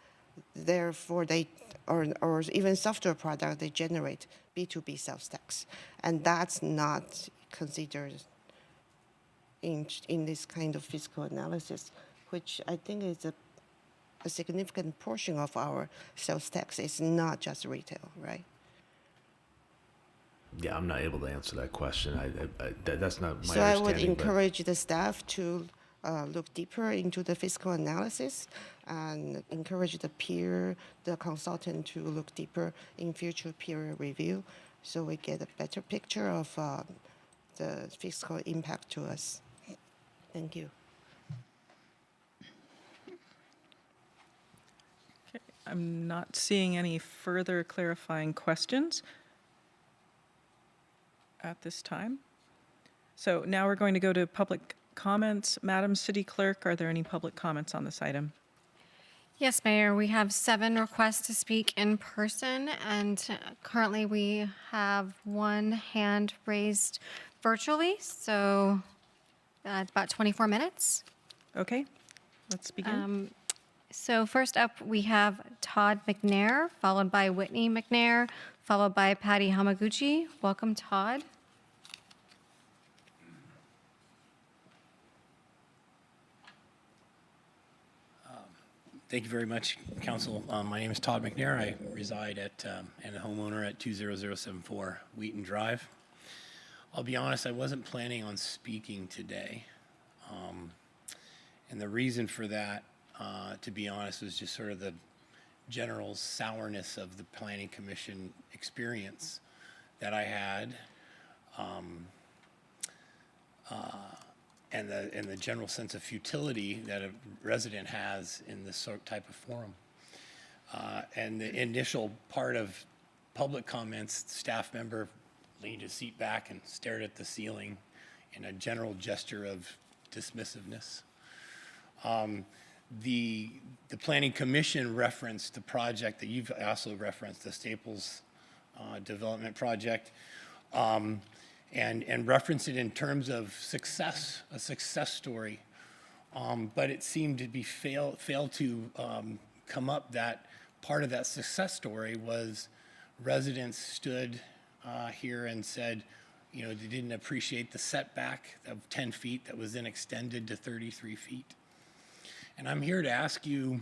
Therefore, or even software product, they generate B2B sales tax. And that's not considered in this kind of fiscal analysis, which I think is a significant portion of our sales tax. It's not just retail, right? Yeah, I'm not able to answer that question. That's not my So I understanding. would encourage the staff to look deeper into the fiscal analysis and encourage the consultant to look deeper in future peer review so we get a better picture of the fiscal impact to us. Thank you. I'm not seeing any further clarifying questions at this time. So now we're going to go to public comments. Madam City Clerk, are there any public comments on this item? Yes, Mayor, we have 7 requests to speak in person, and currently we have 1 hand raised virtually, so about 24 minutes. Okay, let's begin. So first up, we have Todd McNair, followed by Whitney McNair, followed by Patty Hamaguchi. Welcome, Todd. Thank you very much, Council. My name is Todd McNair. I reside and a homeowner at 20074 Wheaton Drive. I'll be honest, I wasn't planning on speaking today. And the reason for that, to be honest, was just sort of the general sourness of the Planning Commission experience that I had. And the general sense of futility that a resident has in this sort of type of forum. And the initial part of public comments, staff member leaned his seat back and stared at the ceiling in a general gesture of dismissiveness. The Planning Commission referenced the project that you've also referenced, the Staples development project. And reference it in terms of success, a success story. But it seemed to be failed to come up that part of that success story was residents stood here and said, they didn't appreciate the setback of 10 feet that was then extended to 33 feet. And I'm here to ask you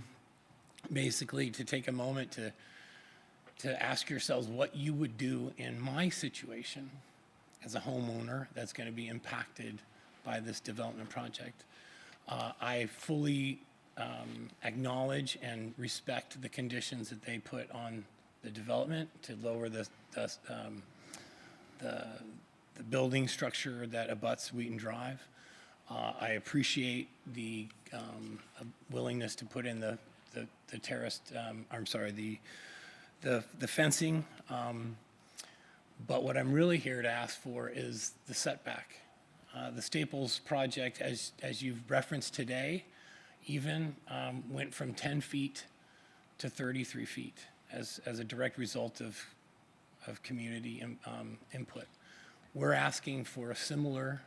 basically to take a moment to ask yourselves what you would do in my situation as a homeowner that's going to be impacted by this development project. I fully acknowledge and respect the conditions that they put on the development to lower the building structure that abuts Wheaton Drive. I appreciate the willingness to put in the terraced, the fencing. But what I'm really here to ask for is the setback. The Staples project, as you've referenced today, even went from 10 feet to 33 feet as a direct result of community input. We're asking for a similar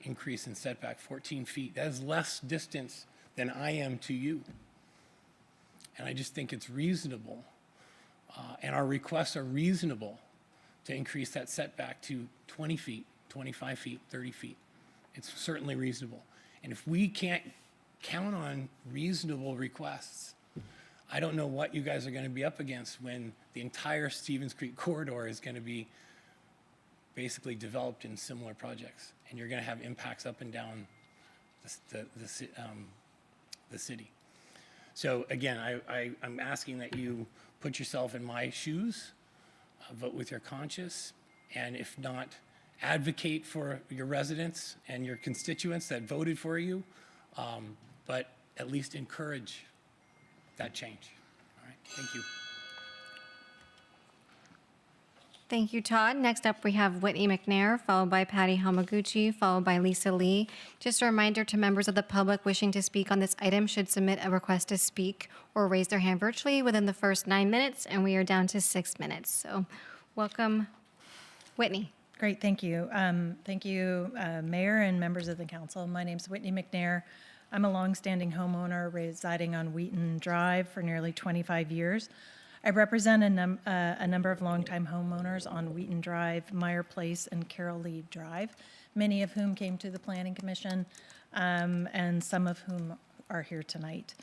increase in setback, 14 feet. That is less distance than I am to you. And I just think it's reasonable. And our requests are reasonable to increase that setback to 20 feet, 25 feet, 30 feet. It's certainly reasonable. And if we can't count on reasonable requests, I don't know what you guys are going to be up against when the entire Stevens Creek corridor is going to be basically developed in similar projects. And you're going to have impacts up and down the city. So again, I'm asking that you put yourself in my shoes, vote with your conscience, and if not, advocate for your residents and your constituents that voted for you, but at least encourage that change. All right, thank you. Thank you, Todd. Next up, we have Whitney McNair, followed by Patty Hamaguchi, followed by Lisa Lee. Just a reminder to members of the public wishing to speak on this item should submit a request to speak or raise their hand virtually within the first 9 minutes, and we are down to 6 minutes. So welcome, Whitney. Great, thank you. Thank you, Mayor and members of the council. My name's Whitney McNair. I'm a longstanding homeowner residing on Wheaton Drive for nearly 25 years. I represent a number of longtime homeowners on Wheaton Drive, Meyer Place, and Carroll Lee Drive, many of whom came to the Planning Commission, and some of whom are here tonight.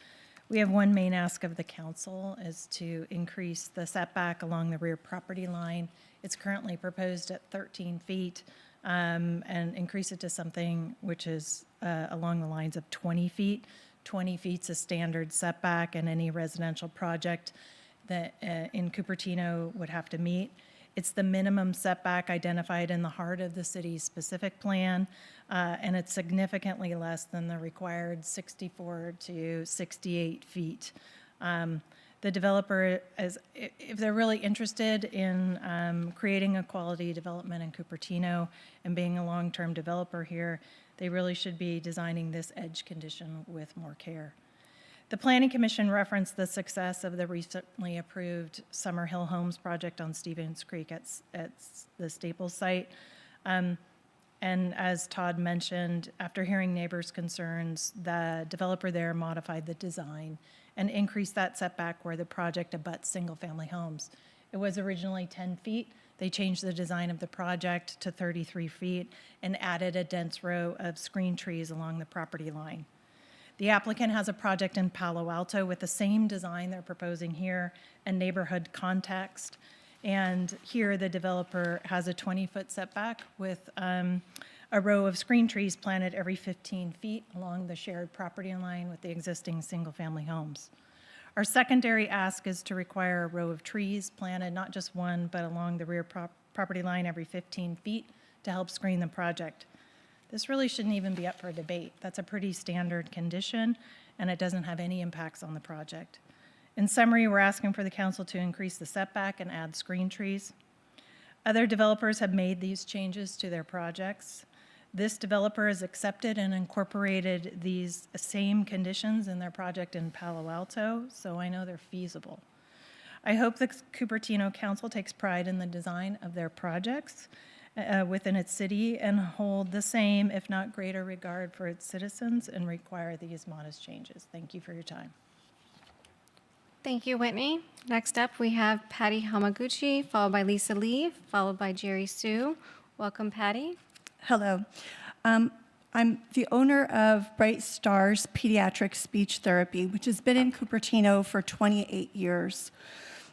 We have one main ask of the council is to increase the setback along the rear property line. It's currently proposed at 13 feet, and increase it to something which is along the lines of 20 feet. 20 feet's a standard setback in any residential project that in Cupertino would have to meet. It's the minimum setback identified in the heart of the city's specific plan, and it's significantly less than the required 64 to 68 feet. The developer, if they're really interested in creating a quality development in Cupertino and being a long-term developer here, they really should be designing this edge condition with more care. The Planning Commission referenced the success of the recently approved Summer Hill Homes project on Stevens Creek at the Staples site. And as Todd mentioned, after hearing neighbors' concerns, the developer there modified the design and increased that setback where the project abuts single-family homes. It was originally 10 feet. They changed the design of the project to 33 feet and added a dense row of screen trees along the property line. The applicant has a project in Palo Alto with the same design they're proposing here and neighborhood context. And here the developer has a 20-foot setback with a row of screen trees planted every 15 feet along the shared property line with the existing single-family homes. Our secondary ask is to require a row of trees planted, not just one, but along the rear property line every 15 feet to help screen the project. This really shouldn't even be up for debate. That's a pretty standard condition, and it doesn't have any impacts on the project. In summary, we're asking for the council to increase the setback and add screen trees. Other developers have made these changes to their projects. This developer has accepted and incorporated these same conditions in their project in Palo Alto, so I know they're feasible. I hope the Cupertino Council takes pride in the design of their projects within its city and hold the same, if not greater, regard for its citizens and require these modest changes. Thank you for your time. Thank you, Whitney. Next up, we have Patty Hamaguchi, followed by Lisa Lee, followed by Jerry Sue. Welcome, Patty. Hello. I'm the owner of Bright Stars Pediatric Speech Therapy, which has been in Cupertino for 28 years.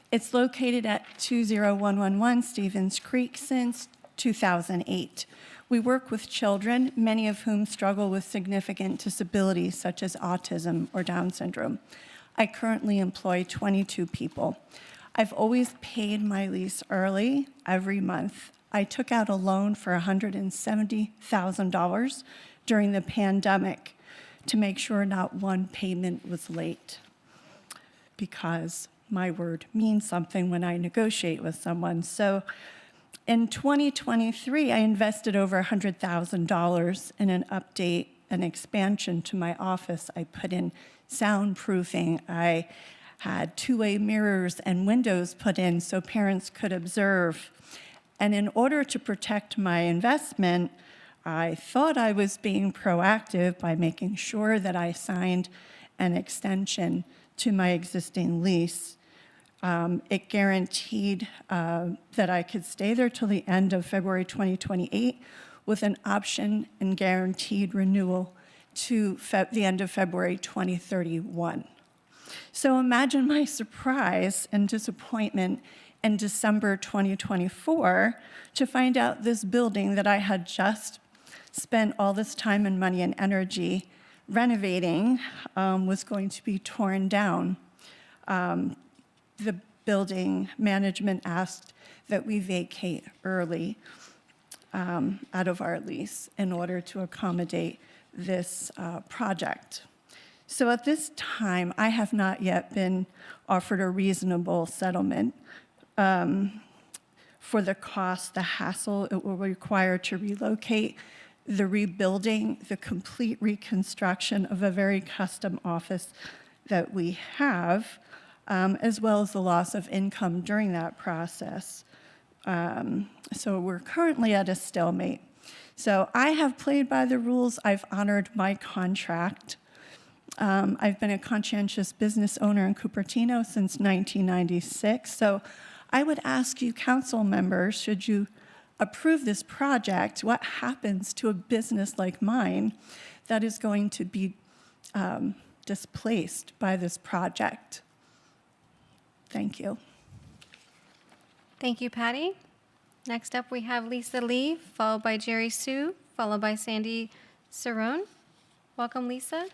It's located at 20111 Stevens Creek since 2008. We work with children, many of whom struggle with significant disabilities such as autism or Down syndrome. I currently employ 22 people. I've always paid my lease early every month. I took out a loan for $170,000 during the pandemic to make sure not one payment was late, because my word means something when I negotiate with someone. So in 2023, I invested over $100,000 in an update and expansion to my office. I put in soundproofing. I had two-way mirrors and windows put in so parents could observe. And in order to protect my investment, I thought I was being proactive by making sure that I signed an extension to my existing lease. It guaranteed that I could stay there till the end of February 2028 with an option and guaranteed renewal to the end of February 2031. So imagine my surprise and disappointment in December 2024 to find out this building that I had just spent all this time and money and energy renovating was going to be torn down. The building management asked that we vacate early out of our lease in order to accommodate this project. So at this time, I have not yet been offered a reasonable settlement for the cost, the hassle it will require to relocate, the rebuilding, the complete reconstruction of a very custom office that we have, as well as the loss of income during that process. So we're currently at a stalemate. So I have played by the rules. I've honored my contract. I've been a conscientious business owner in Cupertino since 1996. So I would ask you, council members, should you approve this project, what happens to a business like mine that is going to be displaced by this project? Thank you. Thank you, Patty. Next up, we have Lisa Lee, followed by Jerry Sue, followed by Sandy Cerrone. Welcome, Lisa.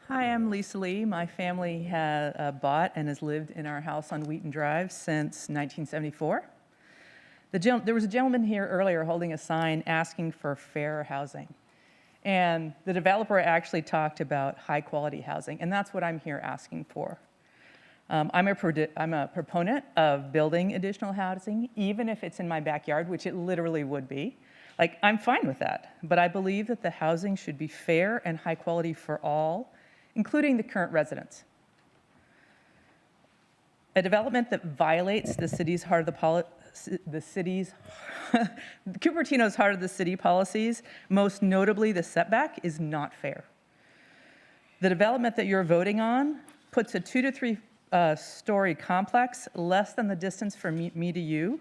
Hi, I'm Lisa Lee. My family has bought and has lived in our house on Wheaton Drive since 1974. There was a gentleman here earlier holding a sign asking for fair housing. And the developer actually talked about high-quality housing, and that's what I'm here asking for. I'm a proponent of building additional housing, even if it's in my backyard, which it literally would be. Like, I'm fine with that, but I believe that the housing should be fair and high quality for all, including the current residents. A development that violates the city's heart of Cupertino's heart of the city policies, most notably the setback, is not fair. The development that you're voting on puts a 2 to 3 story complex less than the distance from me to you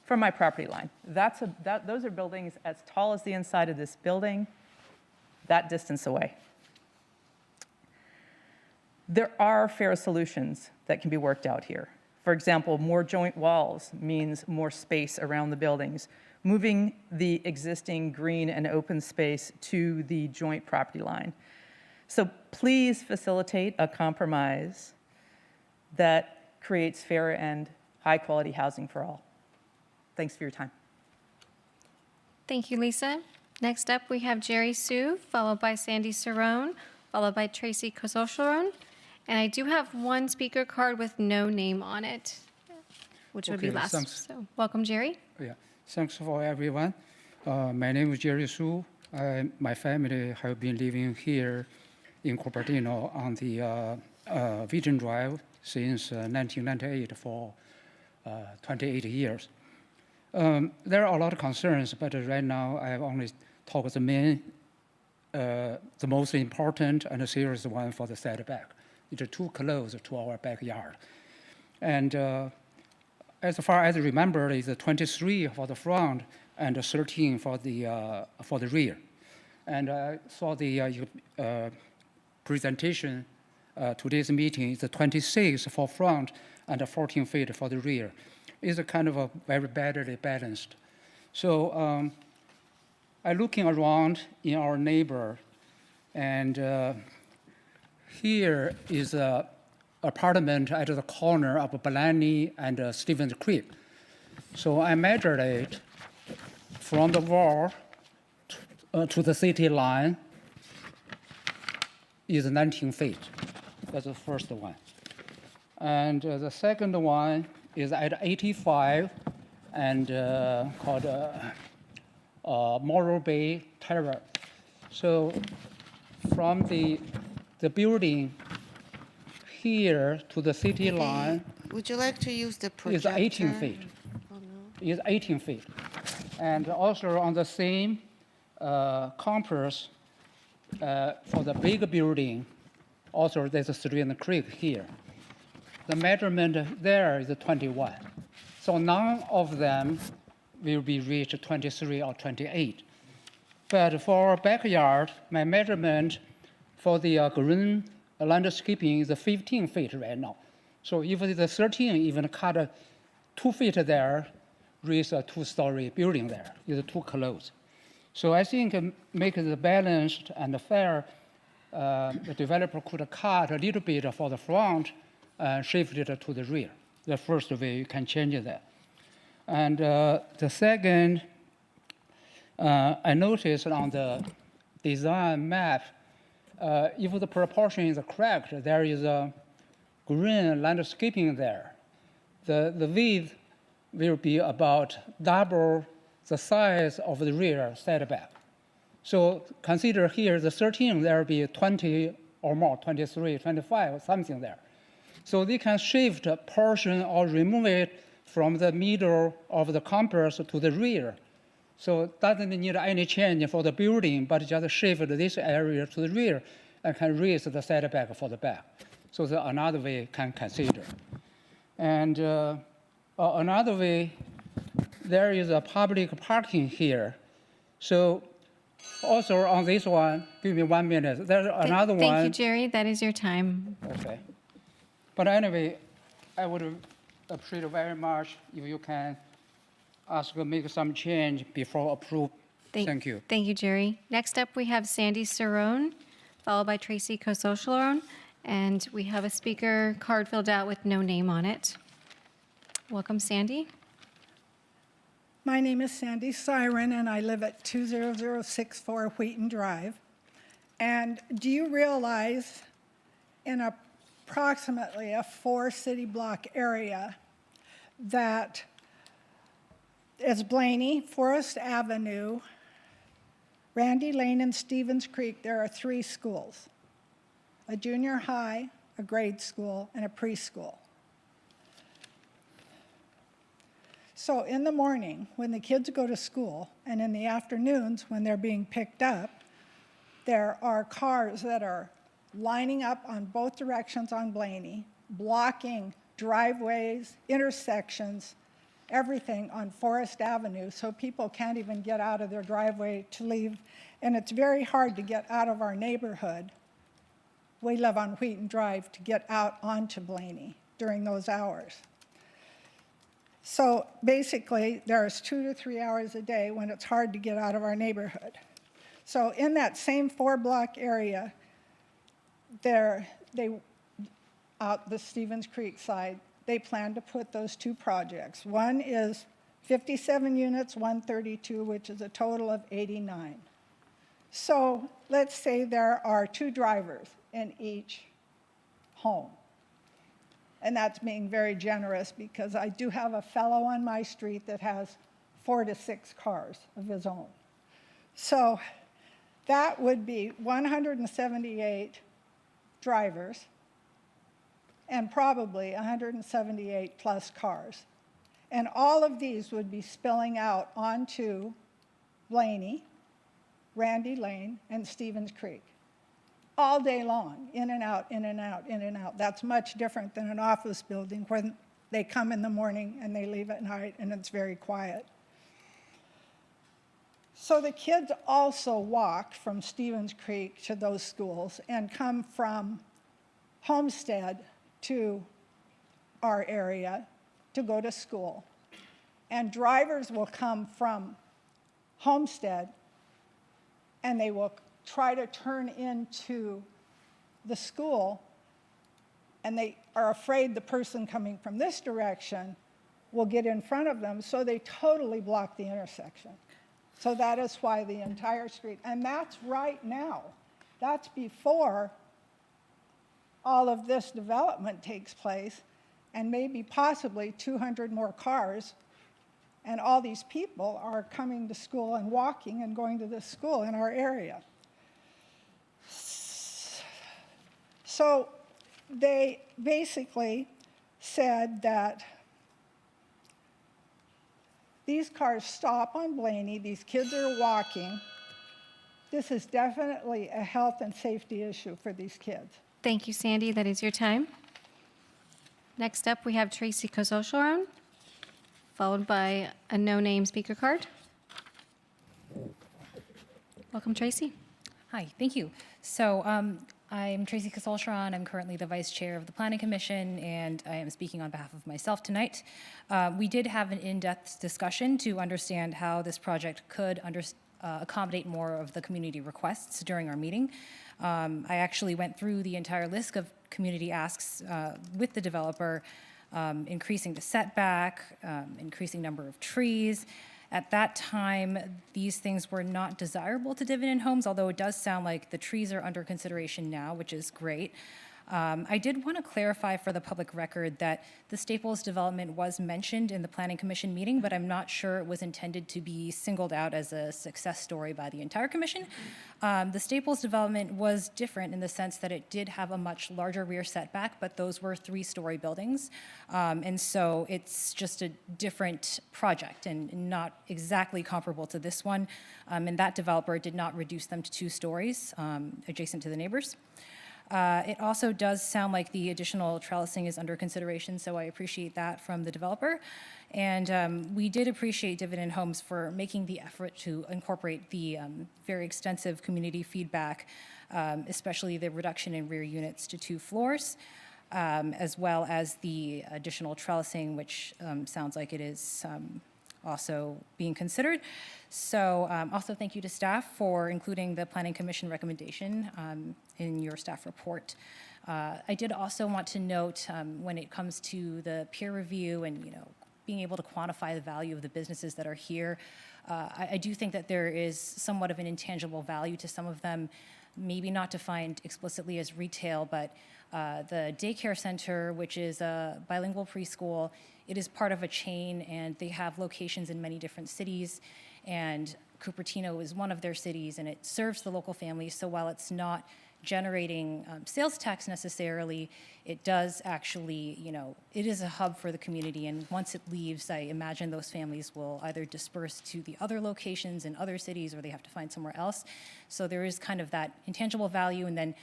from my property line. Those are buildings as tall as the inside of this building, that distance away. There are fair solutions that can be worked out here. For example, more joint walls means more space around the buildings, moving the existing green and open space to the joint property line. So please facilitate a compromise that creates fair and high-quality housing for all. Thanks for your time. Thank you, Lisa. Next up, we have Jerry Sue, followed by Sandy Cerrone, followed by Tracy Kozosharon. And I do have one speaker card with no name on it, which would be last. Thanks. So welcome, Jerry. Yeah, thanks for everyone. My name is Jerry Su. My family have been living here in Cupertino on the Wheaton Drive since 1998 for 28 years. There are a lot of concerns, but right now I have only talked the most important and serious one for the setback. It's too close to our backyard. And as far as I remember, it's 23 for the front and 13 for the rear. And I saw the presentation today's meeting is 26 for front and 14 feet for the rear. It's a kind of a very badly balanced. So I'm looking around in our neighbor, and here is an apartment at the corner of Bellany and Stevens Creek. So I measured it from the wall to the city line is 19 feet. That's the first one. And the second one is at 85 and called Morro Bay Terrace. So from the the building here to the city line Would you like to use the is projector? 18 feet. Is 18 feet. And also on the same compass for the big building, also there's a stream in the creek here. The measurement there is 21. So none of them will be reached 23 or 28. But for our backyard, my measurement for the green landscaping is 15 feet right now. So if it's 13, even cut 2 feet there, raise a 2-story building there. It's too close. So I think make it balanced and fair. The developer could cut a little bit for the front and shift it to the rear. The first way you can change that. And the second, I noticed on the design map, if the proportion is correct, there is a green landscaping there. The width will be about double the size of the rear setback. So consider here the 13, there will be 20 or more, 23, 25, something there. So they can shift a portion or remove it from the middle of the compass to the rear. So it doesn't need any change for the building, but just shift this area to the rear and can raise the setback for the back. So that's another way can consider. And another way, there is a public parking here. So also on this one, give me 1 minute. There's another one. Thank you, Jerry. That is your time. Okay. But anyway, I would appreciate very much if you can make some change before approve. Thank you. Thank you, Jerry. Next up, we have Sandy Cerrone, followed by Tracy Kososharon, and we have a speaker card filled out with no name on it. Welcome, Sandy. My name is Sandy Siren, and I live at 20064 Wheaton Drive. And do you realize in approximately a 4-city block area that it's Blaney, Forest Avenue, Randy Lane, and Stevens Creek, there are 3 schools, a junior high, a grade school, and a preschool. So in the morning, when the kids go to school, and in the afternoons when they're being picked up, there are cars that are lining up on both directions on Blaney, blocking driveways, intersections, everything on Forest Avenue, so people can't even get out of their driveway to leave. And it's very hard to get out of our neighborhood. We live on Wheaton Drive to get out onto Blaney during those hours. So basically, there's 2 to 3 hours a day when it's hard to get out of our neighborhood. So in that same 4-block area, out the Stevens Creek side, they plan to put those 2 projects. One is 57 units, 132, which is a total of 89. So let's say there are 2 drivers in each home. And that's being very generous because I do have a fellow on my street that has 4 to 6 cars of his own. So that would be 178 drivers and probably 178 plus cars. And all of these would be spilling out onto Blaney, Randy Lane, and Stevens Creek all day long, in and out, in and out, in and out. That's much different than an office building where they come in the morning and they leave at night and it's very quiet. So the kids also walk from Stevens Creek to those schools and come from Homestead to our area to go to school. And drivers will come from Homestead and they will try to turn into the school, and they are afraid the person coming from this direction will get in front of them, so they totally block the intersection. So that is why the entire street, and that's right now. That's before all of this development takes place, and maybe possibly 200 more cars, and all these people are coming to school and walking and going to this school in our area. So they basically said that these cars stop on Blaney, these kids are walking. This is definitely a health and safety issue for these kids. Thank you, Sandy. That is your time. Next up, we have Tracy Kozosharon, followed by a no-name speaker card. Welcome, Tracy. Hi, thank you. So I'm Tracy Kasolsharon. I'm currently the vice chair of the Planning Commission, and I am speaking on behalf of myself tonight. We did have an in-depth discussion to understand how this project could accommodate more of the community requests during our meeting. I actually went through the entire list of community asks with the developer, increasing the setback, increasing number of trees. At that time, these things were not desirable to Dividend Homes, although it does sound like the trees are under consideration now, which is great. I did want to clarify for the public record that the Staples development was mentioned in the Planning Commission meeting, but I'm not sure it was intended to be singled out as a success story by the entire commission. The Staples development was different in the sense that it did have a much larger rear setback, but those were 3-story buildings. And so it's just a different project and not exactly comparable to this one. And that developer did not reduce them to 2 stories adjacent to the neighbors. It also does sound like the additional trellising is under consideration, so I appreciate that from the developer. And we did appreciate Dividend Homes for making the effort to incorporate the very extensive community feedback, especially the reduction in rear units to 2 floors, as well as the additional trellising, which sounds like it is also being considered. So also thank you to staff for including the Planning Commission recommendation in your staff report. I did also want to note when it comes to the peer review and being able to quantify the value of the businesses that are here, I do think that there is somewhat of an intangible value to some of them, maybe not defined explicitly as retail, but the daycare center, which is a bilingual preschool, it is part of a chain, and they have locations in many different cities, and Cupertino is one of their cities, and it serves the local families. So while it's not generating sales tax necessarily, it does actually, it is a hub for the community, and once it leaves, I imagine those families will either disperse to the other locations in other cities, or they have to find somewhere else. So there is kind of that intangible value, and then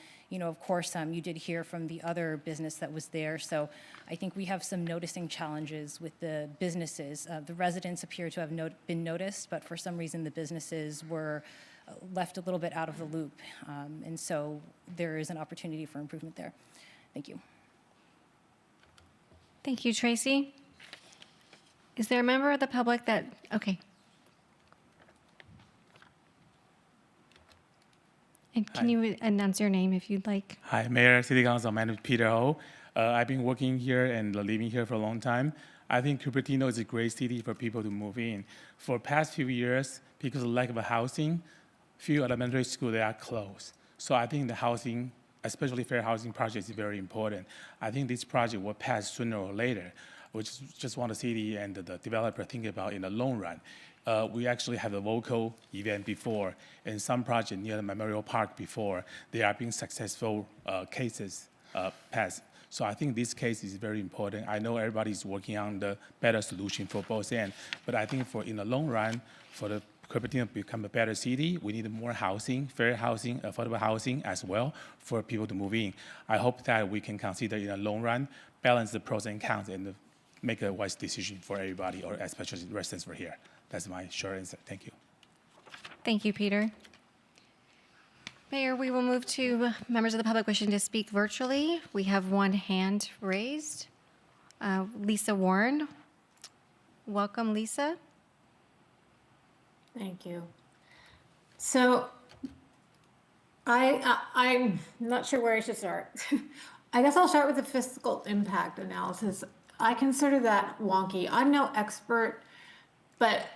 of course, you did hear from the other business that was there. So I think we have some noticing challenges with the businesses. The residents appear to have been noticed, but for some reason the businesses were left a little bit out of the loop. And so there is an opportunity for improvement there. Thank you. Thank you, Tracy. Is there a member of the public that, okay. And can you announce your name if you'd like? Hi, Mayor, City Council. My name is Peter Ho. I've been working here and living here for a long time. I think Cupertino is a great city for people to move in. For past few years, because of lack of housing, few elementary schools, they are closed. So I think the housing, especially fair housing project, is very important. I think this project will pass sooner or later. We just want the city and the developer think about in the long run. We actually have a local event before, and some project near the Memorial Park before. They are being successful cases passed. So I think this case is very important. I know everybody is working on the better solution for both ends, but I think in the long run, for the Cupertino to become a better city, we need more housing, fair housing, affordable housing as well for people to move in. I hope that we can consider in the long run, balance the pros and cons and make a wise decision for everybody, or especially the residents for here. That's my short answer. Thank you. Thank you, Peter. Mayor, we will move to members of the public wishing to speak virtually. We have one hand raised. Lisa Warren. Welcome, Lisa. Thank you. So I'm not sure where I should start. I guess I'll start with the fiscal impact analysis. I consider that wonky. I'm no expert, but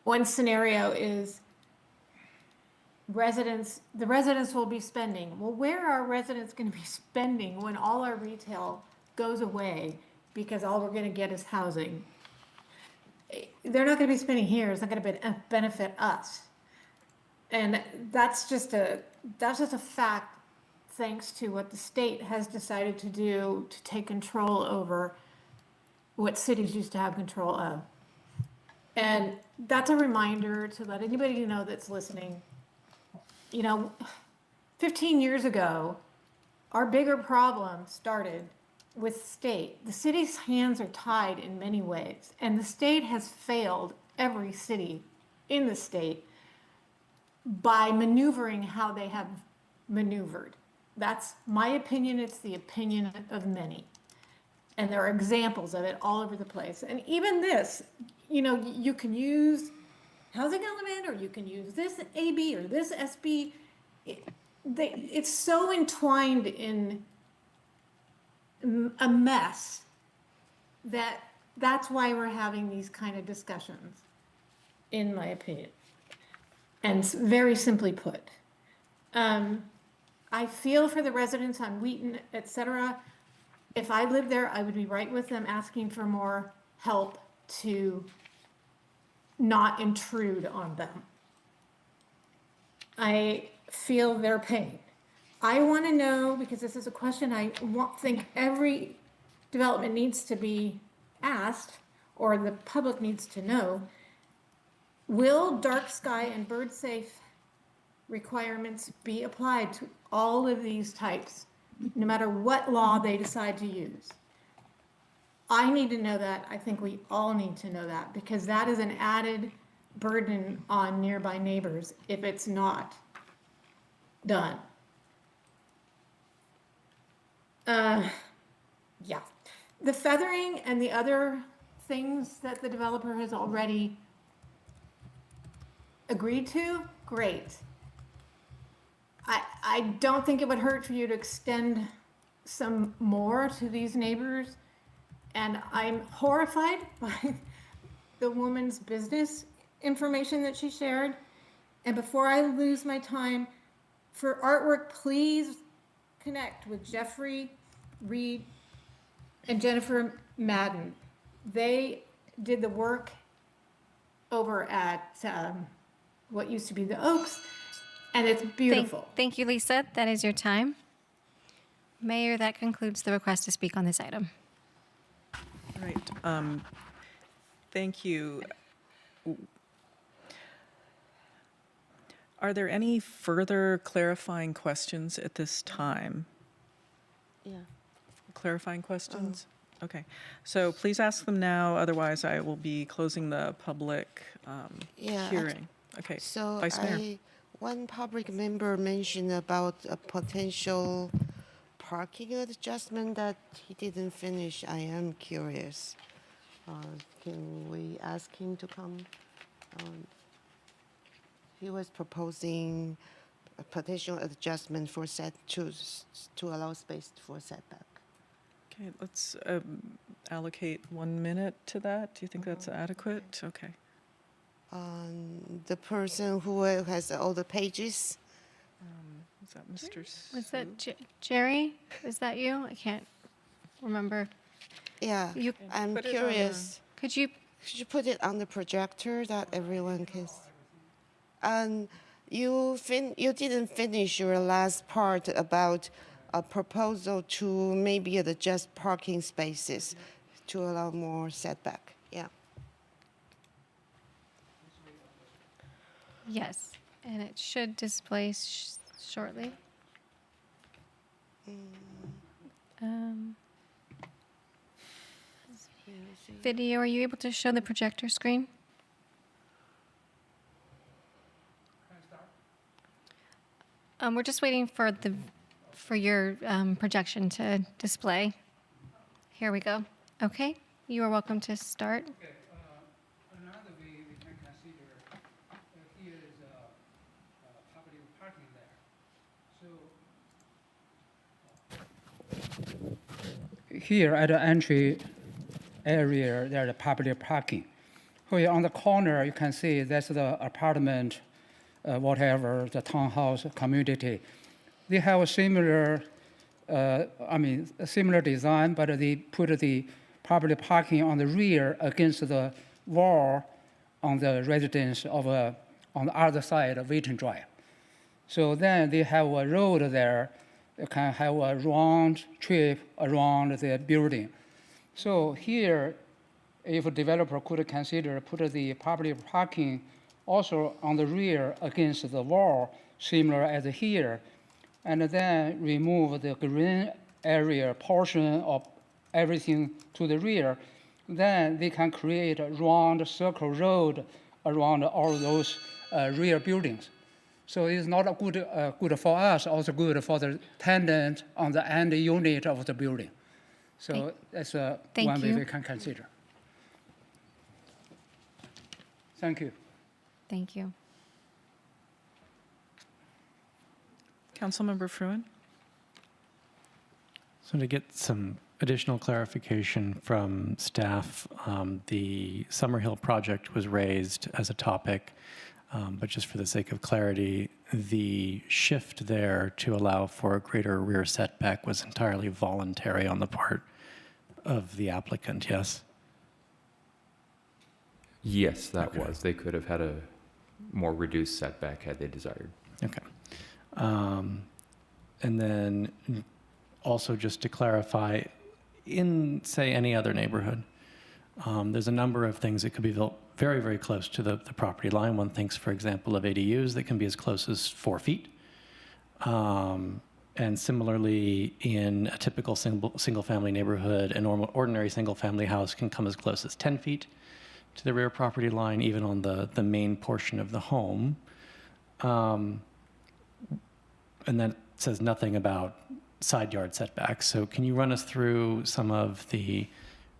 one scenario is the residents will be spending. Well, where are residents going to be spending when all our retail goes away because all we're going to get is housing? They're not going to be spending here. It's not going to benefit us. And that's just a fact thanks to what the state has decided to do to take control over what cities used to have control of. And that's a reminder to let anybody know that's listening. 15 years ago, our bigger problem started with state. The city's hands are tied in many ways, and the state has failed every city in the state by maneuvering how they have maneuvered. That's my opinion. It's the opinion of many. And there are examples of it all over the place. And even this, you can use housing element, or you can use this AB or this SB. It's so entwined in a mess that's why we're having these kind of discussions, in my opinion. And very simply put, I feel for the residents on Wheaton, et cetera. If I lived there, I would be right with them asking for more help to not intrude on them. I feel their pain. I want to know, because this is a question I think every development needs to be asked, or the public needs to know, will dark sky and bird safe requirements be applied to all of these types, no matter what law they decide to use? I need to know that. I think we all need to know that, because that is an added burden on nearby neighbors if it's not done. Yeah. The feathering and the other things that the developer has already agreed to, great. I don't think it would hurt for you to extend some more to these neighbors. And I'm horrified by the woman's business information that she shared. And before I lose my time, for artwork, please connect with Jeffrey Reed and Jennifer Madden. They did the work over at what used to be the Oaks, and it's beautiful. Thank you, Lisa. That is your time. Mayor, that concludes the request to speak on this item. All right. Thank you. Are there any further clarifying questions at this time? Yeah. Clarifying questions? Okay. So please ask them now. Otherwise, I will be closing the public hearing. Okay. So Vice Mayor. one public member mentioned about a potential parking adjustment that he didn't finish. I am curious. Can we ask him to come? He was proposing a potential adjustment for to allow space for setback. Okay, let's allocate 1 minute to that. Do you think that's adequate? Okay. The person who has all the pages. Is that Mr. Was that Jerry? Is that you? I can't remember. Yeah, I'm put it on curious. Could you put it on the projector that everyone can see? And you didn't finish your last part about a proposal to maybe adjust parking spaces to allow more setback. Yeah. Yes, and it should display shortly. Video, are you able to show the projector screen? We're just waiting for your projection to display. Here we go. Okay, you are welcome to start. Okay, another way we can consider here is public parking there. So here at the entry area, there's a public parking. Here on the corner, you can see that's the apartment, whatever, the townhouse community. They have a similar, a similar design, but they put the public parking on the rear against the wall on the residence of on the other side of Wheaton Drive. So then they have a road there can have a round trip around the building. So here, if a developer could consider put the public parking also on the rear against the wall, similar as here, and then remove the green area portion of everything to the rear, then they can create a round circle road around all those rear buildings. So it's not a good for us, also good for the tenant on the end unit of the building. So that's one way we can consider. Thank you. Thank you. Councilmember Fruin? So to get some additional clarification from staff, the Summerhill project was raised as a topic, but just for the sake of clarity, the shift there to allow for a greater rear setback was entirely voluntary on the part of the applicant, yes? Yes, that was. They could have had a more reduced setback had they desired. Okay. And then also just to clarify, in, say, any other neighborhood, there's a number of things that could be built very, very close to the property line. One thinks, for example, of ADUs that can be as close as 4 feet. And similarly, in a typical single-family neighborhood, an ordinary single-family house can come as close as 10 feet to the rear property line, even on the main portion of the home. And that says nothing about side yard setbacks. So can you run us through some of the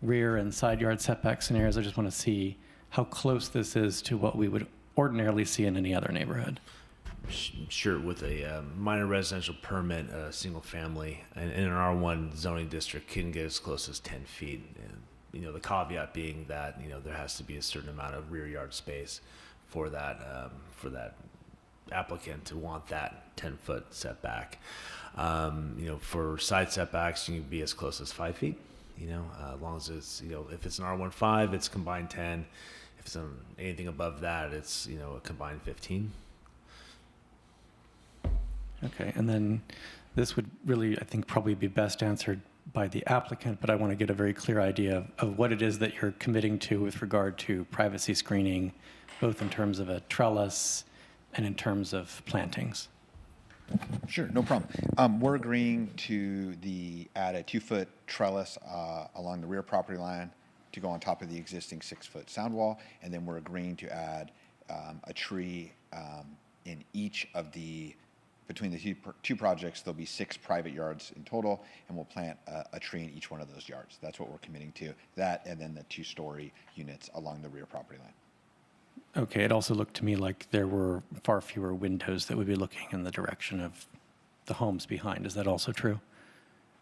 rear and side yard setback scenarios? I just want to see how close this is to what we would ordinarily see in any other neighborhood. Sure, with a minor residential permit, single family, and in an R1 zoning district can get as close as 10 feet. And, you know, the caveat being that, you know, there has to be a certain amount of rear yard space for that applicant to want that 10-foot setback. You know, for side setbacks, you can be as close as 5 feet. You know, as long as it's, you know, if it's an R15, it's combined 10. If it's anything above that, it's, you know, a combined 15. Okay, and then this would really, I think, probably be best answered by the applicant, but I want to get a very clear idea of what it is that you're committing to with regard to privacy screening, both in terms of a trellis and in terms of plantings. Sure, no problem. We're agreeing to add a 2-foot trellis along the rear property line to go on top of the existing 6-foot sound wall, and then we're agreeing to add a tree in each of between the two projects. There'll be 6 private yards in total, and we'll plant a tree in each one of those yards. That's what we're committing to. That, and then the 2-story units along the rear property line. Okay, it also looked to me like there were far fewer windows that would be looking in the direction of the homes behind. Is that also true?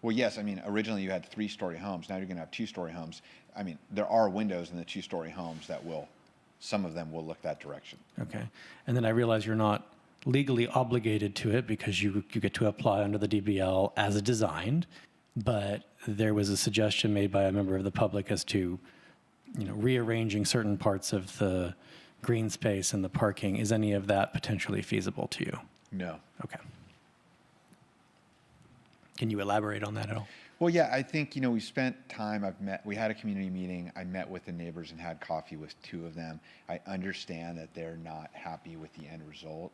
Well, yes. I mean, originally you had 3-story homes. Now you're going to have 2-story homes. I mean, there are windows in the 2-story homes that some of them will look that direction. Okay, and then I realize you're not legally obligated to it because you get to apply under the DBL as designed, but there was a suggestion made by a member of the public as to, you know, rearranging certain parts of the green space and the parking. Is any of that potentially feasible to you? No. Okay. Can you elaborate on that at all? Well, yeah, I think, you know, we spent time, we had a community meeting. I met with the neighbors and had coffee with 2 of them. I understand that they're not happy with the end result.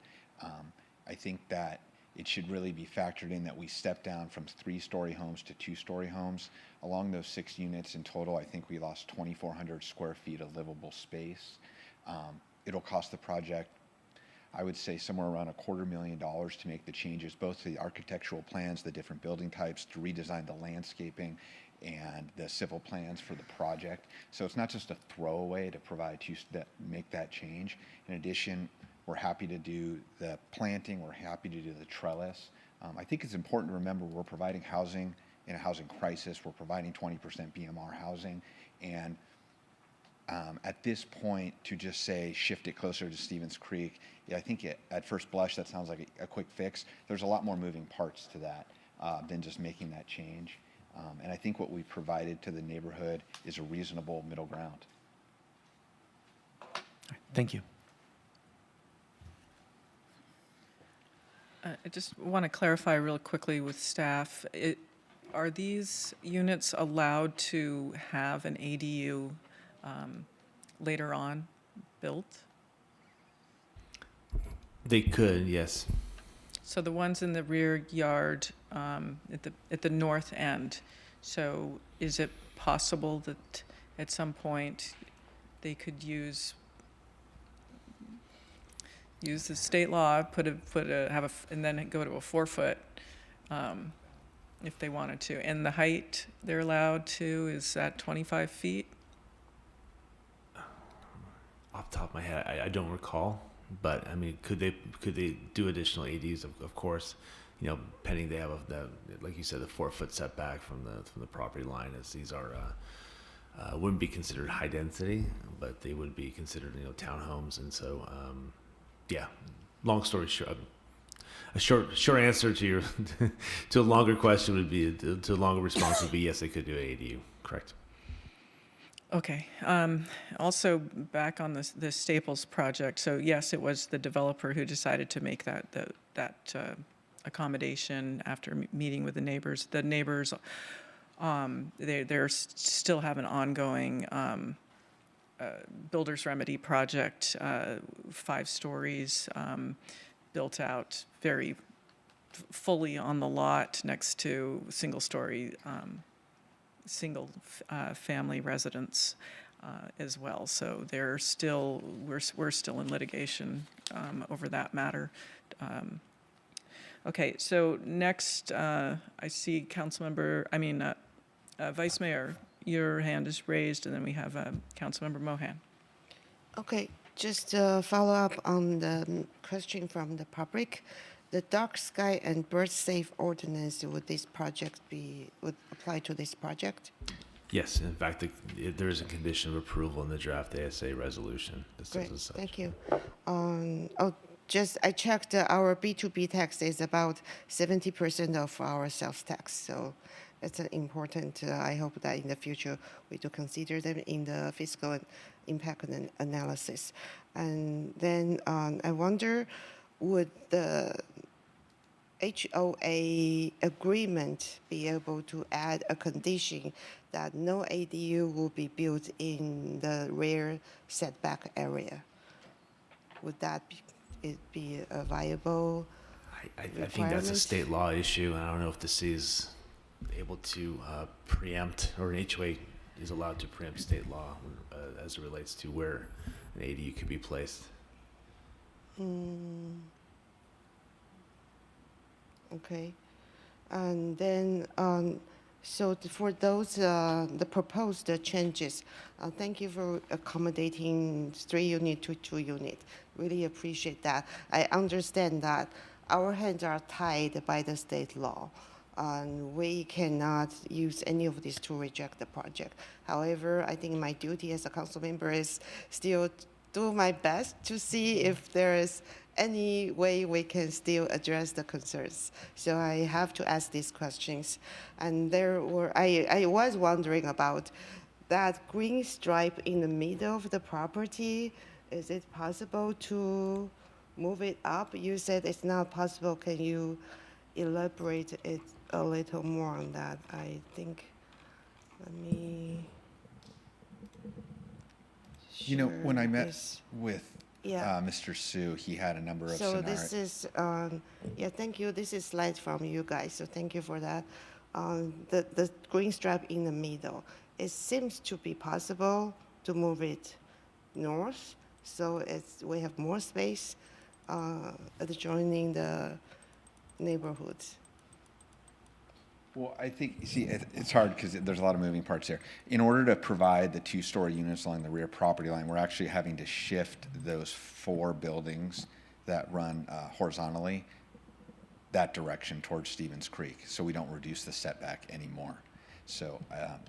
I think that it should really be factored in that we step down from 3-story homes to 2-story homes. Along those 6 units in total, I think we lost 2,400 square feet of livable space. It'll cost the project, I would say, somewhere around $250,000 to make the changes, both to the architectural plans, the different building types, to redesign the landscaping and the civil plans for the project. So it's not just a throwaway to make that change. In addition, we're happy to do the planting. We're happy to do the trellis. I think it's important to remember we're providing housing in a housing crisis. We're providing 20% BMR housing. And at this point, to just say shift it closer to Stevens Creek, I think at first blush that sounds like a quick fix. There's a lot more moving parts to that than just making that change. And I think what we've provided to the neighborhood is a reasonable middle ground. Thank you. I just want to clarify real quickly with staff. Are these units allowed to have an ADU later on built? They could, yes. So the ones in the rear yard at the north end, so is it possible that at some point they could use the state law, and then go to a 4-foot if they wanted to? And the height they're allowed to is at 25 feet? Off the top of my head, I don't recall, but I mean, could they do additional ADUs? Of course, you know, pending they have like you said, the 4-foot setback from the property line, as these are wouldn't be considered high density, but they would be considered, you know, townhomes, and so yeah. Long story short, a short answer to your to a longer question would be to a longer response would be yes, they could do ADU. Correct. Okay. Also, back on the Staples project. So yes, it was the developer who decided to make that accommodation after meeting with the neighbors. The neighbors, they still have an ongoing builder's remedy project, 5 stories, built out very fully on the lot next to single-story family residence as well. So we're still in litigation over that matter. Okay, so next I see Vice Mayor, your hand is raised, and then we have Councilmember Mohan. Okay, just to follow up on the question from the public. The dark sky and bird safe ordinance, would apply to this project? Yes, in fact, there is a condition of approval in the draft ASA resolution. Great, thank you. I checked our B2B tax is about 70% of our sales tax, so it's an important. I hope that in the future we do consider them in the fiscal impact analysis. And then I wonder, would the HOA agreement be able to add a condition that no ADU will be built in the rear setback area? Would that be a viable I think that's a state law issue, and I don't know if the city is able to preempt, or an HOA is allowed to preempt state law as it relates to where an ADU could be placed. Okay, and then for those the proposed changes, thank you for accommodating 3 unit to 2 unit. Really appreciate that. I understand that our hands are tied by the state law, and we cannot use any of these to reject the project. However, I think my duty as a council member is still do my best to see if there is any way we can still address the concerns. So I have to ask these questions. And I was wondering about that green stripe in the middle of the property. Is it possible to move it up? You said it's not possible. Can you elaborate it a little more on that? I think, You know, when I met Yes. with Yeah. Mr. Sue, he had a number of So scenarios. this is, thank you. This is slides from you guys, so thank you for that. The green stripe in the middle, it seems to be possible to move it north, so we have more space adjoining the neighborhoods. Well, I think, it's hard because there's a lot of moving parts there. In order to provide the 2-story units along the rear property line, we're actually having to shift those 4 buildings that run horizontally that direction towards Stevens Creek, so we don't reduce the setback anymore. So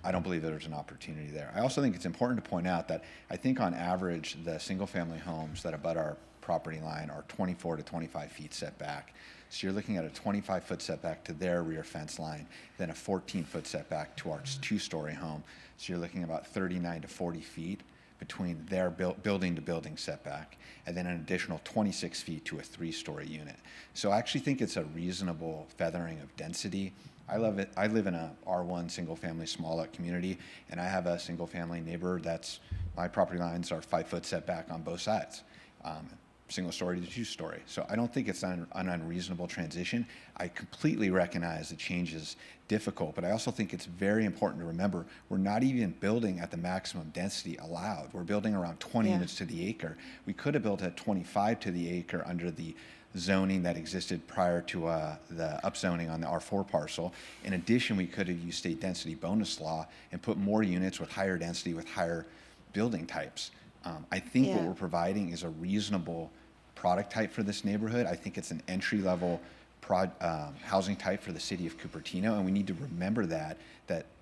I don't believe there's an opportunity there. I also think it's important to point out that I think on average, the single-family homes that abut our property line are 24 to 25 feet setback. So you're looking at a 25-foot setback to their rear fence line, then a 14-foot setback to our 2-story home. So you're looking about 39 to 40 feet between their building-to-building setback, and then an additional 26 feet to a 3-story unit. So I actually think it's a reasonable feathering of density. I love it. I live in a R1 single-family small lot community, and I have a single-family neighbor that's, my property lines are 5-foot setback on both sides. Single-story to 2-story. So I don't think it's an unreasonable transition. I completely recognize the change is difficult, but I also think it's very important to remember we're not even building at the maximum density allowed. We're building around 20 units to the acre. We could have built at 25 to the acre under the zoning that existed prior to the upzoning on the R4 parcel. In addition, we could have used state density bonus law and put more units with higher density with higher building types. I think what we're providing is a reasonable product type for this neighborhood. I think it's an entry-level housing type for the city of Cupertino, and we need to remember that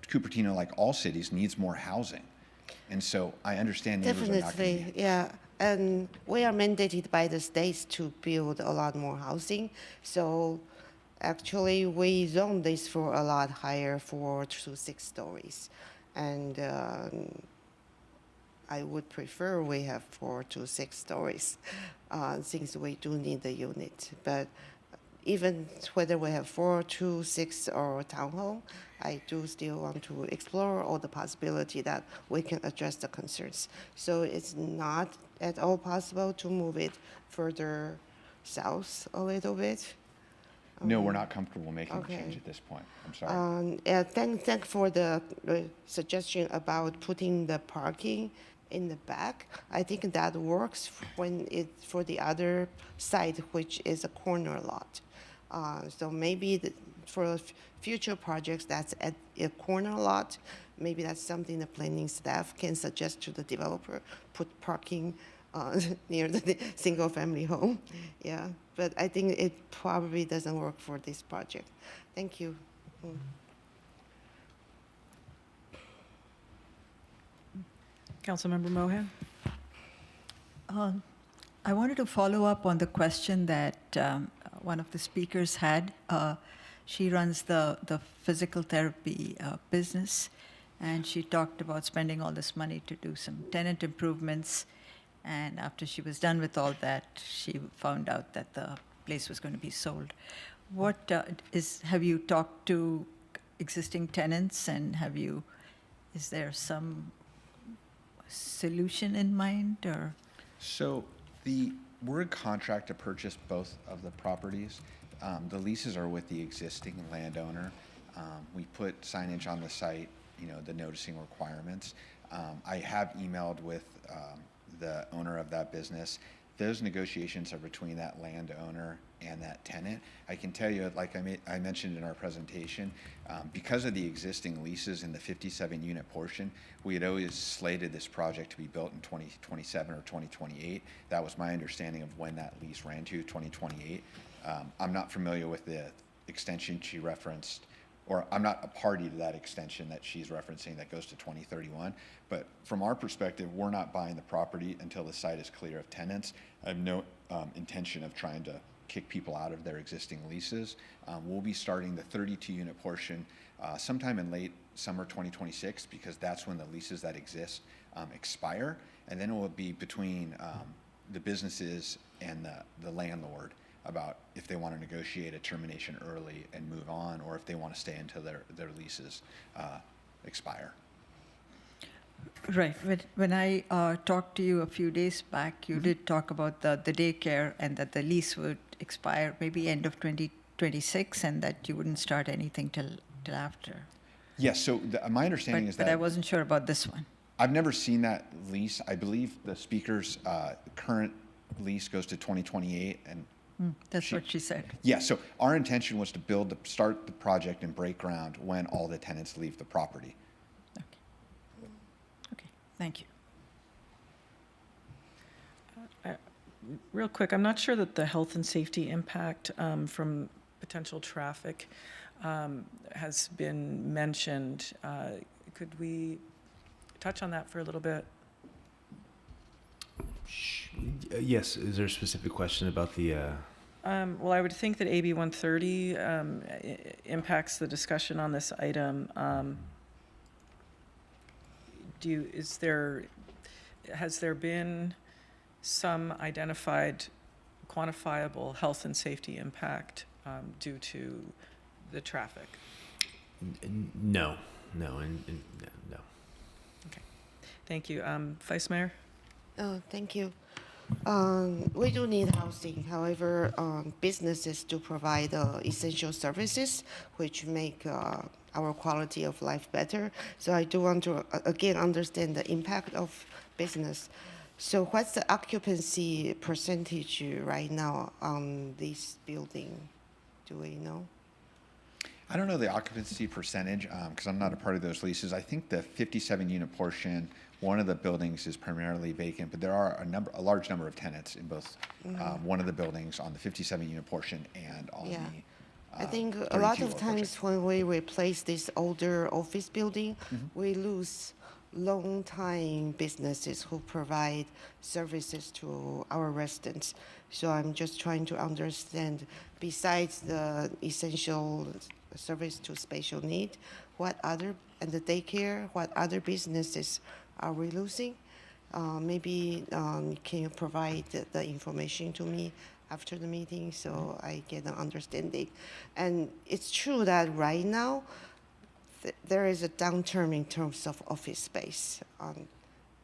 Cupertino, like all cities, needs more housing. And so I understand neighbors are not going to Definitely, yeah. And we are mandated by the states to build a lot more housing. So actually, we zone this for a lot higher, 4 to 6 stories. And I would prefer we have 4 to 6 stories, since we do need the unit. But even whether we have 4 to 6 or townhome, I do still want to explore all the possibility that we can address the concerns. So it's not at all possible to move it further south a little bit. No, we're not comfortable making a change at this point. I'm sorry. Thank for the suggestion about putting the parking in the back. I think that works when it's for the other side, which is a corner lot. So maybe for future projects that's at a corner lot, maybe that's something the planning staff can suggest to the developer, put parking near the single-family home. Yeah, but I think it probably doesn't work for this project. Thank you. Councilmember Mohan? I wanted to follow up on the question that one of the speakers had. She runs the physical therapy business, and she talked about spending all this money to do some tenant improvements. And after she was done with all that, she found out that the place was going to be sold. Have you talked to existing tenants, and is there some solution in mind, or? So we're in contract to purchase both of the properties. The leases are with the existing landowner. We put signage on the site, the noticing requirements. I have emailed with the owner of that business. Those negotiations are between that landowner and that tenant. I can tell you, like I mentioned in our presentation, because of the existing leases in the 57-unit portion, we had always slated this project to be built in 2027 or 2028. That was my understanding of when that lease ran to, 2028. I'm not familiar with the extension she referenced, or I'm not a party to that extension that she's referencing that goes to 2031. But from our perspective, we're not buying the property until the site is clear of tenants. I have no intention of trying to kick people out of their existing leases. We'll be starting the 32-unit portion sometime in late summer 2026, because that's when the leases that exist expire. And then it will be between the businesses and the landlord about if they want to negotiate a termination early and move on, or if they want to stay until their leases expire. Right. When I talked to you a few days back, you did talk about the daycare, and that the lease would expire maybe end of 2026, and that you wouldn't start anything till after. Yes, so my understanding is that... But I wasn't sure about this one. I've never seen that lease. I believe the speaker's current lease goes to 2028, and that's what she said. Yeah, so our intention was to start the project and break ground when all the tenants leave the property. Okay, thank you. Real quick, I'm not sure that the health and safety impact from potential traffic has been mentioned. Could we touch on that for a little bit? Yes, is there a specific question about the... Well, I would think that AB 130 impacts the discussion on this item. has there been some identified quantifiable health and safety impact due to the traffic? No, no, no. Okay, thank you. Vice Mayor? Oh, thank you. We do need housing. However, businesses do provide essential services which make our quality of life better. So I do want to, again, understand the impact of business. So what's the occupancy percentage right now on this building? Do we know? I don't know the occupancy percentage because I'm not a part of those leases. I think the 57-unit portion, one of the buildings is primarily vacant, but there are a large number of tenants in both one of the buildings on the 57-unit portion and on Yeah. the I think a lot 32 of times when we replace this older office building, we lose long-time businesses who provide services to our residents. So I'm just trying to understand, besides the essential service to special need, what other, and the daycare, what other businesses are we losing? Maybe can you provide the information to me after the meeting so I get an understanding? And it's true that right now there is a downturn in terms of office space,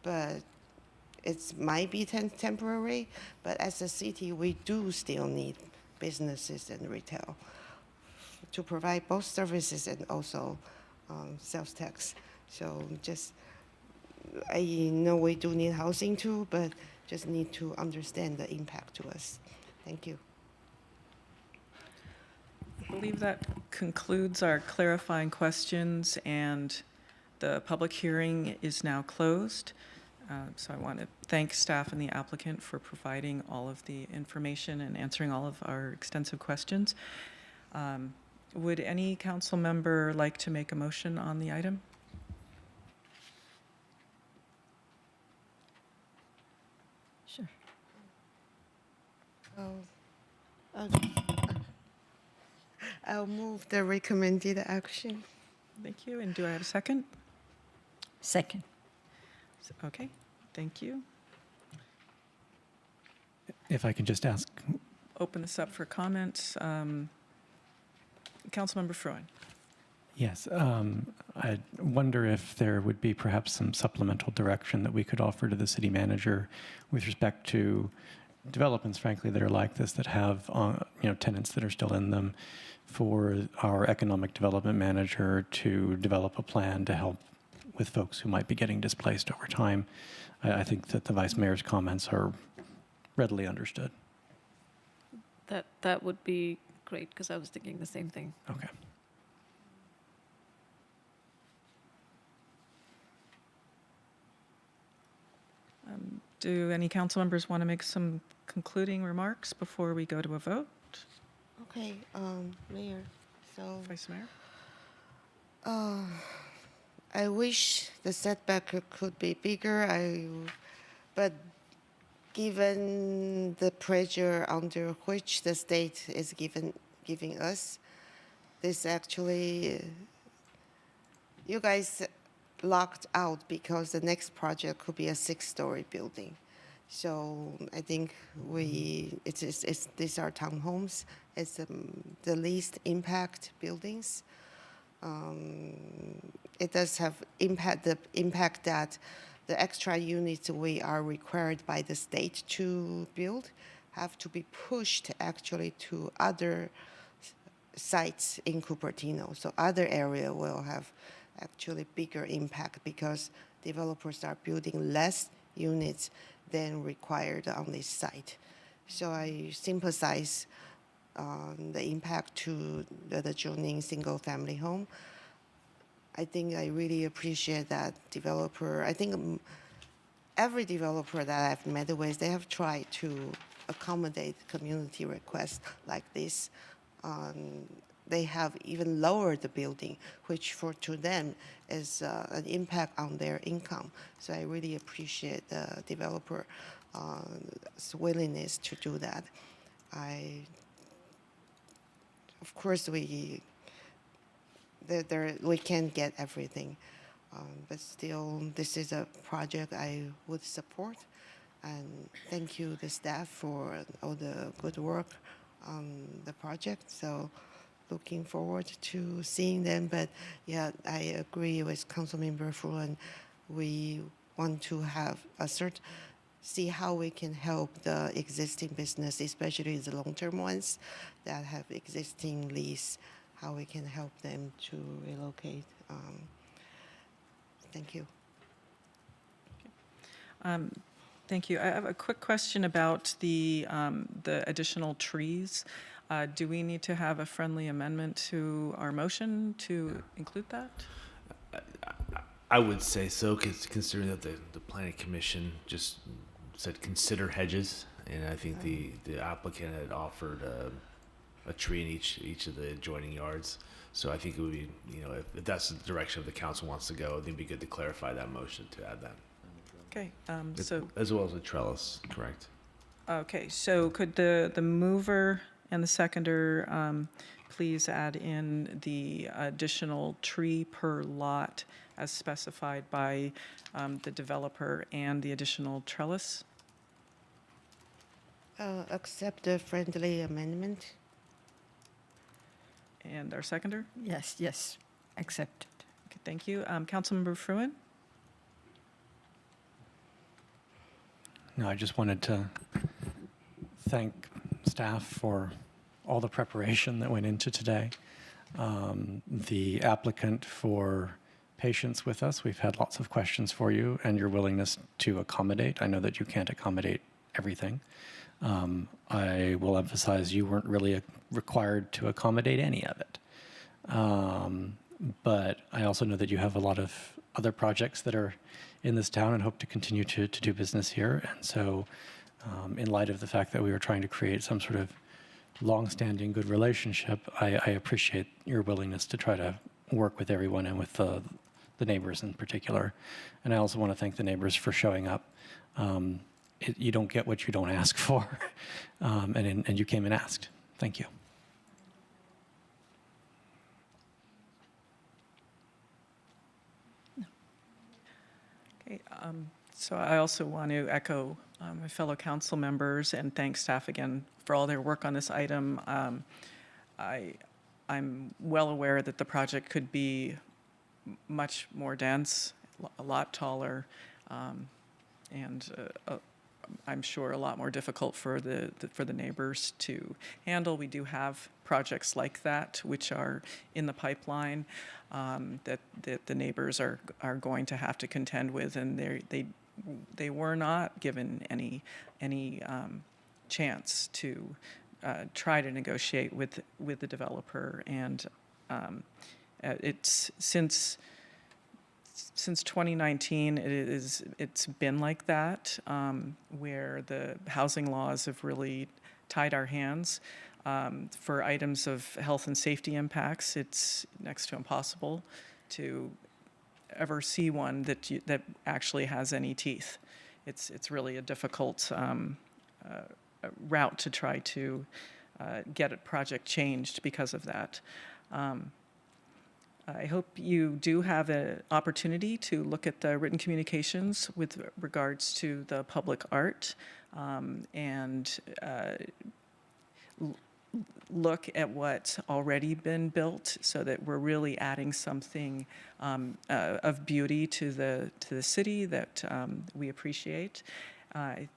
but it might be temporary. But as a city, we do still need businesses and retail to provide both services and also sales tax. So just, I know we do need housing too, but just need to understand the impact to us. Thank you. I believe that concludes our clarifying questions, and the public hearing is now closed. So I want to thank staff and the applicant for providing all of the information and answering all of our extensive questions. Would any council member like to make a motion on the item? Sure. I'll move the recommended action. Thank you. And do I have a second? Second. Okay, thank you. If I can just ask. Open this up for comments. Councilmember Freund. Yes, I wonder if there would be perhaps some supplemental direction that we could offer to the city manager with respect to developments, frankly, that are like this, that have tenants that are still in them, for our economic development manager to develop a plan to help with folks who might be getting displaced over time. I think that the vice mayor's comments are readily understood. That would be great, because I was thinking the same thing. Okay. Do any council members want to make some concluding remarks before we go to a vote? Okay, Mayor, so. Vice Mayor? I wish the setback could be bigger, but given the pressure under which the state is giving us, this actually, you guys locked out because the next project could be a 6-story building. So I think these are townhomes. It's the least impact buildings. It does have the impact that the extra units we are required by the state to build have to be pushed actually to other sites in Cupertino. So other area will have actually bigger impact because developers are building less units than required on this site. So I sympathize the impact to the adjoining single-family home. I think I really appreciate that developer. I think every developer that I've met with, they have tried to accommodate community requests like this. They have even lowered the building, which to them is an impact on their income. So I really appreciate the developer's willingness to do that. Of course, we can't get everything, But still, this is a project I would support. And thank you, the staff, for all the good work on the project. So looking forward to seeing them. But yeah, I agree with Councilmember Fruin. We want to have see how we can help the existing business, especially the long-term ones that have existing lease, how we can help them to relocate. Thank you. Thank you. I have a quick question about the additional trees. Do we need to have a friendly amendment to our motion to include that? I would say so, considering that the planning commission just said consider hedges, and I think the applicant had offered a tree in each of the adjoining yards. So I think it would be, if that's the direction the council wants to go, I think it'd be good to clarify that motion to add that. Okay, so, As well as a trellis, correct? okay, so could the mover and the seconder please add in the additional tree per lot as specified by the developer and the additional trellis? Accept the friendly amendment. And our seconder? Yes, accepted. Okay, thank you. Councilmember Fruin? No, I just wanted to thank staff for all the preparation that went into today. The applicant for patience with us. We've had lots of questions for you and your willingness to accommodate. I know that you can't accommodate everything. I will emphasize you weren't really required to accommodate any of it. But I also know that you have a lot of other projects that are in this town and hope to continue to do business here. And so in light of the fact that we were trying to create some sort of long-standing good relationship, I appreciate your willingness to try to work with everyone and with the neighbors in particular. And I also want to thank the neighbors for showing up. You don't get what you don't ask for, and you came and asked. Thank you. Okay, so I also want to echo my fellow council members and thank staff again for all their work on this item. I'm well aware that the project could be much more dense, a lot taller, and I'm sure a lot more difficult for the neighbors to handle. We do have projects like that which are in the pipeline that the neighbors are going to have to contend with, and they were not given any chance to try to negotiate with the developer, and it's since 2019, it's been like that, where the housing laws have really tied our hands. For items of health and safety impacts, it's next to impossible to ever see one that actually has any teeth. It's really a difficult route to try to get a project changed because of that. I hope you do have an opportunity to look at the written communications with regards to the public art and look at what's already been built so that we're really adding something of beauty to the city that we appreciate. I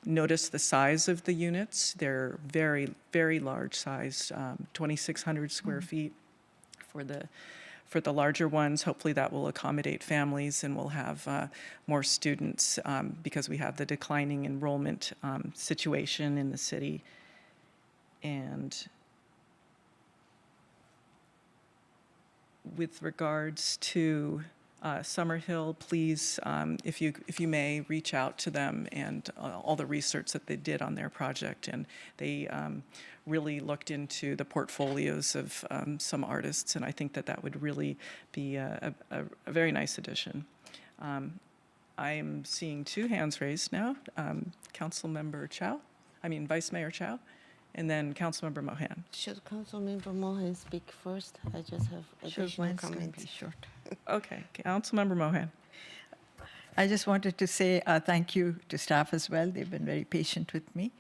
noticed the size of the units. They're very, very large size, 2,600 square feet for the larger ones. Hopefully that will accommodate families and we'll have more students because we have the declining enrollment situation in the city. And with regards to Summerhill, please, if you may, reach out to them and all the research that they did on their project. And they really looked into the portfolios of some artists, and I think that would really be a very nice addition. I am seeing two hands raised now. Vice Mayor Chow, and then Councilmember Mohan. Should Councilmember Mohan speak first? I just have additional mine's gonna comments. be short. Okay, Councilmember Mohan. I just wanted to say thank you to staff as well. They've been very patient with me.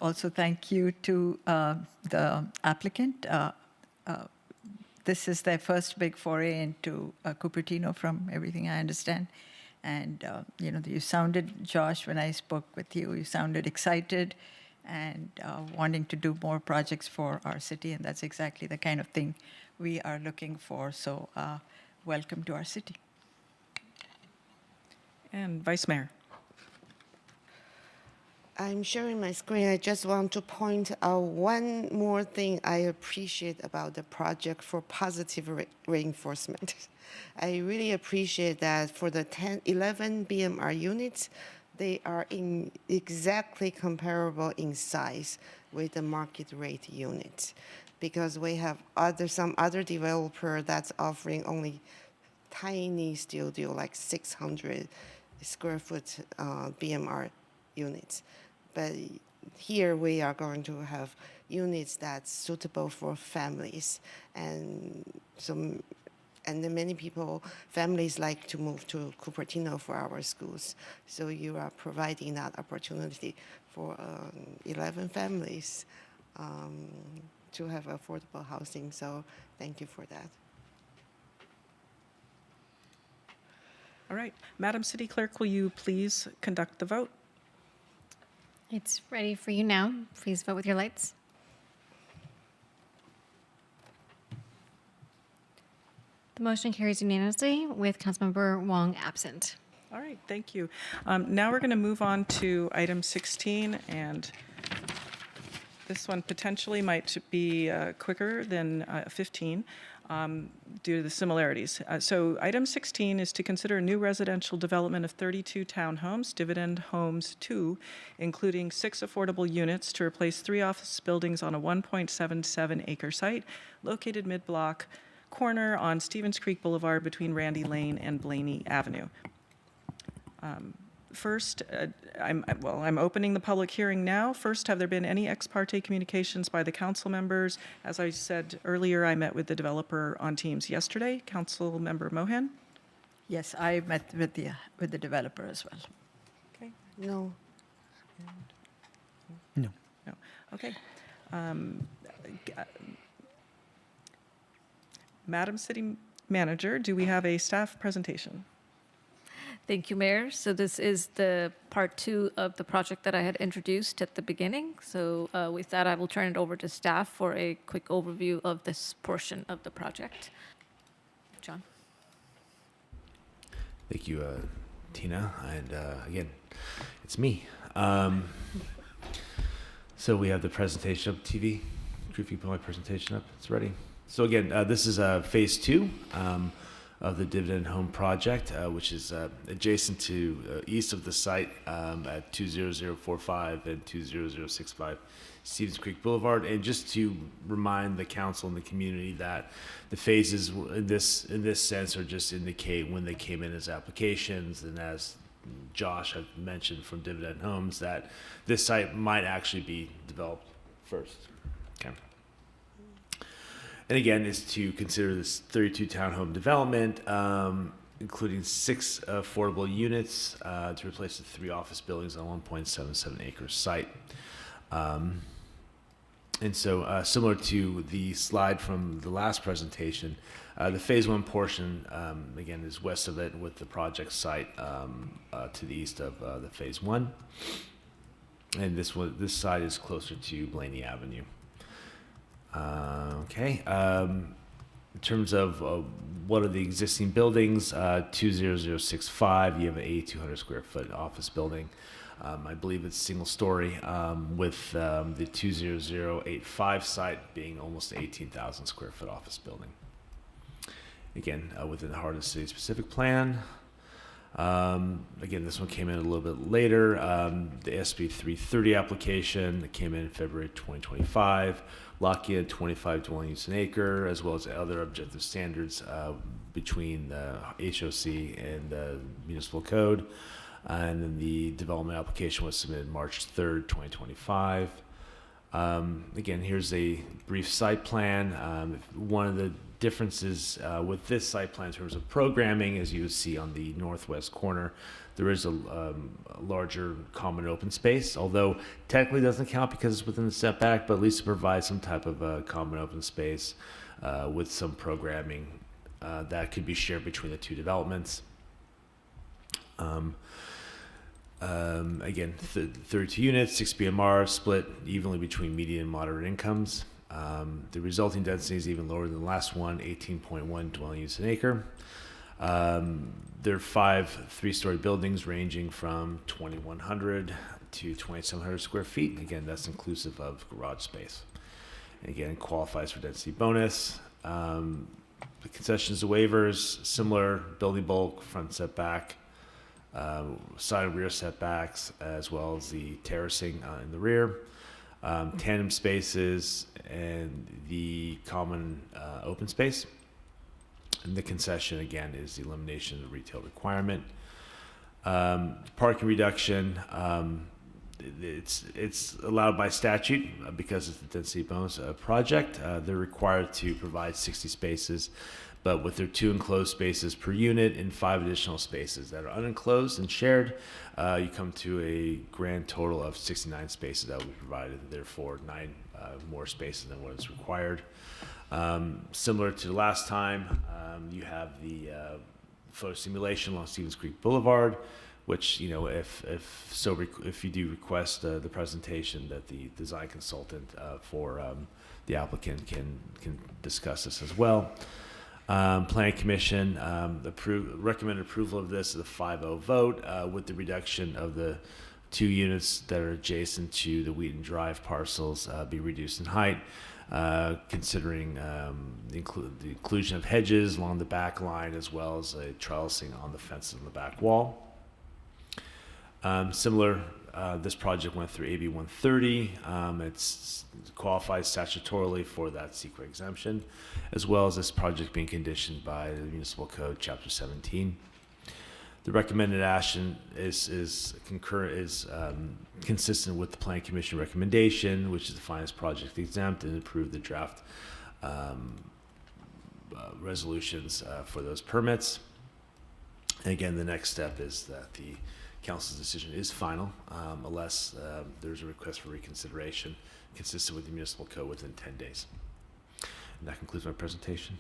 Also, thank you to the applicant. This is their first big foray into Cupertino, from everything I understand. And you sounded, Josh, when I spoke with you, you sounded excited and wanting to do more projects for our city, and that's exactly the kind of thing we are looking for. So, welcome to our city. And Vice Mayor. I'm sharing my screen. I just want to point out one more thing I appreciate about the project for positive reinforcement. I really appreciate that for the 11 BMR units, they are in exactly comparable in size with the market rate units, because we have some other developer that's offering only tiny studio, like 600 square foot BMR units. But here we are going to have units that's suitable for families, and then many families like to move to Cupertino for our schools. So you are providing that opportunity for 11 families to have affordable housing. So thank you for that. All right. Madam City Clerk, will you please conduct the vote? It's ready for you now. Please vote with your lights. The motion carries unanimously with Councilmember Wong absent. All right, thank you. Now we're going to move on to item 16, and this one potentially might be quicker than 15 due to the similarities. So item 16 is to consider a new residential development of 32 townhomes, Dividend Homes 2, including 6 affordable units to replace 3 office buildings on a 1.77 acre site located mid-block corner on Stevens Creek Boulevard between Randy Lane and Blaney Avenue. First, I'm opening the public hearing now. First, have there been any ex parte communications by the council members? As I said earlier, I met with the developer on Teams yesterday. Council Member Mohan? Yes, I met with the developer as well. Okay. No. No. Okay. Madam City Manager, do we have a staff presentation? Thank you, Mayor. So this is the part 2 of the project that I had introduced at the beginning. So with that, I will turn it over to staff for a quick overview of this portion of the project. John. Thank you, Tina. And again, it's me. So we have the presentation up TV. If you put my presentation up, it's ready. So again, this is phase 2 of the Dividend Home project, which is adjacent to east of the site at 20045 and 20065 Stevens Creek Boulevard. And just to remind the council and the community that the phases in this sense are just indicate when they came in as applications, and as Josh had mentioned from Dividend Homes, that this site might actually be developed first. Okay. And again, is to consider this 32 townhome development, including 6 affordable units to replace the 3 office buildings on a 1.77 acre site. And so similar to the slide from the last presentation, the phase 1 portion, again, is west of it with the project site to the east of the phase 1. And this side is closer to Blaney Avenue. Okay. In terms of what are the existing buildings, 20065, you have an 8,200 square foot office building. I believe it's single story, with the 20085 site being almost 18,000 square foot office building. Again, within the heart of the city specific plan. Again, this one came in a little bit later. The SB 330 application that came in February 2025. Lock in 25 dwelling units an acre, as well as other objective standards between the HOC and the municipal code. And then the development application was submitted March 3rd, 2025. Again, here's a brief site plan. One of the differences with this site plan in terms of programming, as you see on the northwest corner, there is a larger common open space, although technically doesn't count because it's within the setback, but at least it provides some type of common open space with some programming that could be shared between the two developments. Again, 32 units, 6 BMR, split evenly between median and moderate incomes. The resulting density is even lower than the last one, 18.1 dwelling units an acre. There are 5 three-story buildings ranging from 2,100 to 2,700 square feet. Again, that's inclusive of garage space. Again, qualifies for density bonus. The concessions and waivers, similar building bulk, front setback, side and rear setbacks, as well as the terracing in the rear, tandem spaces, and the common open space. And the concession, again, is the elimination of the retail requirement. Parking reduction, it's allowed by statute because it's a density bonus project. They're required to provide 60 spaces, but with their 2 enclosed spaces per unit and 5 additional spaces that are unenclosed and shared, you come to a grand total of 69 spaces that will be provided, therefore 9 more spaces than what is required. Similar to last time, you have the photo simulation along Stevens Creek Boulevard, which, you know, if you do request the presentation, that the design consultant for the applicant can discuss this as well. Planning Commission recommended approval of this as a 5-0 vote with the reduction of the 2 units that are adjacent to the Wheaton Drive parcels be reduced in height, considering the inclusion of hedges along the back line as well as a trellising on the fences on the back wall. Similar, this project went through AB 130. It qualifies statutorily for that secret exemption, as well as this project being conditioned by the Municipal Code, Chapter 17. The recommended action is consistent with the Planning Commission recommendation, which is to find this project exempt and approve the draft resolutions for those permits. And again, the next step is that the Council's decision is final unless there's a request for reconsideration consistent with the Municipal Code within 10 days. And that concludes my presentation.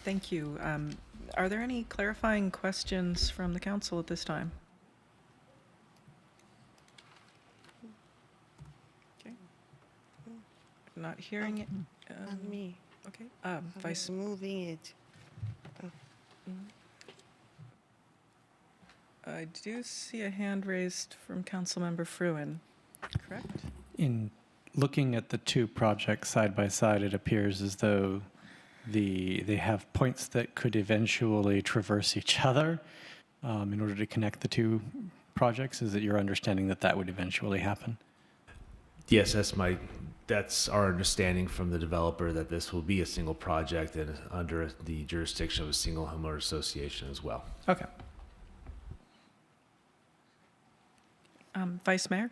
Thank you. Are there any clarifying questions from the council at this time? Okay. Not hearing it. Not me. Okay. Vice moving it. I do see a hand raised from Councilmember Fruin, correct? In looking at the 2 projects side by side, it appears as though they have points that could eventually traverse each other in order to connect the 2 projects. Is it your understanding that that would eventually happen? Yes, that's our understanding from the developer, that this will be a single project and under the jurisdiction of a single homeowner association as well. Okay. Vice Mayor?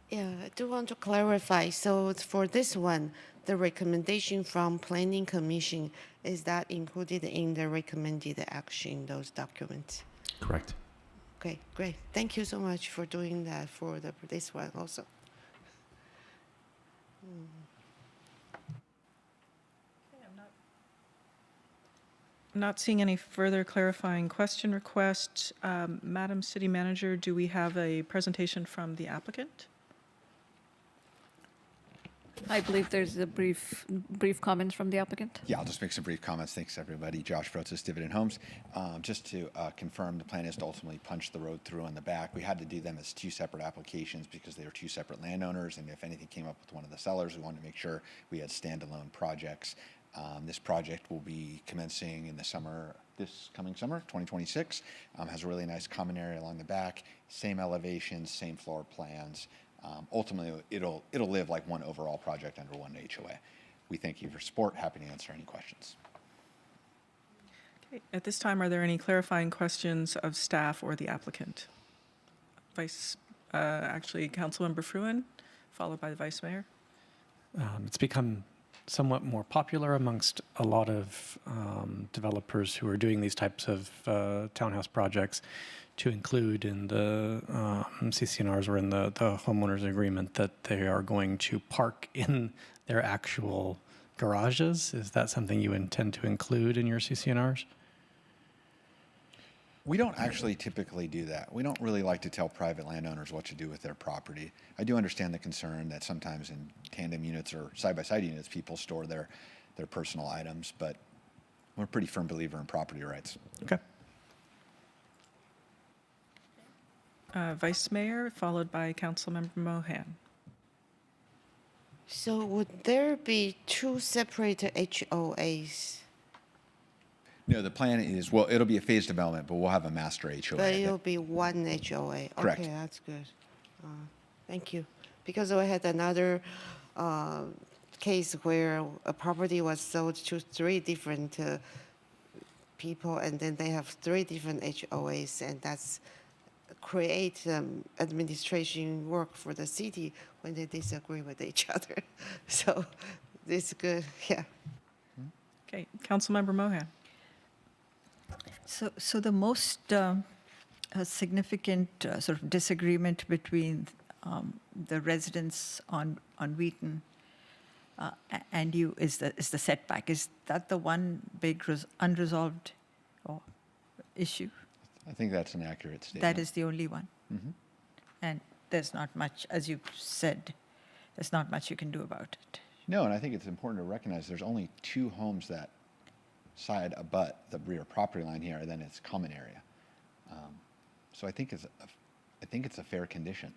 Yeah, I do want to clarify. So for this one, the recommendation from Planning Commission, is that included in the recommended action, those documents? Correct. Okay, great. Thank you so much for doing that for this one also. I'm not seeing any further clarifying question requests. Madam City Manager, do we have a presentation from the applicant? I believe there's a brief comments from the applicant. Yeah, I'll just make some brief comments. Thanks, everybody. Josh Frotzis, Dividend Homes. Just to confirm, the plan is to ultimately punch the road through on the back. We had to do them as 2 separate applications because they were 2 separate landowners, and if anything came up with one of the sellers, we wanted to make sure we had standalone projects. This project will be commencing in the summer, this coming summer, 2026. Has a really nice common area along the back, same elevations, same floor plans. Ultimately, it'll live like one overall project under one HOA. We thank you for support. Happy to answer any questions. Okay. At this time, are there any clarifying questions of staff or the applicant? Councilmember Fruin, followed by the Vice Mayor. It's become somewhat more popular amongst a lot of developers who are doing these types of townhouse projects to include in the CCNRs or in the homeowners agreement that they are going to park in their actual garages. Is that something you intend to include in your CCNRs? We don't actually typically do that. We don't really like to tell private landowners what to do with their property. I do understand the concern that sometimes in tandem units or side-by-side units, people store their personal items, but we're a pretty firm believer in property rights. Okay. Vice Mayor, followed by Councilmember Mohan. So would there be two separate HOAs? No, the plan is, well, it'll be a phased development, but we'll have a master HOA. But it'll be one HOA. Correct. Okay, that's good. Thank you. Because I had another case where a property was sold to 3 different people, and then they have 3 different HOAs, and that's create administration work for the city when they disagree with each other. So this is good, yeah. Okay, Councilmember Mohan. So the most significant sort of disagreement between the residents on Wheaton and you is the setback. Is that the one big unresolved issue? I think that's an accurate statement. That is the only one. Mm-hmm. And there's not much, as you said, there's not much you can do about it. No, and I think it's important to recognize there's only 2 homes that side abut the rear property line here, and then it's common area. So I think it's a fair condition.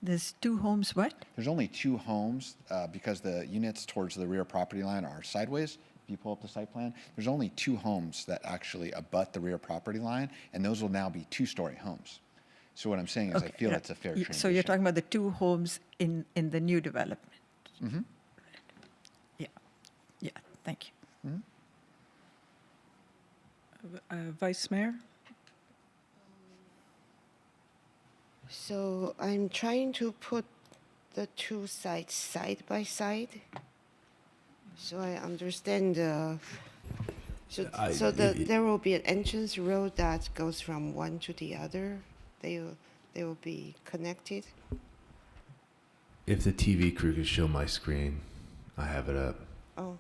There's 2 homes, what? There's only 2 homes because the units towards the rear property line are sideways. If you pull up the site plan, there's only 2 homes that actually abut the rear property line, and those will now be 2-story homes. So what I'm saying is Okay, I feel it's a fair transition. So you're talking about the 2 homes in the new development? Mm-hmm. Yeah, thank you. Vice Mayor? So I'm trying to put the 2 sites side by side. So I understand. There will be an entrance road that goes from one to the other. They will be connected. If the TV crew could show my screen, I have it up. Oh.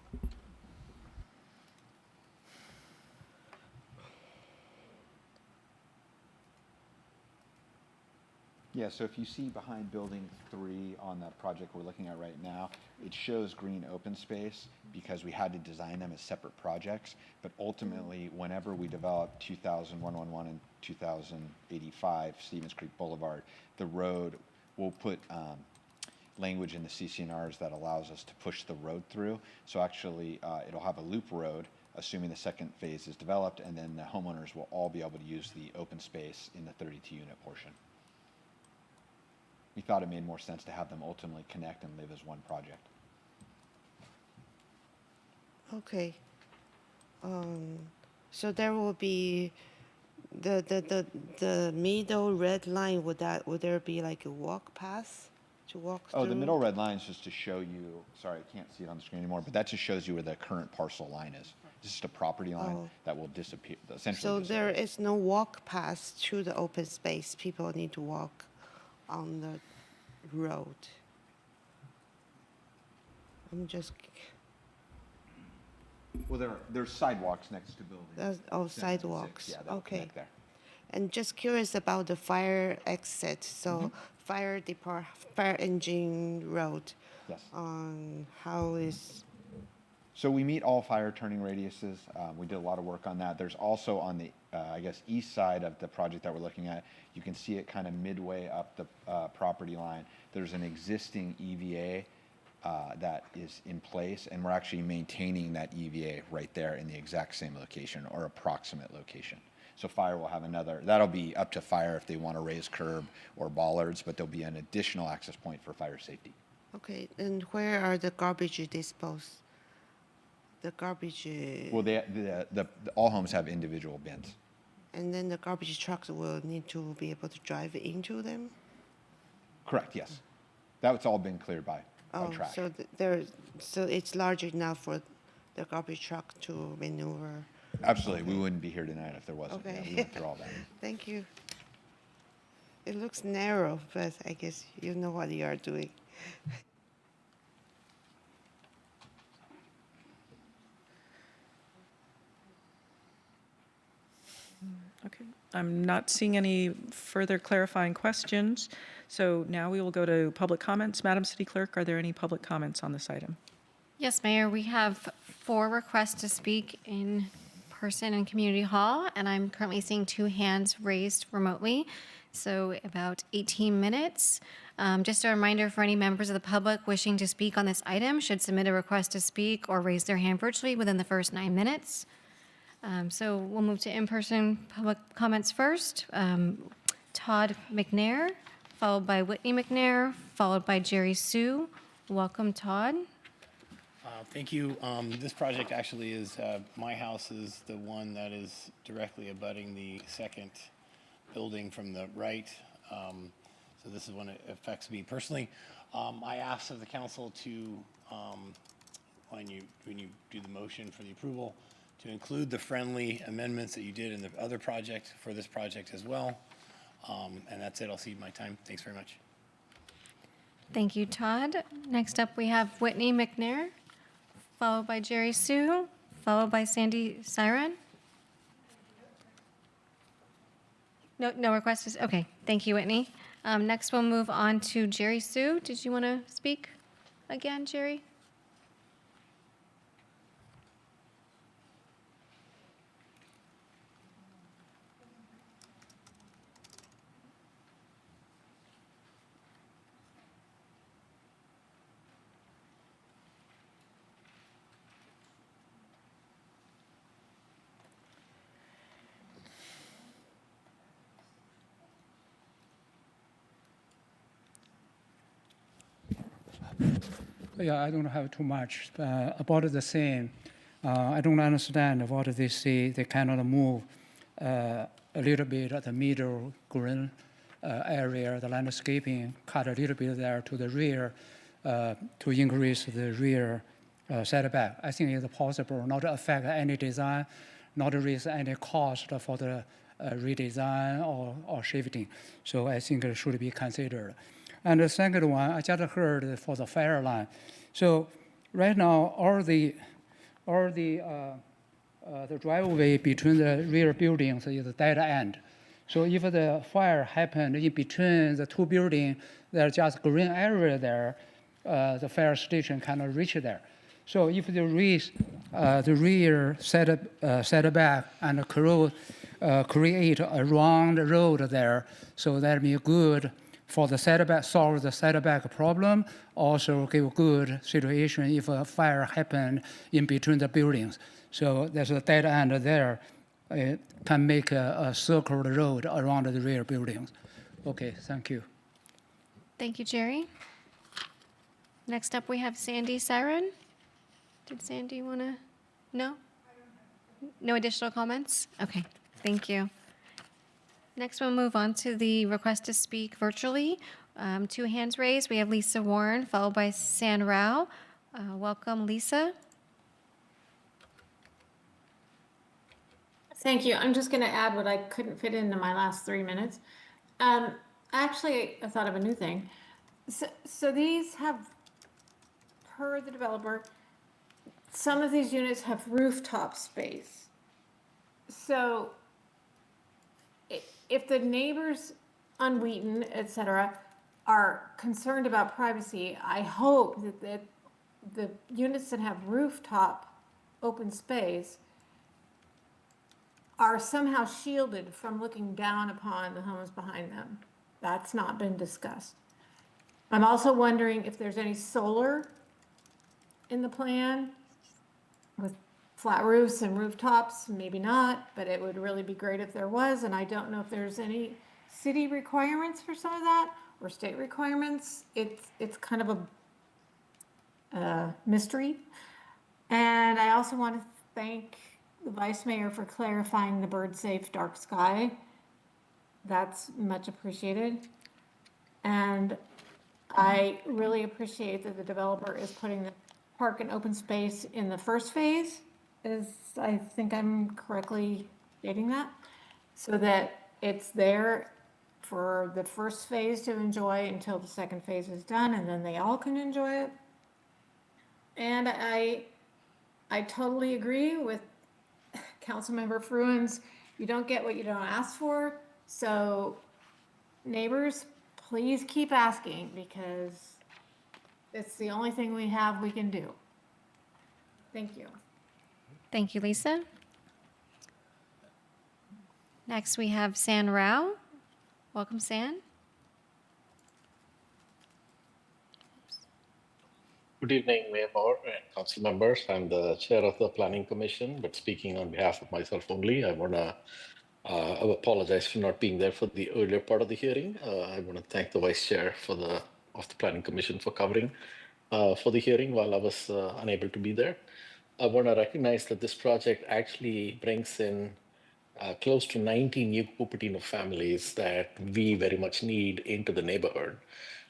Yeah, so if you see behind building 3 on the project we're looking at right now, it shows green open space because we had to design them as separate projects. But ultimately, whenever we develop 2011 and 2085 Stevens Creek Boulevard, the road will put language in the CCNRs that allows us to push the road through. So actually, it'll have a loop road, assuming the second phase is developed, and then the homeowners will all be able to use the open space in the 32-unit portion. We thought it made more sense to have them ultimately connect and live as one project. Okay. So there will be the middle red line. Would there be like a walk path to walk through? Oh, the middle red line is just to show you. Sorry, I can't see it on the screen anymore. But that just shows you where the current parcel line is. It's just a property line that will disappear. Essentially. So there is no walk path to the open space. People need to walk on the road. I'm just. Well, there's sidewalks next to buildings. Sidewalks. Yeah, they'll Okay. connect there. And just curious about the fire exit. So fire engine road. Yes. How is? So we meet all fire turning radiuses. We did a lot of work on that. There's also on the, east side of the project that we're looking at, you can see it kind of midway up the property line. There's an existing EVA that is in place, and we're actually maintaining that EVA right there in the exact same location or approximate location. So fire will have that'll be up to fire if they want to raise curb or bollards, but there'll be an additional access point for fire safety. Okay, and where are the garbage disposed? The garbage. Well, all homes have individual bins. And then the garbage trucks will need to be able to drive into them? Correct, yes. That's all been cleared by Oh, track. so so it's large enough for the garbage truck to maneuver? Absolutely. We wouldn't be here tonight if there wasn't. Okay. Yeah, we went through all that. Thank you. It looks narrow, but I guess you know what you are doing. Okay, I'm not seeing any further clarifying questions. So now we will go to public comments. Madam City Clerk, are there any public comments on this item? Yes, Mayor, we have 4 requests to speak in person in Community Hall, and I'm currently seeing 2 hands raised remotely, so about 18 minutes. Just a reminder for any members of the public wishing to speak on this item should submit a request to speak or raise their hand virtually within the first 9 minutes. So we'll move to in-person public comments first. Todd McNair, followed by Whitney McNair, followed by Jerry Sue. Welcome, Todd. Thank you. This project actually is, my house is the one that is directly abutting the second building from the right. So this is one that affects me personally. I asked of the council to, when you do the motion for the approval, to include the friendly amendments that you did in the other project for this project as well. And that's it. I'll cede my time. Thanks very much. Thank you, Todd. Next up, we have Whitney McNair, followed by Jerry Sue, followed by Sandy Siren. No requests? Okay, thank you, Whitney. Next, we'll move on to Jerry Sue. Did you want to speak again, Jerry? Yeah, I don't have too much. About the same, I don't understand what they say. They cannot move a little bit at the middle green area, the landscaping, cut a little bit there to the rear to increase the rear setback. I think it's possible, not to affect any design, not to raise any cost for the redesign or shifting. So I think it should be considered. And the second one, I just heard for the fire line. So right now, all the driveway between the rear buildings is a dead end. So if the fire happened in between the 2 buildings, there's just green area there, the fire station cannot reach there. So if they raise the rear setback and create a round road there, so that'd be good for the setback, solve the setback problem, also give good situation if a fire happened in between the buildings. So there's a dead end there. It can make a circle road around the rear buildings. Okay, thank you. Thank you, Jerry. Next up, we have Sandy Siren. Did Sandy want to? No? No additional comments? Okay, thank you. Next, we'll move on to the request to speak virtually. 2 hands raised. We have Lisa Warren, followed by San Rao. Welcome, Lisa. Thank you. I'm just going to add what I couldn't fit into my last 3 minutes. Actually, I thought of a new thing. So these have, per the developer, some of these units have rooftop space. So if the neighbors on Wheaton, et cetera, are concerned about privacy, I hope that the units that have rooftop open space are somehow shielded from looking down upon the homes behind them. That's not been discussed. I'm also wondering if there's any solar in the plan with flat roofs and rooftops, maybe not, but it would really be great if there was, and I don't know if there's any city requirements for some of that or state requirements. It's kind of a mystery. And I also want to thank the Vice Mayor for clarifying the bird-safe dark sky. That's much appreciated. And I really appreciate that the developer is putting the park and open space in the first phase, I think I'm correctly stating that, so that it's there for the first phase to enjoy until the second phase is done, and then they all can enjoy it. And I totally agree with Councilmember Fruin's, you don't get what you don't ask for. So neighbors, please keep asking, because it's the only thing we have we can do. Thank you. Thank you, Lisa. Next, we have San Rao. Welcome, San. Good evening, Mayor Moore and council members. I'm the chair of the Planning Commission, but speaking on behalf of myself only, I want to apologize for not being there for the earlier part of the hearing. I want to thank the vice chair of the Planning Commission for covering for the hearing while I was unable to be there. I want to recognize that this project actually brings in close to 90 new Cupertino families that we very much need into the neighborhood.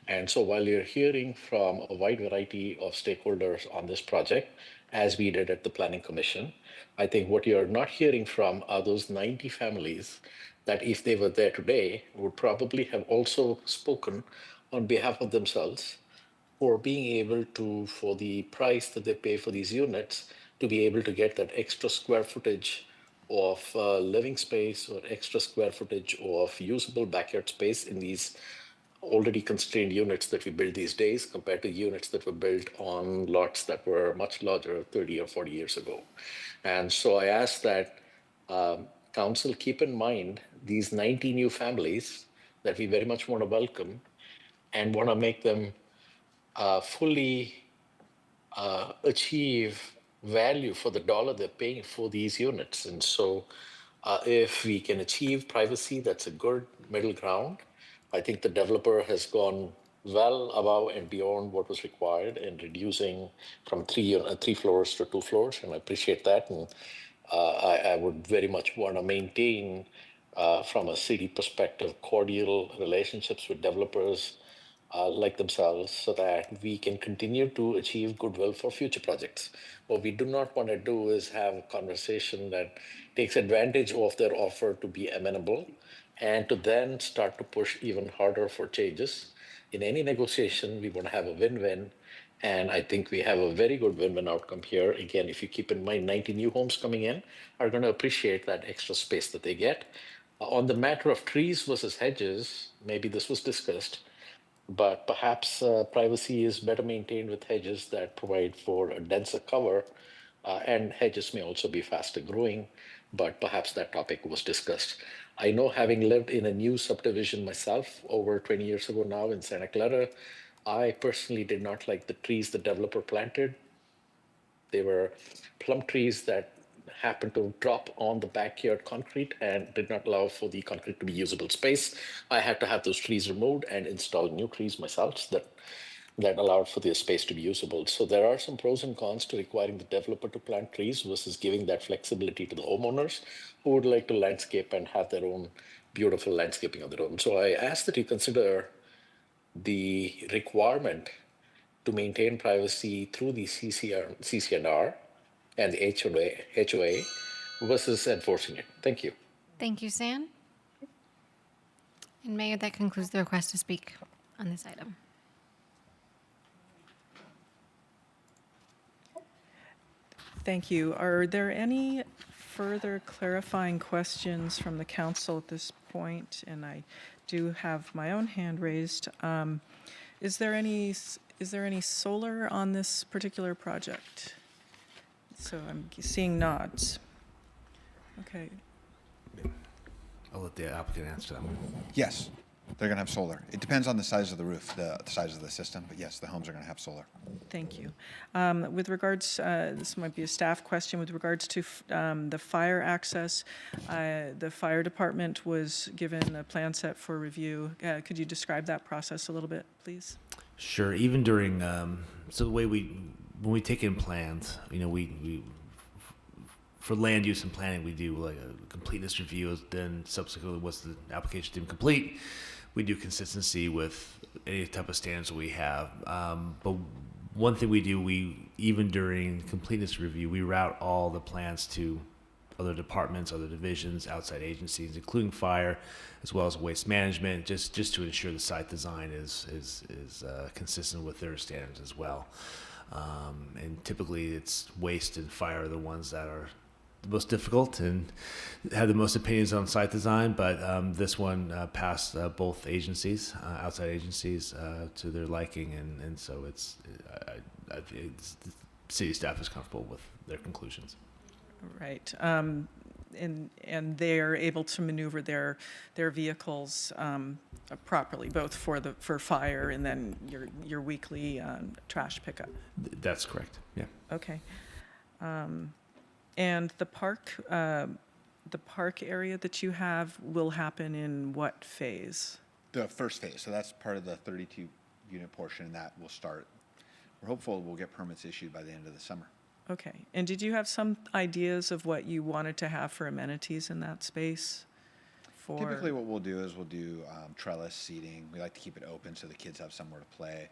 And so while you're hearing from a wide variety of stakeholders on this project, as we did at the Planning Commission, I think what you're not hearing from are those 90 families that if they were there today would probably have also spoken on behalf of themselves for being able to, for the price that they pay for these units, to be able to get that extra square footage of living space or extra square footage of usable backyard space in these already constrained units that we build these days compared to units that were built on lots that were much larger 30 or 40 years ago. And so I ask that council keep in mind these 90 new families that we very much want to welcome and want to make them fully achieve value for the dollar they're paying for these units. And so if we can achieve privacy, that's a good middle ground. I think the developer has gone well above and beyond what was required in reducing from three floors to 2 floors, and I appreciate that. And I would very much want to maintain, from a city perspective, cordial relationships with developers like themselves so that we can continue to achieve goodwill for future projects. What we do not want to do is have a conversation that takes advantage of their offer to be amenable and to then start to push even harder for changes. In any negotiation, we want to have a win-win. And I think we have a very good win-win outcome here. Again, if you keep in mind 90 new homes coming in are going to appreciate that extra space that they get. On the matter of trees versus hedges, maybe this was discussed, but perhaps privacy is better maintained with hedges that provide for a denser cover, and hedges may also be faster growing, but perhaps that topic was discussed. I know, having lived in a new subdivision myself over 20 years ago now in Santa Clara, I personally did not like the trees the developer planted. They were plum trees that happened to drop on the backyard concrete and did not allow for the concrete to be usable space. I had to have those trees removed and install new trees myself that allowed for the space to be usable. So there are some pros and cons to requiring the developer to plant trees versus giving that flexibility to the homeowners who would like to landscape and have their own beautiful landscaping of their own. So I ask that you consider the requirement to maintain privacy through the CCNR and the HOA versus enforcing it. Thank you. Thank you, San. And Mayor, that concludes the request to speak on this item. Thank you. Are there any further clarifying questions from the council at this point? And I do have my own hand raised. Is there any solar on this particular project? So I'm seeing nods. Okay. I'll let the applicant answer that one. Yes, they're going to have solar. It depends on the size of the roof, the size of the system, but yes, the homes are going to have solar. Thank you. With regards, this might be a staff question, with regards to the fire access, the fire department was given a plan set for review. Could you describe that process a little bit, please? Sure. Even during, so the way when we take in plans, we for land use and planning, we do like a completeness review. Then subsequently, once the application deemed complete, we do consistency with any type of standards we have. But one thing we do, even during completeness review, we route all the plans to other departments, other divisions, outside agencies, including fire, as well as waste management, just to ensure the site design is consistent with their standards as well. And typically, it's waste and fire are the ones that are the most difficult and have the most opinions on site design. But this one passed both agencies, outside agencies, to their liking, and so it's the city staff is comfortable with their conclusions. Right. And they're able to maneuver their vehicles properly, both for fire and then your weekly trash pickup. That's correct. Yeah. Okay. And the park area that you have will happen in what phase? The first phase, so that's part of the 32-unit portion, and that will start. We're hopeful we'll get permits issued by the end of the summer. Okay. And did you have some ideas of what you wanted to have for amenities in that space? Typically what we'll do is we'll do trellis seating. We like to keep it open so the kids have somewhere to play.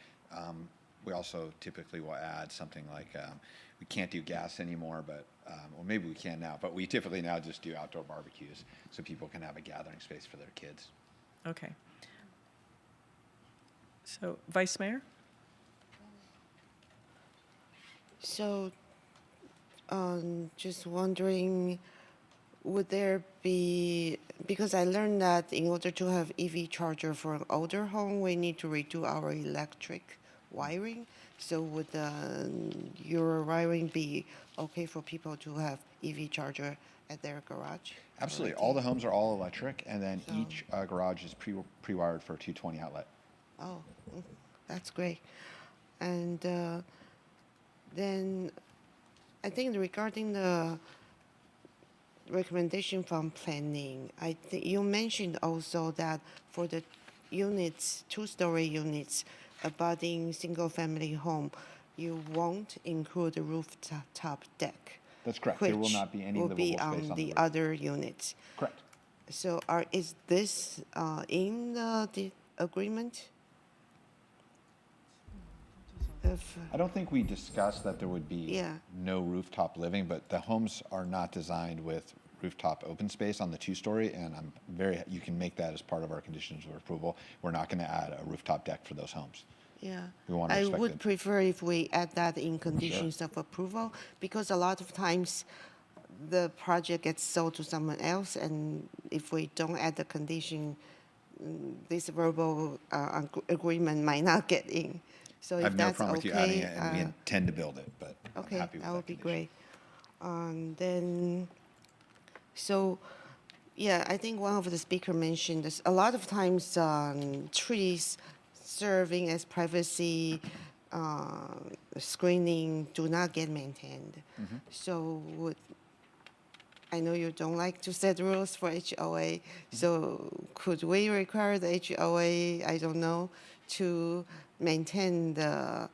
We also typically will add something like, we can't do gas anymore, but, well, maybe we can now, but we typically now just do outdoor barbecues so people can have a gathering space for their kids. Okay. So, Vice Mayor? So, just wondering, would there be, because I learned that in order to have EV charger for an older home, we need to redo our electric wiring. So would your wiring be okay for people to have EV charger at their garage? Absolutely. All the homes are all electric, and then each garage is pre-wired for a 220 outlet. Oh, that's great. And then I think regarding the recommendation from planning, you mentioned also that for the units, two-story units abutting single-family home, you won't include the rooftop deck. That's correct. There will not be any will livable be space on on the roof. other units. Correct. So is this in the agreement? I don't think we discussed that there would be Yeah. no rooftop living, but the homes are not designed with rooftop open space on the two-story, and you can make that as part of our conditions of approval. We're not going to add a rooftop deck for those homes. Yeah, We want to I respect would it. prefer if we add that in conditions of approval, because a lot of times the project gets sold to someone else, and if we don't add the condition, this verbal agreement might not get in. So I if have no that's problem with you adding okay, it, and we intend to build it, but I'm okay, happy with that that would be condition. great. Then, so, yeah, I think one of the speaker mentioned this. A lot of times, trees serving as privacy screening do not get maintained. So I know you don't like to set rules for HOA, so could we require the HOA, I don't know, to maintain the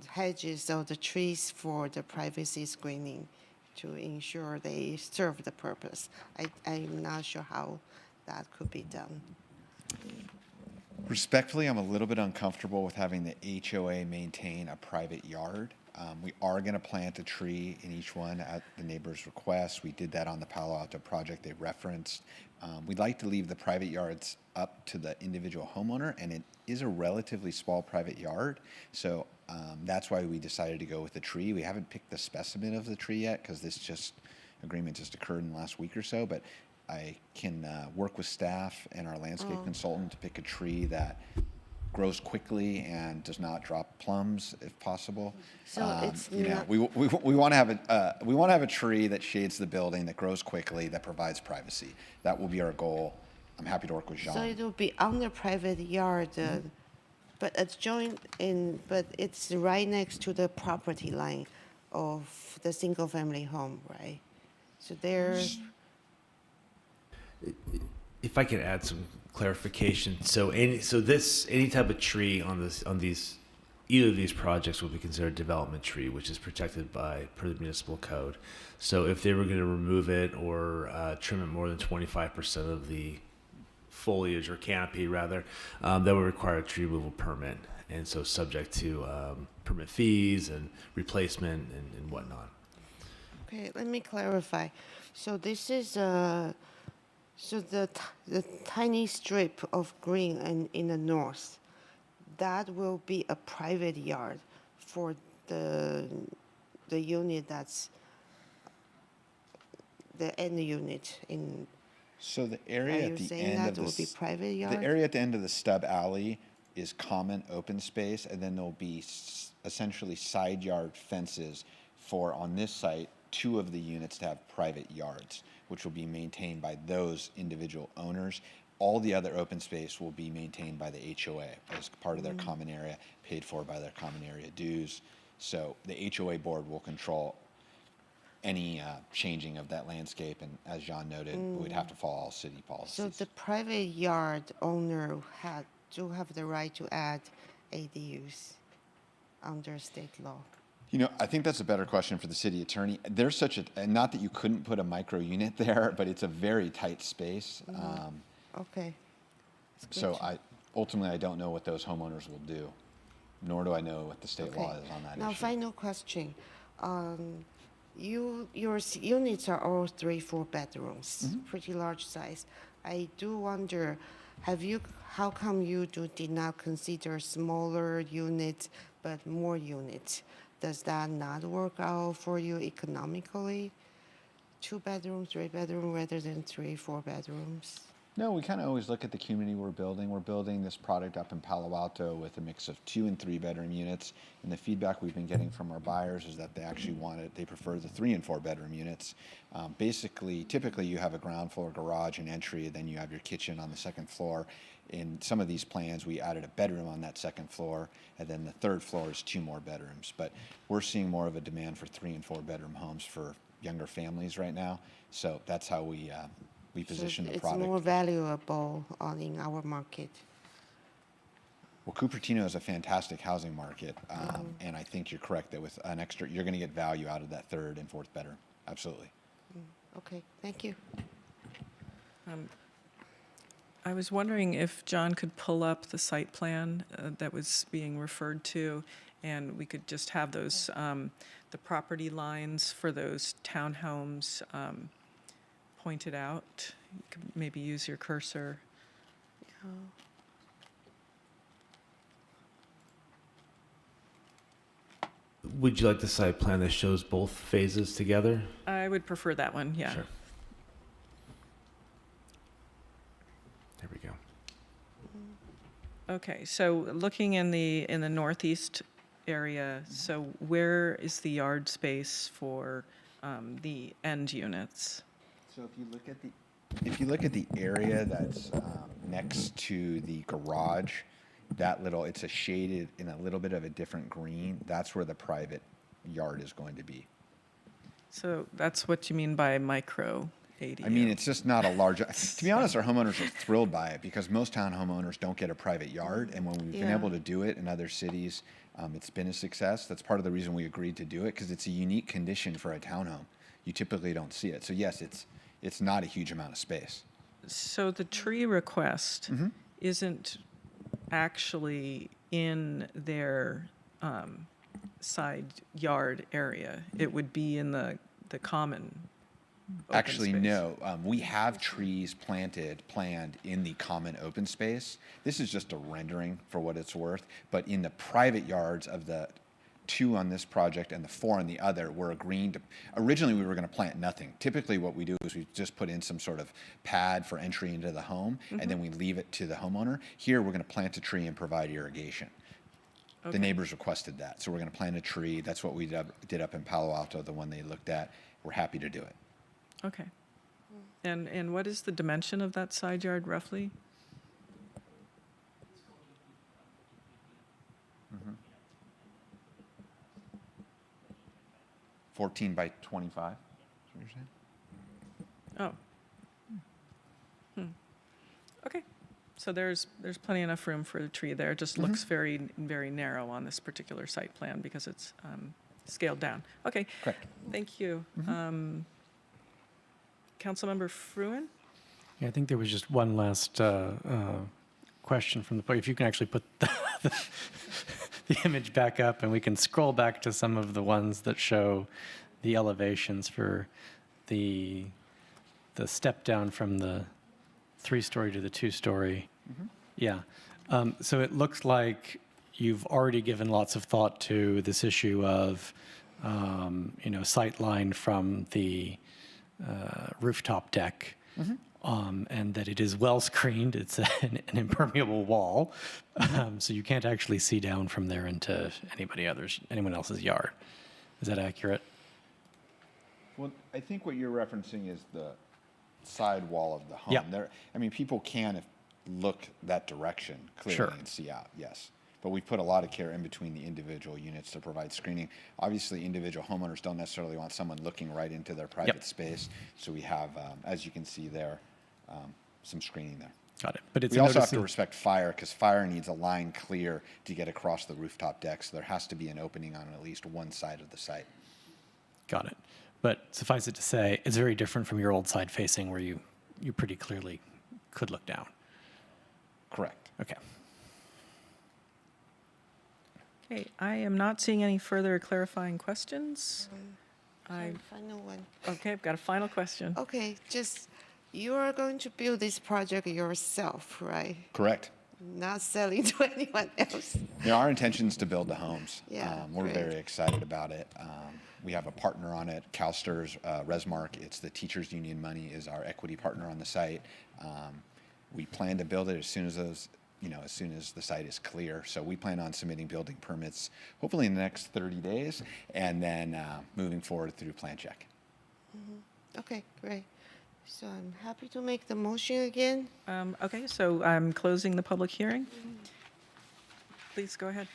hedges or the trees for the privacy screening to ensure they serve the purpose? I'm not sure how that could be done. Respectfully, I'm a little bit uncomfortable with having the HOA maintain a private yard. We are going to plant a tree in each one at the neighbor's request. We did that on the Palo Alto project they referenced. We'd like to leave the private yards up to the individual homeowner, and it is a relatively small private yard, so that's why we decided to go with the tree. We haven't picked the specimen of the tree yet because this agreement just occurred in the last week or so, but I can work with staff and our landscape consultant to pick a tree that grows quickly and does not drop plums if possible. So it's not- we want to have a tree that shades the building, that grows quickly, that provides privacy. That will be our goal. I'm happy to work with Jean. So it will be on the private yard, but but it's right next to the property line of the single-family home, right? So there's. If I could add some clarification, any type of tree on these either of these projects will be considered development tree, which is protected by per the municipal code. So if they were going to remove it or trim it more than 25% of the foliage or canopy rather, that would require a tree removal permit. And so subject to permit fees and replacement and whatnot. Okay, let me clarify. So this is so the tiny strip of green in the north, that will be a private yard for the unit that's the end unit in. So the Are area you at the saying end that of the will be private yard? the area at the end of the stub alley is common open space, and then there'll be essentially side yard fences for, on this site, 2 of the units to have private yards, which will be maintained by those individual owners. All the other open space will be maintained by the HOA as part of their common area, paid for by their common area dues. So the HOA board will control any changing of that landscape, and as John noted, we'd have to follow all city policies. So the private yard owner do have the right to add ADUs under state law. You know, I think that's a better question for the city attorney. There's such a, and not that you couldn't put a micro unit there, but it's a very tight space. Okay. So ultimately, I don't know what those homeowners will do, nor do I know what the state law is on that Now, issue. final question. Your units are all 3-4 bedrooms, pretty large size. I do wonder, how come you did not consider smaller units but more units? Does that not work out for you economically? 2 bedrooms, 3 bedroom rather than 3-4 bedrooms? No, we kind of always look at the community we're building. We're building this product up in Palo Alto with a mix of 2 and 3 bedroom units. And the feedback we've been getting from our buyers is that they actually they prefer the 3 and 4 bedroom units. Basically, typically you have a ground floor garage and entry, then you have your kitchen on the 2nd floor. In some of these plans, we added a bedroom on that 2nd floor, and then the 3rd floor is 2 more bedrooms. But we're seeing more of a demand for 3 and 4 bedroom homes for younger families right now. So that's how we position the product. It's more valuable in our market. Well, Cupertino is a fantastic housing market, and I think you're correct that with an extra, you're going to get value out of that 3rd and 4th bedroom. Absolutely. Okay, thank you. I was wondering if John could pull up the site plan that was being referred to, and we could just have those, the property lines for those townhomes pointed out. You could maybe use your cursor. Would you like the site plan that shows both phases together? I would prefer that one, yeah. Sure. There we go. Okay, so looking in the northeast area, so where is the yard space for the end units? So if you look at the area that's next to the garage, it's a shaded in a little bit of a different green. That's where the private yard is going to be. So that's what you mean by micro ADU? I mean, it's just not a large, to be honest, our homeowners are thrilled by it because most town homeowners don't get a private yard. And when we've been able to do it in other cities, it's been a success. That's part of the reason we agreed to do it, because it's a unique condition for a townhome. You typically don't see it. So yes, it's not a huge amount of space. So the tree request isn't actually in their side yard area. It would be in the common open Actually, space. no. We have trees planned in the common open space. This is just a rendering for what it's worth. But in the private yards of the 2 on this project and the 4 on the other, we're agreeing to, originally we were going to plant nothing. Typically what we do is we just put in some sort of pad for entry into the home, and then we leave it to the homeowner. Here we're going to plant a tree and provide irrigation. The neighbors requested that, so we're going to plant a tree. That's what we did up in Palo Alto, the one they looked at. We're happy to do it. Okay. And what is the dimension of that side yard roughly? 14 by 25, is what you're saying? Oh. Okay. So there's plenty enough room for a tree there. It just looks very, very narrow on this particular site plan because it's scaled down. Okay. Correct. Thank you. Councilmember Fruin? Yeah, I think there was just one last question from if you can actually put the image back up, and we can scroll back to some of the ones that show the elevations for the step down from the 3-story to the 2-story. Yeah. So it looks like you've already given lots of thought to this issue of, sight line from the rooftop deck, and that it is well screened. It's an impermeable wall, so you can't actually see down from there into anyone else's yard. Is that accurate? Well, I think what you're referencing is the side wall of the home. Yeah. There, I mean, people can look that direction clearly Sure. and see out, yes. But we put a lot of care in between the individual units to provide screening. Obviously, individual homeowners don't necessarily want someone looking right into their private space. So we have, as you can see there, some screening there. Got it. But it's we also have to respect fire because fire needs a line clear to get across the rooftop deck. So there has to be an opening on at least one side of the site. Got it. But suffice it to say, it's very different from your old side facing where you pretty clearly could look down. Correct. Okay. Okay, I am not seeing any further clarifying questions. Final one. Okay, I've got a final question. Okay, just you are going to build this project yourself, right? Correct. Not selling to anyone else. Yeah, our intention is to build the homes. Yeah, we're great. very excited about it. We have a partner on it, CalSTRS, Resmark. It's the teachers union money is our equity partner on the site. We plan to build it as soon as as soon as the site is clear. So we plan on submitting building permits hopefully in the next 30 days and then moving forward through plan check. Okay, great. So I'm happy to make the motion again. Okay, so I'm closing the public hearing. Please go ahead.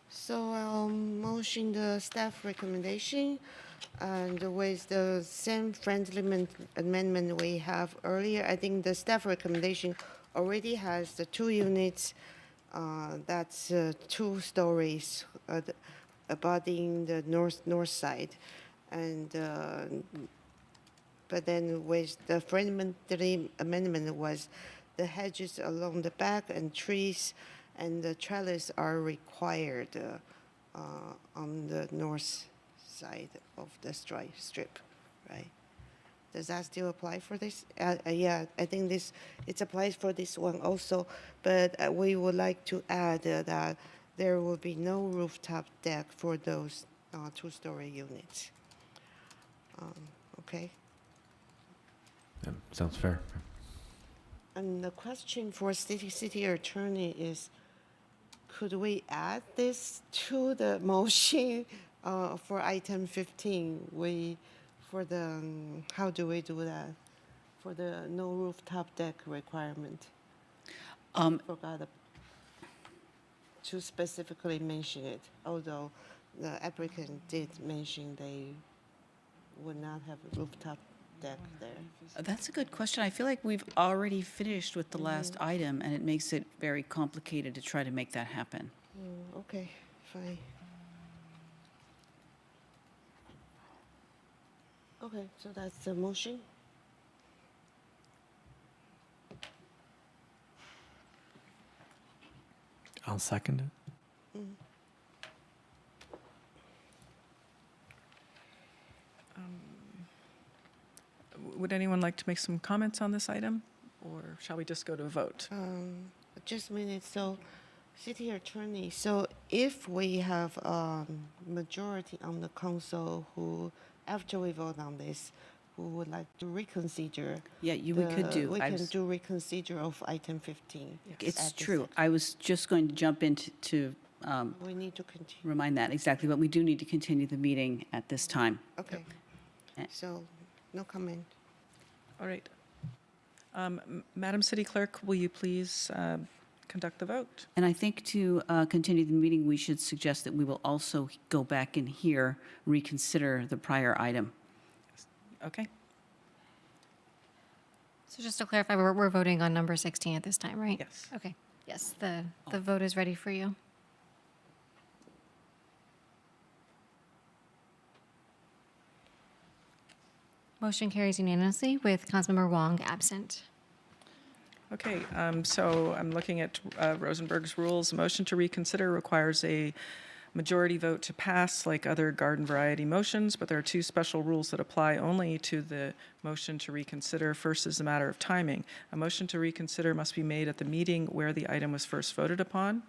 So I'll motion the staff recommendation and with the same friendly amendment we have earlier. I think the staff recommendation already has the 2 units, that's 2 stories abutting the north side. And but then with the friendly amendment was the hedges along the back and trees and the trellis are required on the north side of the strip, right? Does that still apply for this? Yeah, I think it applies for this one also, but we would like to add that there will be no rooftop deck for those 2-story units. Okay. Yeah, sounds fair. And the question for city attorney is, could we add this to the motion for item 15? For the, how do we do that? For the no rooftop deck requirement? Forgot to specifically mention it, although the applicant did mention they would not have a rooftop deck there. That's a good question. I feel like we've already finished with the last item, and it makes it very complicated to try to make that happen. Okay, fine. Okay, so that's the motion. I'll second it. Would anyone like to make some comments on this item, or shall we just go to a vote? Just a minute. So, city attorney, so if we have majority on the council who, after we vote on this, who would like to reconsider. Yeah, we could do. We can do reconsider of item 15. It's true. I was just going to jump into we need to continue. remind that exactly, but we do need to continue the meeting at this time. Okay. So, no comment. All right. Madam City Clerk, will you please conduct the vote? And I think to continue the meeting, we should suggest that we will also go back in here, reconsider the prior item. Okay. So just to clarify, we're voting on number 16 at this time, right? Yes. Okay. Yes, the vote is ready for you. Motion carries unanimously with Councilmember Wong absent. Okay, so I'm looking at Rosenberg's rules. A motion to reconsider requires a majority vote to pass, like other garden variety motions, but there are two special rules that apply only to the motion to reconsider. First is a matter of timing. A motion to reconsider must be made at the meeting where the item was first voted upon.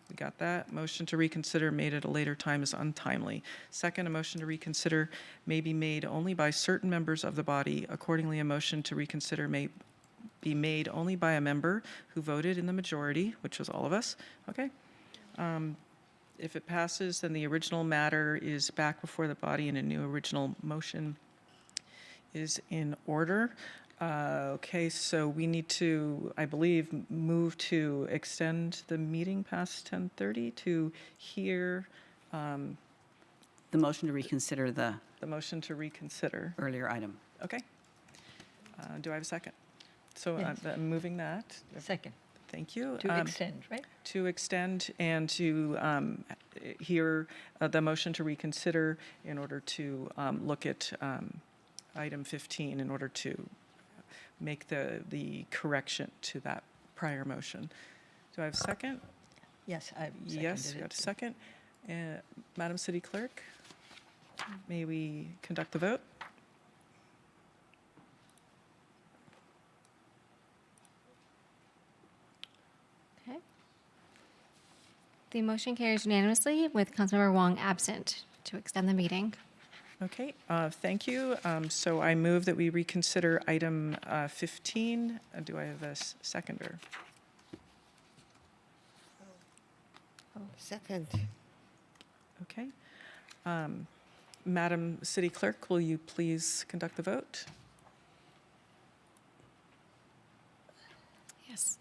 We got that. Motion to reconsider made at a later time is untimely. Second, a motion to reconsider may be made only by certain members of the body. Accordingly, a motion to reconsider may be made only by a member who voted in the majority, which was all of us. Okay. If it passes, then the original matter is back before the body and a new original motion is in order. Okay, so we need to, I believe, move to extend the meeting past 10:30 to hear The motion to reconsider the the motion to reconsider. earlier item. Okay. Do I have a second? So Yes. I'm moving that. Second. Thank you. To extend, right? To extend and to hear the motion to reconsider in order to look at item 15 in order to make the correction to that prior motion. Do I have a second? Yes, I've seconded Yes, it. we got a second. Madam City Clerk, may we conduct the vote? Okay. The motion carries unanimously with Councilmember Wong absent to extend the meeting. Okay, thank you. So I move that we reconsider item 15. Do I have a seconder? Second. Okay. Madam City Clerk, will you please conduct the vote? Yes.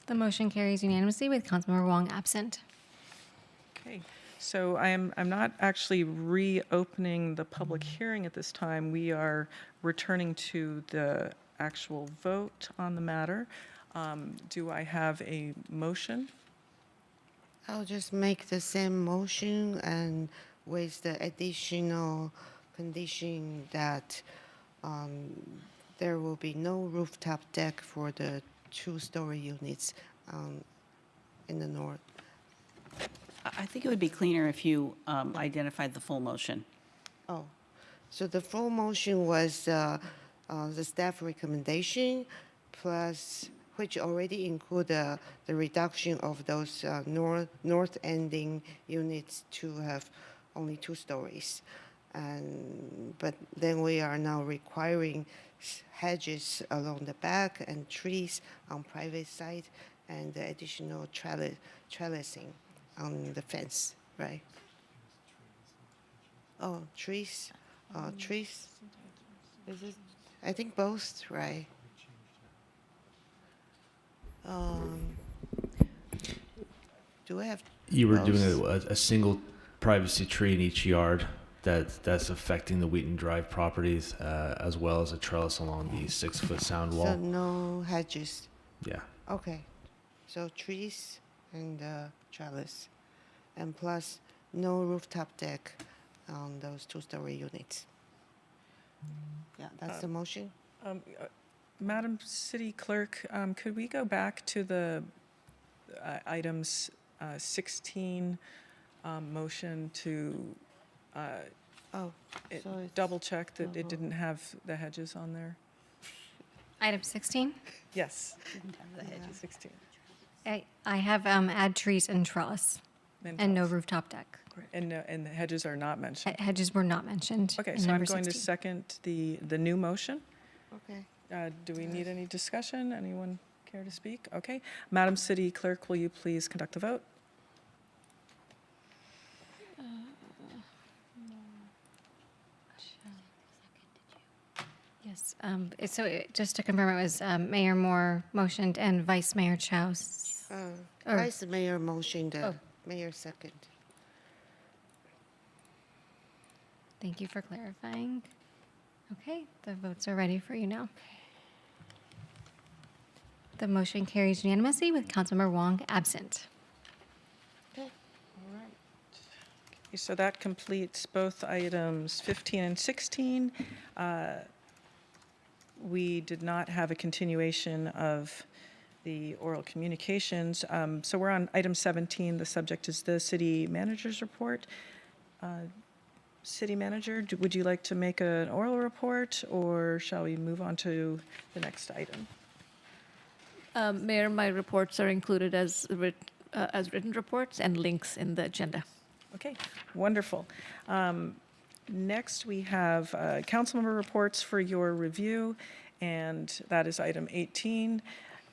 The motion carries unanimously with Councilmember Wong absent. Okay, so I'm not actually reopening the public hearing at this time. We are returning to the actual vote on the matter. Do I have a motion? I'll just make the same motion and with the additional condition that there will be no rooftop deck for the two-story units in the north. I think it would be cleaner if you identified the full motion. Oh, so the full motion was the staff recommendation plus, which already include the reduction of those north ending units to have only 2 stories. But then we are now requiring hedges along the back and trees on private side and the additional trellising on the fence, right? Oh, trees, trees. Is it? I think both, right? Do I have? You were both? doing a single privacy tree in each yard that's affecting the Wheaton Drive properties, as well as a trellis along the 6-foot sound wall. So no hedges. Yeah. Okay. So trees and trellis, and plus no rooftop deck on those 2-story units. Yeah, that's the motion. Madam City Clerk, could we go back to the items 16 motion to so it's- double check that it didn't have the hedges on there? Item 16. Yes. 16. I have add trees and trellis and no rooftop deck. And the hedges are not mentioned. Hedges were not mentioned. Okay, in so I'm number going to 16. second the new motion. Okay. Do we need any discussion? Anyone care to speak? Okay. Madam City Clerk, will you please conduct the vote? Yes. Just to confirm, it was Mayor Moore motioned and Vice Mayor Chow. Vice Mayor motion, the mayor second. Thank you for clarifying. Okay, the votes are ready for you now. The motion carries unanimously with Councilmember Wong absent. Okay, so that completes both items 15 and 16. We did not have a continuation of the oral communications. So we're on item 17. The subject is the city manager's report. City manager, would you like to make an oral report, or shall we move on to the next item? Mayor, my reports are included as written reports and links in the agenda. Okay, wonderful. Next, we have council member reports for your review, and that is item 18.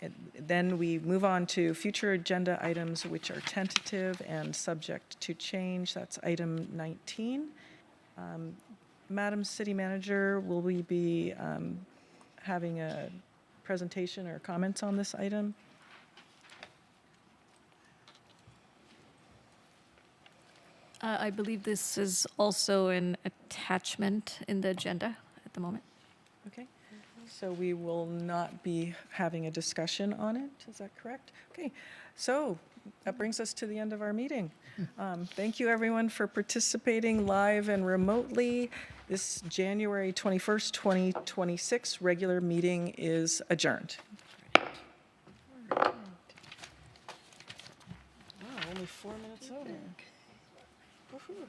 And then we move on to future agenda items, which are tentative and subject to change. That's item 19. Madam City Manager, will we be having a presentation or comments on this item? I believe this is also an attachment in the agenda at the moment. Okay, so we will not be having a discussion on it, is that correct? Okay, so that brings us to the end of our meeting. Thank you, everyone, for participating live and remotely. This January 21st, 2026 regular meeting is adjourned. Wow, only 4 minutes over. Woohoo.